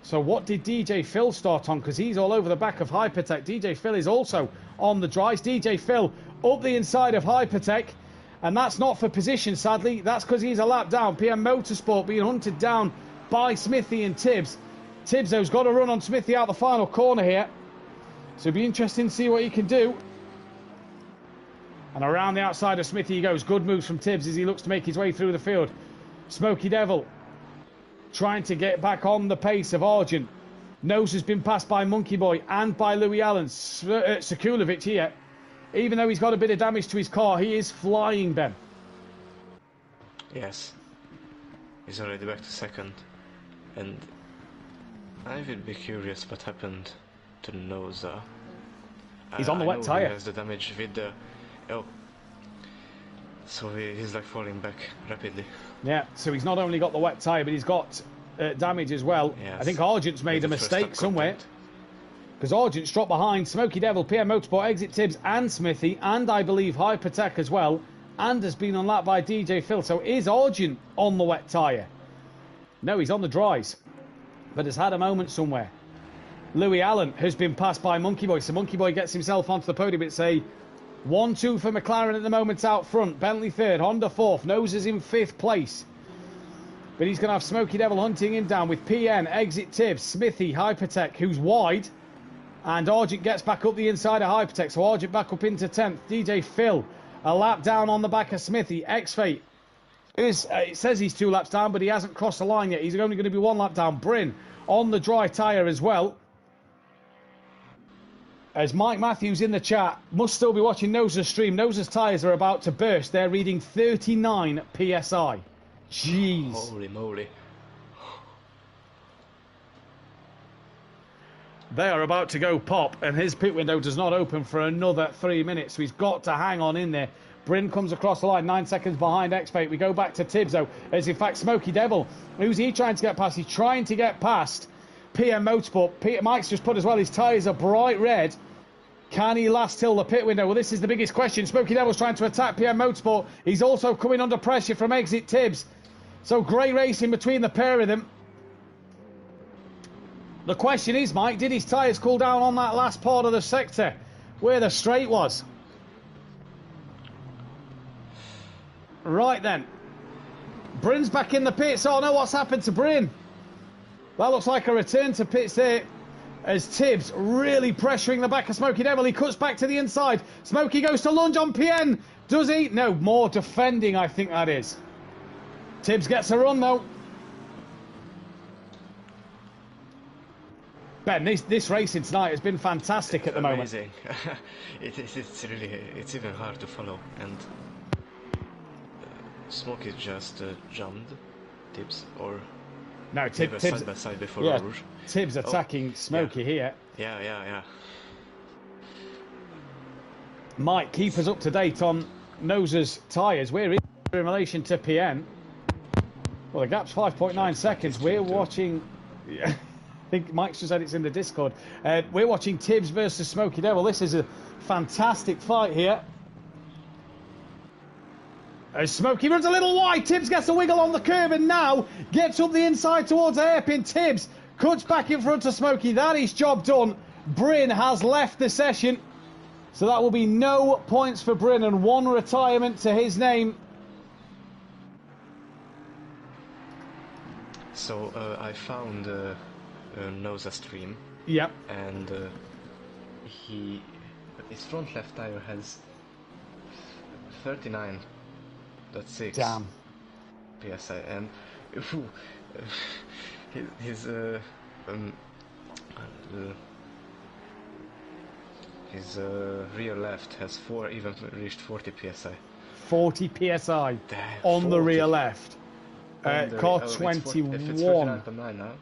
So what did DJ Phil start on? Because he's all over the back of Hypertech. DJ Phil is also on the dries. DJ Phil up the inside of Hypertech. And that's not for position, sadly. That's because he's a lap down. PM Motorsport being hunted down by Smithy and Tibbs. Tibbs, though's got to run on Smithy out the final corner here. So it'll be interesting to see what he can do. And around the outside of Smithy he goes. Good moves from Tibbs as he looks to make his way through the field. Smoky Devil trying to get back on the pace of Argent. Nose has been passed by Monkey Boy and by Louis Allen. Zakulovic here, even though he's got a bit of damage to his car, he is flying, Ben. Yes. He's already back to second. And I would be curious what happened to Noza. He's on the wet tyre. He has the damage with the... Oh. So he's like falling back rapidly. Yeah, so he's not only got the wet tyre, but he's got damage as well. Yes. I think Argent's made a mistake somewhere. Because Argent's dropped behind Smoky Devil, PM Motorsport, Exit Tibbs and Smithy, and I believe Hypertech as well, and has been unlapped by DJ Phil. So is Argent on the wet tyre? No, he's on the dries, but has had a moment somewhere. Louis Allen has been passed by Monkey Boy, so Monkey Boy gets himself onto the podium. It's a 1-2 for McLaren at the moment out front. Bentley third, Honda fourth, Noses in 5th place. But he's going to have Smoky Devil hunting him down with PN, Exit Tibbs, Smithy, Hypertech, who's wide. And Argent gets back up the inside of Hypertech, so Argent back up into 10th. DJ Phil, a lap down on the back of Smithy. X-Fate, it says he's 2 laps down, but he hasn't crossed the line yet. He's only going to be 1 lap down. Bryn on the dry tyre as well. As Mike Matthews in the chat must still be watching Noza's stream. Noza's tyres are about to burst. They're reading 39 PSI. Jeez. Holy moly. They are about to go pop, and his pit window does not open for another 3 minutes, so he's got to hang on in there. Bryn comes across the line, 9 seconds behind X-Fate. We go back to Tibbs, though, as in fact Smoky Devil. Who's he trying to get past? He's trying to get past PM Motorsport. Mike's just put as well, his tyres are bright red. Can he last till the pit window? Well, this is the biggest question. Smoky Devil's trying to attack PM Motorsport. He's also coming under pressure from Exit Tibbs. So great racing between the pair of them. The question is, Mike, did his tyres cool down on that last part of the sector where the straight was? Right then. Bryn's back in the pits. Oh no, what's happened to Bryn? That looks like a return to pits there, as Tibbs really pressuring the back of Smoky Devil. He cuts back to the inside. Smoky goes to lunge on PN. Does he? No, more defending, I think that is. Tibbs gets a run though. Ben, this racing tonight has been fantastic at the moment. Amazing. It's even hard to follow. And Smoky just jumped Tibbs, or no, Tibbs side by side before Rouge. Tibbs attacking Smoky here. Yeah. Mike, keep us up to date on Noza's tyres. We're in relation to PN. Well, the gap's 5.9 seconds. We're watching... I think Mike's just said it's in the Discord. We're watching Tibbs versus Smoky Devil. This is a fantastic fight here. As Smoky runs a little wide, Tibbs gets a wiggle on the curb and now gets up the inside towards the hairpin. Tibbs cuts back in front of Smoky. That is job done. Bryn has left the session. So that will be no points for Bryn and 1 retirement to his name. So I found Noza stream. Yep. And his front left tire has 39.6 Damn. PSI, and his And, his rear left has even reached 40 psi. 40 psi Damn, on 40. the rear left. Car 21. If it's 49.9 now.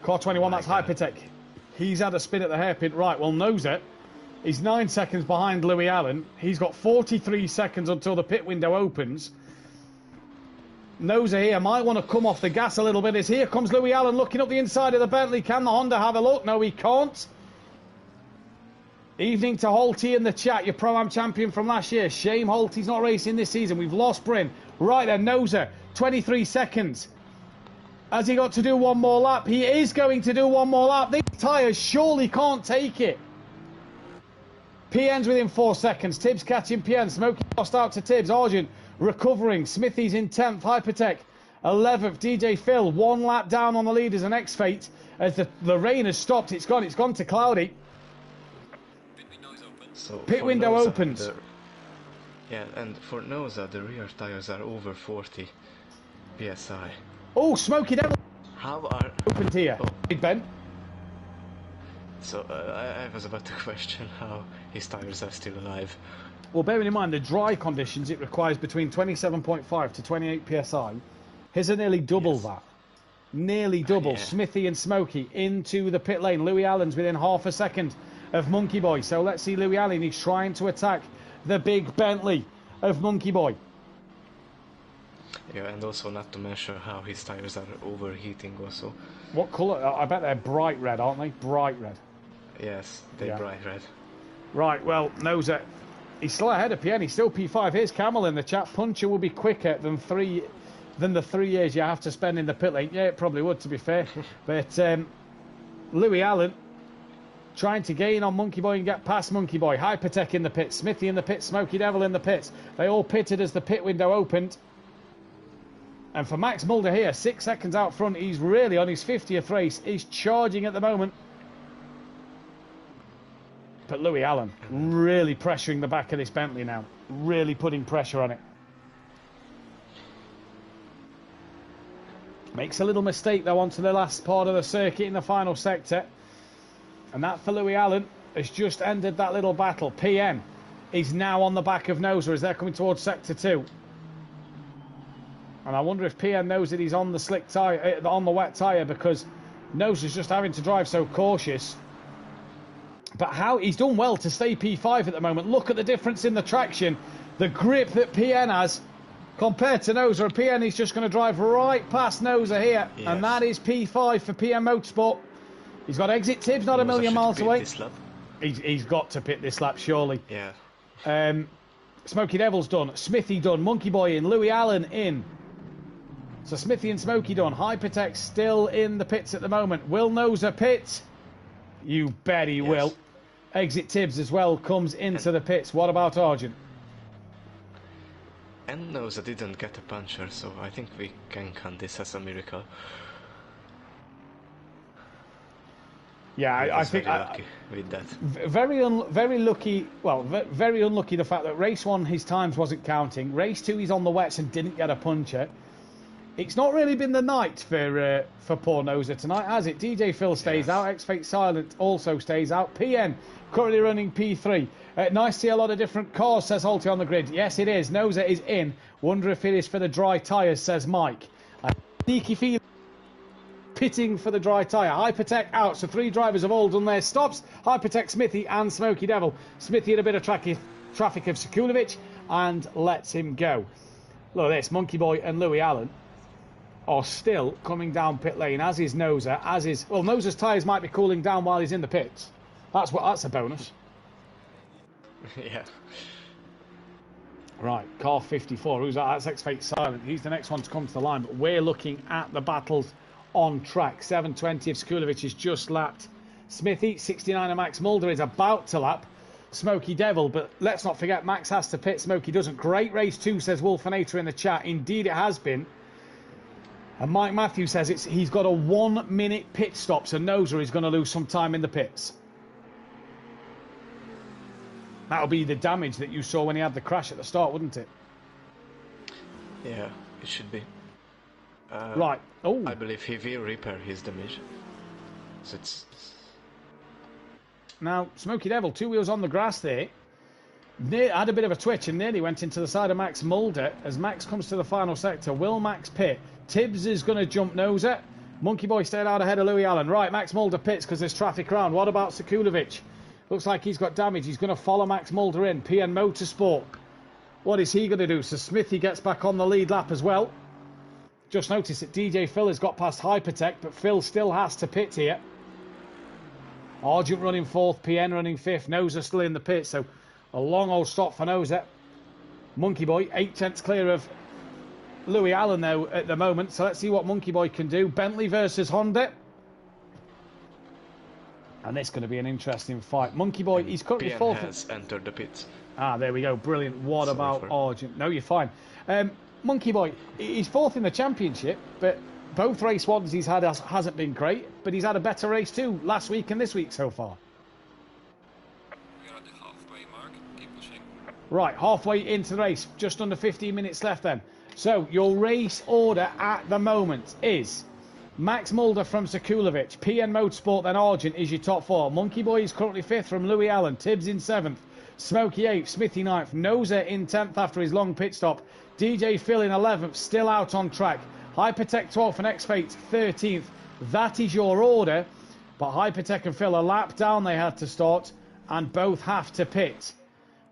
Car 21, My that's God. Hypertech. He's had a spin at the hairpin. Right, well, Noza, he's 9 seconds behind Louis Allen. He's got 43 seconds until the pit window opens. Noza here might want to come off the gas a little bit as here comes Louis Allen looking up the inside of the Bentley. Can the Honda have a look? No, he can't. Evening to Holty in the chat, your Pro-Am champion from last year. Shame Holty's not racing this season. We've lost Bryn. Right then, Noza, 23 seconds. Has he got to do one more lap? He is going to do one more lap. These tyres surely can't take it. PN's within 4 seconds. Tibbs catching PN. Smokey lost out to Tibbs. Argent recovering. Smithy's in 10th. Hypertech 11th. DJ Phil 1 lap down on the leaders. And X-Fate as the rain has stopped. It's gone to cloudy. So Pit window Noza, opens. Yeah, and for Noza, the rear tires are over 40 psi. Oh, Smokey Devil How are... opened here. Oh. Big Ben. So I was about to question how his tires are still alive. Well, bearing in mind the dry conditions, it requires between 27.5 to 28 psi. His are nearly double that. Nearly double. Yeah. Smithy and Smokey into the pit lane. Louis Allen's within half a second of Monkey Boy. So let's see Louis Allen. He's trying to attack the big Bentley of Monkey Boy. Yeah, and also not to mention how his tires are overheating also. What colour? I bet they're bright red, aren't they? Bright red. Yes, they're Yeah. bright red. Right, well, Noza, he's still ahead of PN. He's still P5. Here's Camel in the chat. Puncher will be quicker than the 3 years you have to spend in the pit lane. Yeah, it probably would, to be fair. But Louis Allen trying to gain on Monkey Boy and get past Monkey Boy. Hypertech in the pit. Smithy in the pit. Smokey Devil in the pits. They all pitted as the pit window opened. And for Max Mulder here, 6 seconds out front, he's really on his 50th race. He's charging at the moment. But Louis Allen really pressuring the back of this Bentley now. Really putting pressure on it. Makes a little mistake though onto the last part of the circuit in the final sector. And that for Louis Allen has just ended that little battle. PN is now on the back of Noza as they're coming towards sector 2. And I wonder if PN knows that he's on the slick tyre, on the wet tyre, because Noza's just having to drive so cautious. But how he's done well to stay P5 at the moment. Look at the difference in the traction, the grip that PN has compared to Noza. And PN is just going to drive right past Noza here, Yes. and that is P5 for PN Motorsport. He's got exit Tibbs, not a Noza million should miles beat away. this lap. He's got to pit this lap surely. Yeah. Smokey Devil's done, Smithy done, Monkey Boy in, Louis Allen in. So Smithy and Smokey done. Hypertech still in the pits at the moment. Will Noza pit? You bet he will. Exit Tibbs as well comes into the pits. What about Argent? And Noza didn't get a puncture, so I think we can count this as a miracle. Yeah, He I was think very lucky with that. very lucky. Well, very unlucky the fact that race 1 his times wasn't counting. Race 2 he's on the wets and didn't get a puncture. It's not really been the night for poor Noza tonight, has it? DJ Phil stays out. X-Fate Silent also stays out. PN currently running P3. Nice to see a lot of different cars, says Holty on the grid. Yes, it is. Noza is in. Wonder if it is for the dry tyres, says Mike. Sneaky feeling. Pitting for the dry tyre. Hypertech out. So 3 drivers have all done their stops. Hypertech, Smithy and Smokey Devil. Smithy had a bit of traffic of Sekulovic and lets him go. Look at this. Monkey Boy and Louis Allen are still coming down pit lane, as is Noza, as is... Well, Noza's tyres might be cooling down while he's in the pits. That's a bonus. Yeah. Right, car 54. Who's that? That's X-Fate Silent. He's the next one to come to the line, but we're looking at the battles on track. 720 of Sekulovic has just lapped Smithy. 69 of Max Mulder is about to lap Smokey Devil, but let's not forget Max has to pit. Smokey doesn't. Great race 2, says Wolfinator in the chat. Indeed, it has been. And Mike Mathew says he's got a 1 minute pit stop, so Noza is going to lose some time in the pits. That'll be the damage that you saw when he had the crash at the start, wouldn't it? Yeah, it should be. Right. Oh. I believe he will repair his damage. So it's... Now, Smoky Devil, 2 wheels on the grass there. Had a bit of a twitch and nearly went into the side of Max Mulder. As Max comes to the final sector, will Max pit? Tibbs is going to jump noser. Monkey Boy stayed out ahead of Louis Allen. Right, Max Mulder pits because there's traffic around. What about Sekulovic? Looks like he's got damage. He's going to follow Max Mulder in. PN Motorsport. What is he going to do? So Smithy gets back on the lead lap as well. Just noticed that DJ Phil has got past Hypertech, but Phil still has to pit here. Argent running 4th, PN running 5th. Noser still in the pit, so a long old stop for Noser. Monkey Boy, 8/10 clear of Louis Allen though at the moment. So let's see what Monkey Boy can do. Bentley versus Honda. And this is going to be an interesting fight. Monkey Boy, he's currently PN 4th. has entered the pits. Ah, there we go. Brilliant. What about Argent? No, you're fine. Monkey Boy, he's 4th in the championship, but both race ones he's had hasn't been great, but he's had a better race too last week and this week so far. We're at the halfway mark. Keep pushing. Right, halfway into the race, just under 15 minutes left then. So your race order at the moment is Max Mulder from Sekulovic, PN Motorsport, then Argent is your top 4. Monkey Boy is currently 5th from Louis Allen, Tibbs in 7th, Smokey 8th, Smithy 9th, Noser in 10th after his long pit stop, DJ Phil in 11th, still out on track, Hypertech 12th and X-Fate 13th. That is your order, but Hypertech and Phil a lap down they had to start, and both have to pit.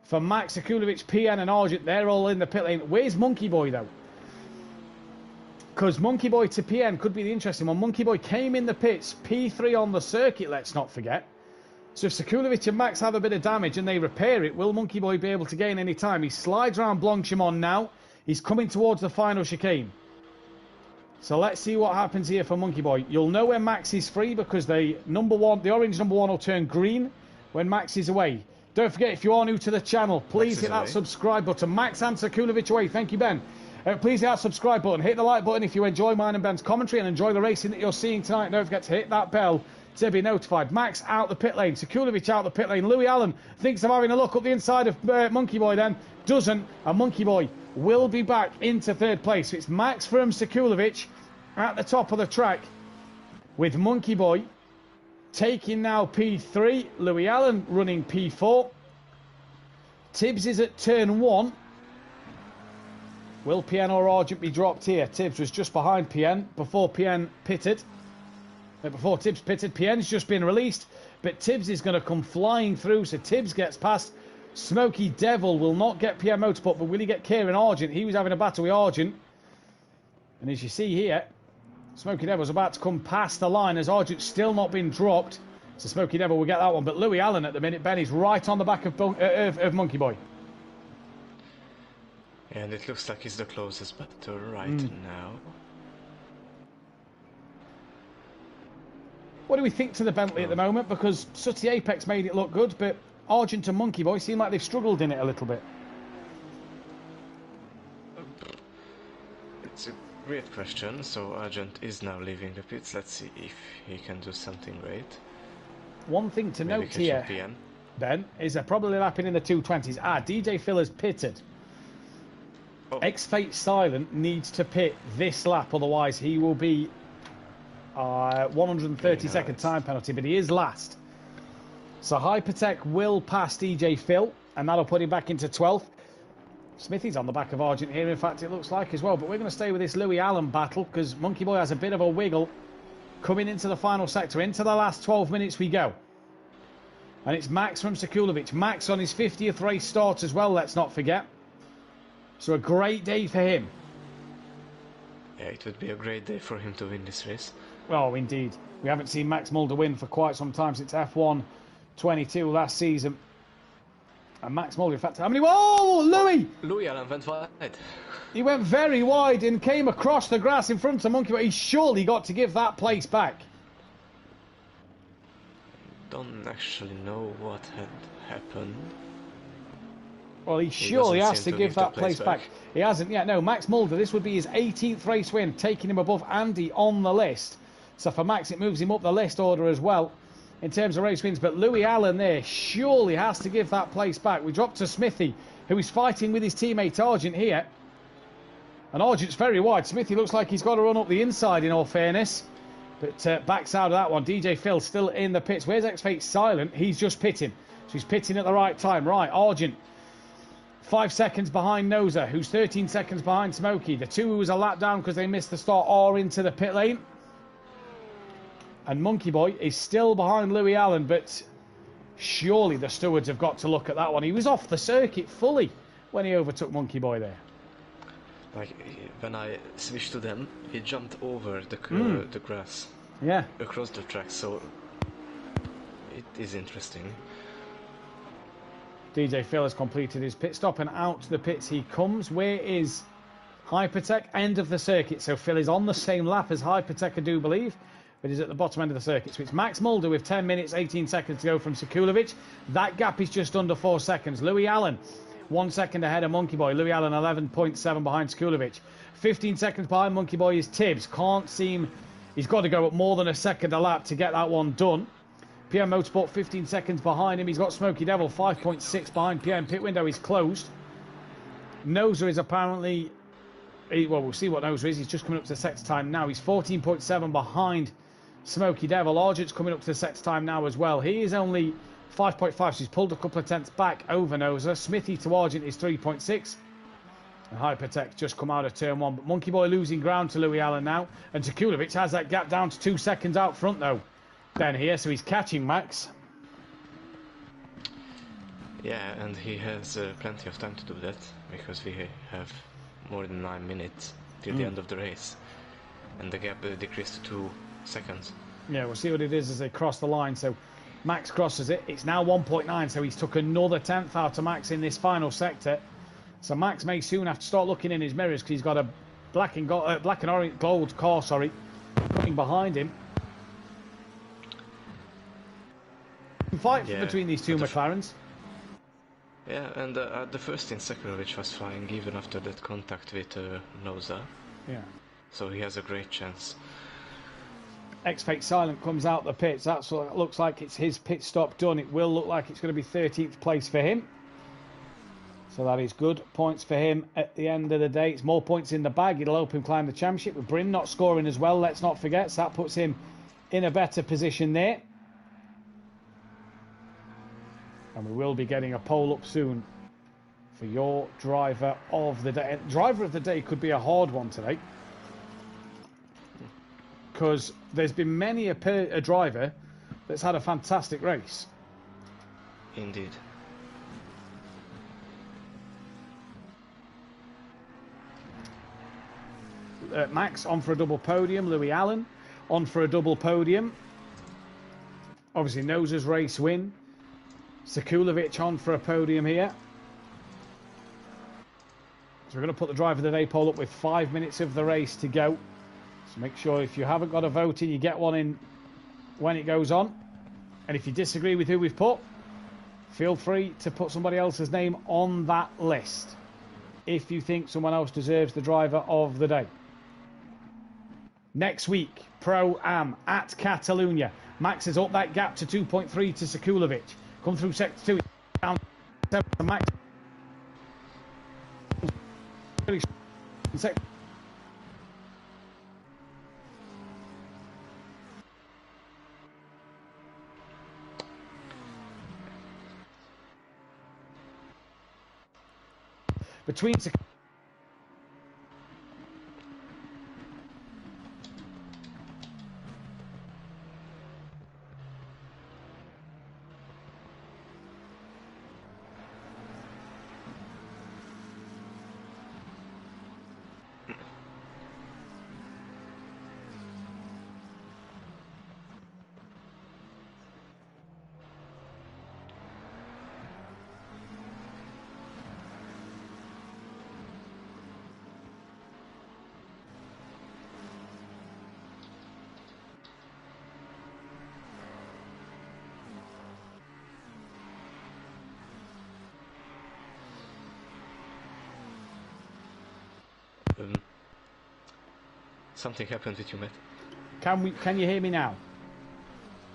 For Max Sekulovic, PN and Argent, they're all in the pit lane. Where's Monkey Boy though? Because Monkey Boy to PN could be the interesting one. Monkey Boy came in the pits, P3 on the circuit, let's not forget. So if Sekulovic and Max have a bit of damage and they repair it, will Monkey Boy be able to gain any time? He slides around Blanchimont now. He's coming towards the final chicane. So let's see what happens here for Monkey Boy. You'll know when Max is free because the orange number 1 will turn green when Max is away. Don't forget, if you are new to the channel, please hit that subscribe button. Max and Sekulovic away. Thank you, Ben. Please hit that subscribe button. Hit the like button if you enjoy mine and Ben's commentary and enjoy the racing that you're seeing tonight. Don't forget to hit that bell to be notified. Max out the pit lane. Sekulovic out the pit lane. Louis Allen thinks of having a look up the inside of Monkey Boy then. Doesn't. And Monkey Boy will be back into 3rd place. So it's Max from Sekulovic at the top of the track with Monkey Boy taking now P3. Louis Allen running P4. Tibbs is at turn 1. Will PN or Argent be dropped here? Tibbs was just behind PN before PN pitted. Before Tibbs pitted, PN's just been released, but Tibbs is going to come flying through, so Tibbs gets past. Smoky Devil will not get PN Motorsport, but will he get Kieran Argent? He was having a battle with Argent. And as you see here, Smoky Devil's about to come past the line as Argent's still not been dropped. So Smoky Devil will get that one, but Louis Allen at the minute, Ben, is right on the back of Monkey Boy. And it looks like he's the closest battle right now. What do we think to the Bentley at the moment? Because Sooty Apex made it look good, but Argent and Monkey Boy seem like they've struggled in it a little bit. It's a great question. So Argent is now leaving the pits. Let's see if he can do something great. One thing to Maybe note here, PN. Ben, is they're probably lapping in the 220s. DJ Phil has pitted. X-Fate Silent needs to pit this lap, otherwise he will be 130-second time penalty, but he is last. So Hypertech will pass DJ Phil, and that'll put him back into 12th. Smithy's on the back of Argent here, in fact, it looks like as well. But we're going to stay with this Louis Allen battle, because Monkey Boy has a bit of a wiggle coming into the final sector. Into the last 12 minutes we go. And it's Max from Sekulovic. Max on his 50th race start as well, let's not forget. So a great day for him. Yeah, it would be a great day for him to win this race. Oh, indeed. We haven't seen Max Mulder win for quite some time since F1 22 last season. And Max Mulder, in fact, how many? Whoa, Louis! Louis Allen went wide. He went very wide and came across the grass in front of Monkey Boy. He surely got to give that place back. Don't actually know what had happened. Well, he surely has to give that place back. back. He hasn't yet. No, Max Mulder, this would be his 18th race win, taking him above Andy on the list. So for Max, it moves him up the list order as well in terms of race wins. But Louis Allen there surely has to give that place back. We drop to Smithy, who is fighting with his teammate Argent here. And Argent's very wide. Smithy looks like he's got to run up the inside, in all fairness. But backs out of that one. DJ Phil still in the pits. Where's X-Fate Silent? He's just pitting. So he's pitting at the right time. Right, Argent. 5 seconds behind Noza, who's 13 seconds behind Smokey. The two who was a lap down because they missed the start are into the pit lane. And Monkey Boy is still behind Louis Allen, but surely the stewards have got to look at that one. He was off the circuit fully when he overtook Monkey Boy there. Like, when I switched to them, he jumped over the grass. Yeah. Across the track, so it is interesting. DJ Phil has completed his pit stop and out to the pits he comes. Where is Hypertech? End of the circuit. So Phil is on the same lap as Hypertech, I do believe, but he's at the bottom end of the circuit. So it's Max Mulder with 10 minutes, 18 seconds to go from Sekulovic. That gap is just under 4 seconds. Louis Allen, 1 second ahead of Monkey Boy. Louis Allen 11.7 behind Sekulovic. 15 seconds behind Monkey Boy is Tibbs. Can't seem... He's got to go at more than a second a lap to get that one done. PM Motorsport 15 seconds behind him. He's got Smokey Devil 5.6 behind PM. Pit window is closed. Noza is apparently... Well, we'll see what Noza is. He's just coming up to the sector time now. He's 14.7 behind Smokey Devil. Argent's coming up to the sector time now as well. He is only 5.5, so he's pulled a couple of tenths back over Noza. Smithy to Argent is 3.6. And Hypertech just come out of turn 1. But Monkey Boy losing ground to Louis Allen now. And Sekulovic has that gap down to 2 seconds out front, though. Ben here, so he's catching Max. Yeah, and he has plenty of time to do that, because we have more than 9 minutes till the end of the race. And the gap decreased to 2 seconds. Yeah, we'll see what it is as they cross the line. So Max crosses it. It's now 1.9, so he's took another tenth out of Max in this final sector. So Max may soon have to start looking in his mirrors, because he's got a black and orange gold car, coming behind him. Fight between these two McLarens. Yeah, and at the first in Sekulovic was flying even after that contact with Noza. Yeah. So he has a great chance. X-Fate Silent comes out the pits. That's what it looks like. It's his pit stop done. It will look like it's going to be 13th place for him. So that is good points for him at the end of the day. It's more points in the bag. It'll help him climb the championship. With Bryn not scoring as well, let's not forget. So that puts him in a better position there. And we will be getting a poll up soon for your driver of the day. Driver of the day could be a hard one today, because there's been many a driver that's had a fantastic race. Indeed. Max on for a double podium. Louis Allen on for a double podium. Obviously Noza's race win. Sekulovic on for a podium here. So we're going to put the driver of the day poll up with 5 minutes of the race to go. So make sure if you haven't got a vote in, you get one in when it goes on. And if you disagree with who we've put, feel free to put somebody else's name on that list if you think someone else deserves the driver of the day. Next week, Pro-Am at Catalunya. Max is up that gap to 2.3 to Sekulovic. Come through sector 2, down 7 to Max. Between Something happened with you, Matt. Can you hear me now?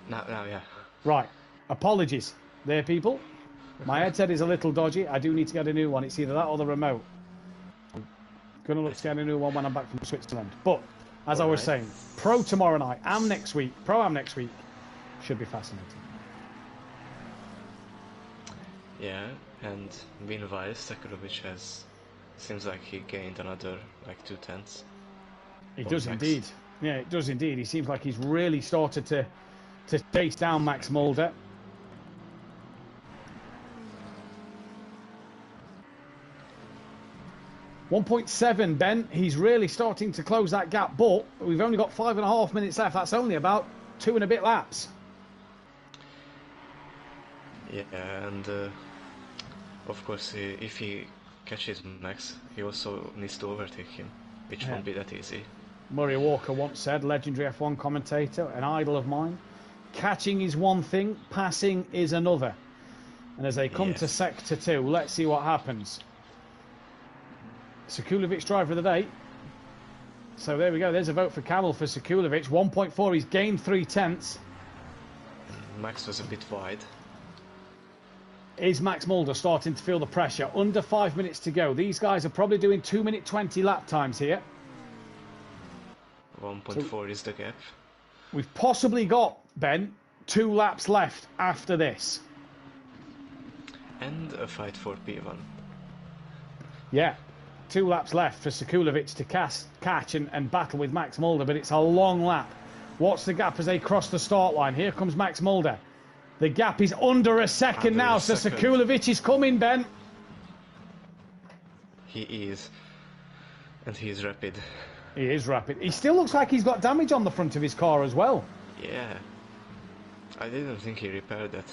Now, yeah. Right. Apologies there, people. My headset is a little dodgy. I do need to get a new one. It's either that or the remote. I'm going to look to get a new one when I'm back from Switzerland. But As I was saying, Pro tomorrow night, Am next week, Pro-Am next week. Should be fascinating. Yeah, and meanwhile, Sekulovic seems like he gained another like 2/10. He does indeed. Yeah, it does indeed. He seems like he's really started to chase down Max Mulder. .7, Ben. He's really starting to close that gap, but we've only got 5.5 minutes left. That's only about 2 and a bit laps. Yeah, and of course, if he catches Max, he also needs to overtake him, which won't be that easy. Murray Walker once said, legendary F1 commentator, an idol of mine, catching is one thing, passing is another. And as they come to Sector 2, let's see what happens. Sekulovic driver of the day. So there we go. There's a vote for Camel for Sekulovic. 1.4. He's gained 3/10. Max was a bit wide. Is Max Mulder starting to feel the pressure? Under 5 minutes to go. These guys are probably doing 2-minute 20 lap times here. 1.4 is the gap. We've possibly got, Ben, 2 laps left after this. And a fight for P1. Yeah. 2 laps left for Sekulovic to catch and battle with Max Mulder, but it's a long lap. What's the gap as they cross the start line? Here comes Max Mulder. The gap is under a second now, so Sekulovic is coming, Ben. He is. And he is rapid. He is rapid. He still looks like he's got damage on the front of his car as well. Yeah. I didn't think he repaired that.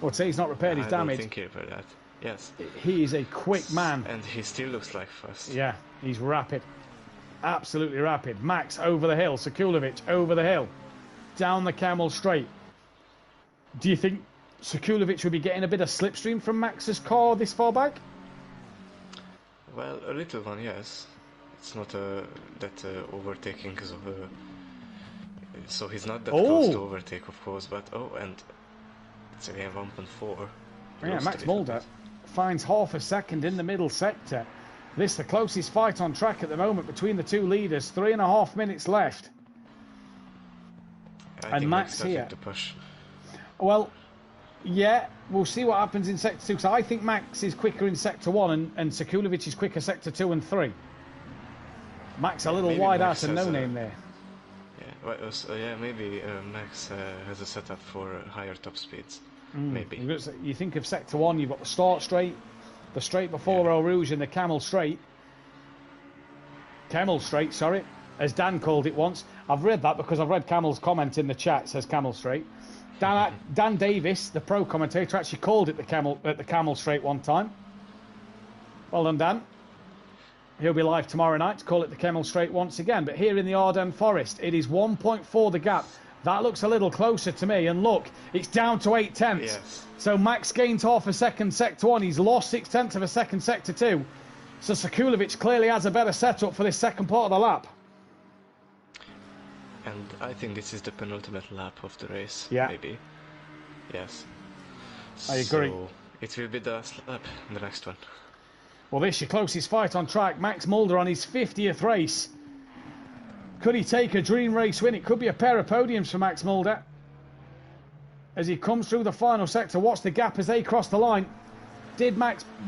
Well, say he's not repaired his damage. I don't think he repaired that. Yes. He is a quick man. And he still looks like fast. Yeah, he's rapid. Absolutely rapid. Max over the hill. Sekulovic over the hill. Down the Camel Straight. Do you think Sekulovic will be getting a bit of slipstream from Max's car this far back? Well, a little one, yes. It's not that overtaking because of so he's not that close to overtake, of course, but and it's again 1.4. Yeah, Max Mulder finds half a second in the middle sector. This the closest fight on track at the moment between the two leaders. 3.5 minutes left. And Max here. To push. Well, yeah, we'll see what happens in Sector 2. So I think Max is quicker in Sector 1 and Sekulovic is quicker Sector 2 and 3. Max a little wide out and no name there. Yeah, well, maybe Max has a setup for higher top speeds. Maybe. You think of Sector 1, you've got the start straight, the straight before Eau Rouge and the Camel Straight. Camel Straight, sorry, as Dan called it once. I've read that because I've read Camel's comment in the chat. It says Camel Straight. Dan Davis, the pro commentator, actually called it the Camel Straight one time. Well done, Dan. He'll be live tomorrow night to call it the Camel Straight once again. But here in the Ardennes Forest, it is 1.4 the gap. That looks a little closer to me. And look, it's down to 0.8. Yes. So Max gains half a second Sector 1. He's lost 0.6 of a second Sector 2. So Sekulovic clearly has a better setup for this second part of the lap. And I think this is the penultimate lap of the race. Yeah. Maybe. Yes. I agree. So it will be the last lap, the next one. Well, this is your closest fight on track. Max Mulder on his 50th race. Could he take a dream race win? It could be a pair of podiums for Max Mulder. As he comes through the final sector, watch the gap as they cross the line.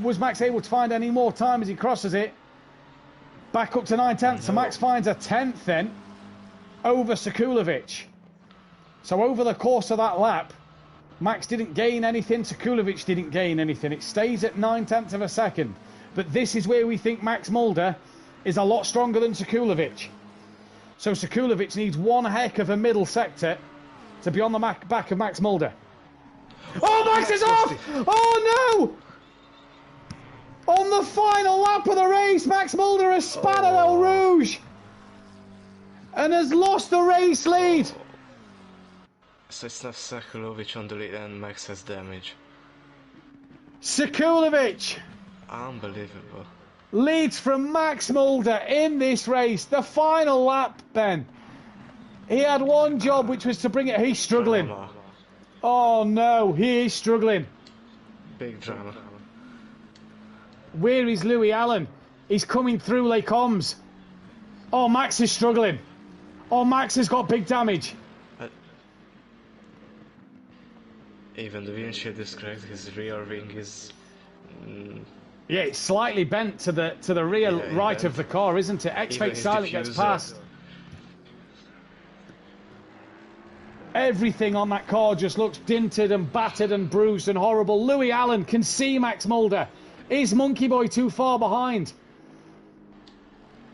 Was Max able to find any more time as he crosses it? Back up to 9/10. So Max finds a 10th then over Sekulovic. So over the course of that lap, Max didn't gain anything. Sekulovic didn't gain anything. It stays at 9/10 of a second. But this is where we think Max Mulder is a lot stronger than Sekulovic. So Sekulovic needs one heck of a middle sector to be on the back of Max Mulder. Oh, Max is off! Oh, no! On the final lap of the race, Max Mulder has spat at Eau Rouge and has lost the race lead. So it's not Sekulovic on the lead and Max has damage. Sekulovic Unbelievable. leads from Max Mulder in this race. The final lap, Ben. He had one job, which was to bring it. He's struggling. Drama. Oh no, he is struggling. Big drama. Where is Louis Allen? He's coming through Les Combes. Oh, Max is struggling. Oh, Max has got big damage. Even the windshield is cracked. His rear wing is. Yeah, it's slightly bent to the rear right bent. of the car, isn't it? X-Fake Silent gets past. Everything on that car just looks dinted and battered and bruised and horrible. Louis Allen can see Max Mulder. Is Monkey Boy too far behind?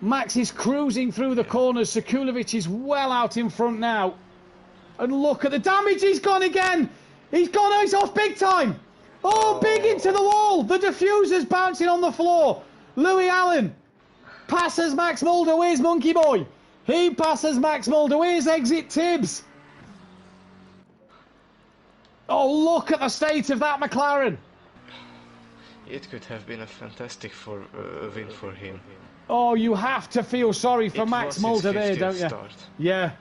Max is cruising through the corners. Sekulovic is well out in front now. And look at the damage. He's gone again. He's gone. He's off big time. Oh, big into the wall. The diffuser's bouncing on the floor. Louis Allen passes Max Mulder. Where's Monkey Boy? He passes Max Mulder. Where's Exit Tibbs? Oh, look at the state of that McLaren. It could have been a fantastic win for him. Oh, you have to feel sorry for Max Mulder there, don't you? Start. Yeah.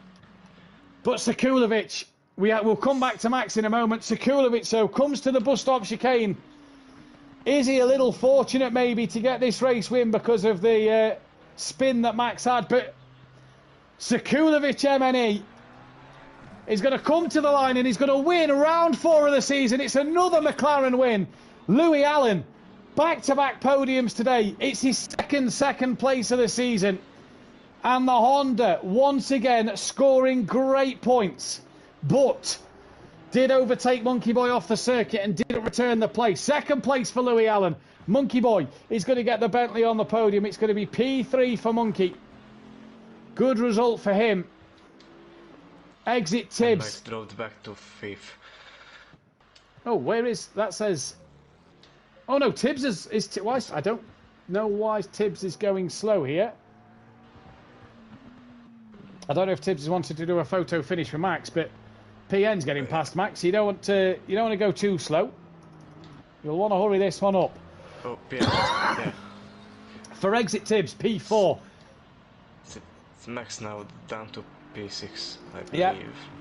But Sekulovic, we'll come back to Max in a moment. Sekulovic, so, comes to the bus stop chicane. Is he a little fortunate, maybe, to get this race win because of the spin that Max had? But Sekulovic, MNE, is going to come to the line and he's going to win round 4 of the season. It's another McLaren win. Louis Allen, back-to-back podiums today. It's his second place of the season. And the Honda, once again, scoring great points. But did overtake Monkey Boy off the circuit and didn't return the place. Second place for Louis Allen. Monkey Boy is going to get the Bentley on the podium. It's going to be P3 for Monkey. Good result for him. Exit Tibbs. Max dropped back to 5th. Oh, where is... That says... Oh, no, Tibbs is why, I don't know why Tibbs is going slow here. I don't know if Tibbs has wanted to do a photo finish for Max, but PN's getting past Max. You don't want to go too slow. You'll want to hurry this one up. Oh, PN. Yeah. For Exit Tibbs, P4. It's Max now down to P6, I believe. Yeah.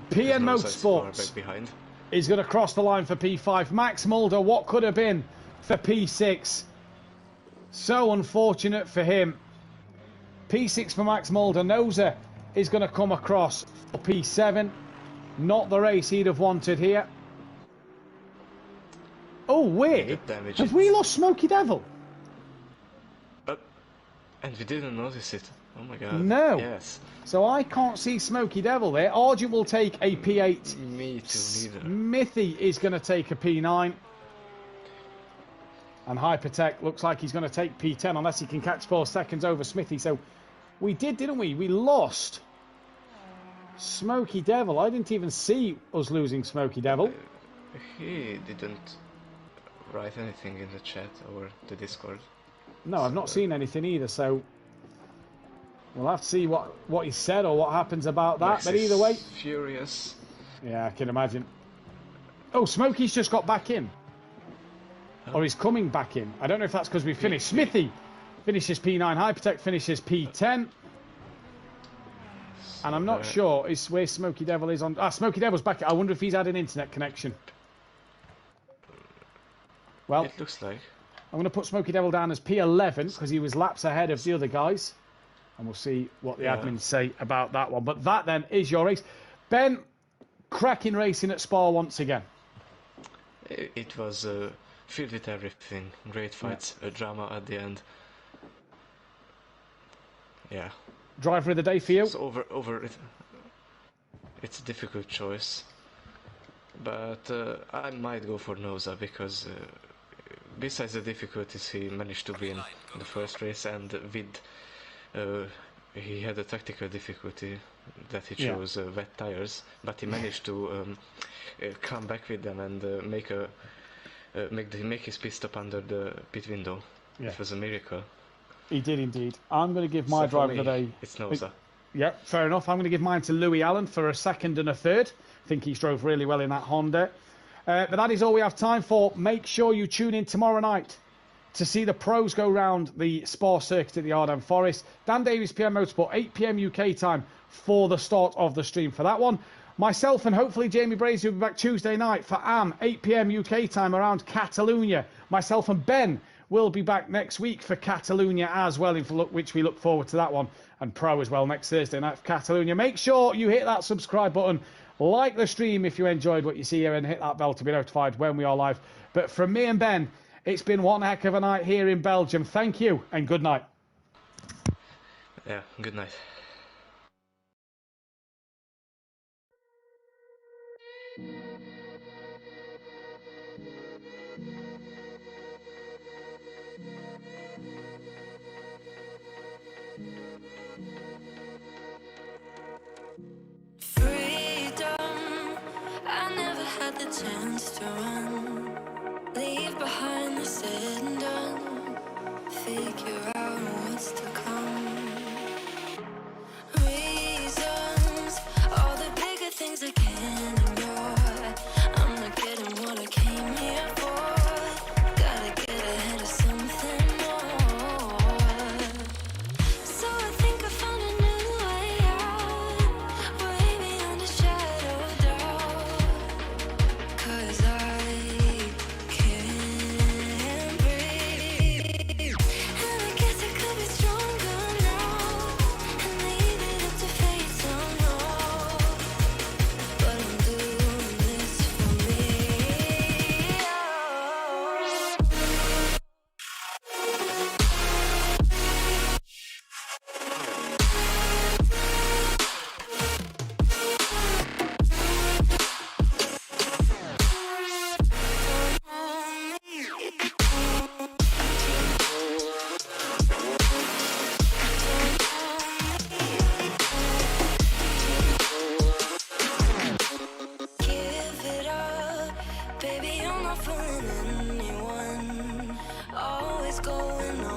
PN Motorsport Motorsports behind. is going to cross the line for P5. Max Mulder, what could have been for P6. So unfortunate for him. P6 for Max Mulder. Noza is going to come across for P7. Not the race he'd have wanted here. Oh, weird. Have we lost Smokey Devil? And we didn't notice it. Oh my god. No. Yes. So I can't see Smokey Devil there. Argent will take a P8. Me too, neither. Smithy is going to take a P9. And Hypertech looks like he's going to take P10 unless he can catch 4 seconds over Smithy. So we did, didn't we? We lost Smokey Devil. I didn't even see us losing Smokey Devil. He didn't write anything in the chat or the Discord. No, I've not seen anything either, so we'll have to see what he said or what happens about that. Max but either way... furious. Yeah, I can imagine. Oh, Smokey's just got back in. Or he's coming back in. I don't know if that's because we finished. Smithy finishes P9. Hypertech finishes P10. And I'm not sure is where Smokey Devil is on... Smokey Devil's back. I wonder if he's had an internet connection. Well, it looks like. I'm going to put Smokey Devil down as P11 because he was laps ahead of the other guys. And we'll see what the admins say about that one. But that then is your race. Ben, cracking racing at Spa once again. It was filled with everything. Great fights, a drama at the end. Yeah. Driver of the day for you? So over it. It's a difficult choice. But I might go for Noza because besides the difficulties he managed to win in the first race, and with he had a tactical difficulty that he chose wet tires, but he managed to come back with them and make his pit stop under the pit window. Yeah. It was a miracle. He did indeed. I'm going to give my driver of the day. It's Noza. Yeah, fair enough. I'm going to give mine to Louis Allen for a second and a third. I think he drove really well in that Honda. But that is all we have time for. Make sure you tune in tomorrow night to see the pros go round the Spa circuit at the Ardennes Forest. Dan Davies, PM Motorsport, 8 PM UK time for the start of the stream for that one. Myself and hopefully Jamie Brazy will be back Tuesday night for AM, 8 PM UK time around Catalonia. Myself and Ben will be back next week for Catalonia as well, which we look forward to that one, and Pro as well next Thursday night for Catalonia. Make sure you hit that subscribe button, like the stream if you enjoyed what you see here, and hit that bell to be notified when we are live. But from me and Ben, it's been one heck of a night here in Belgium. Thank you and good night. Yeah, good night. Freedom, I never had the chance to run. Leave behind the said and done. Figure out what's to come.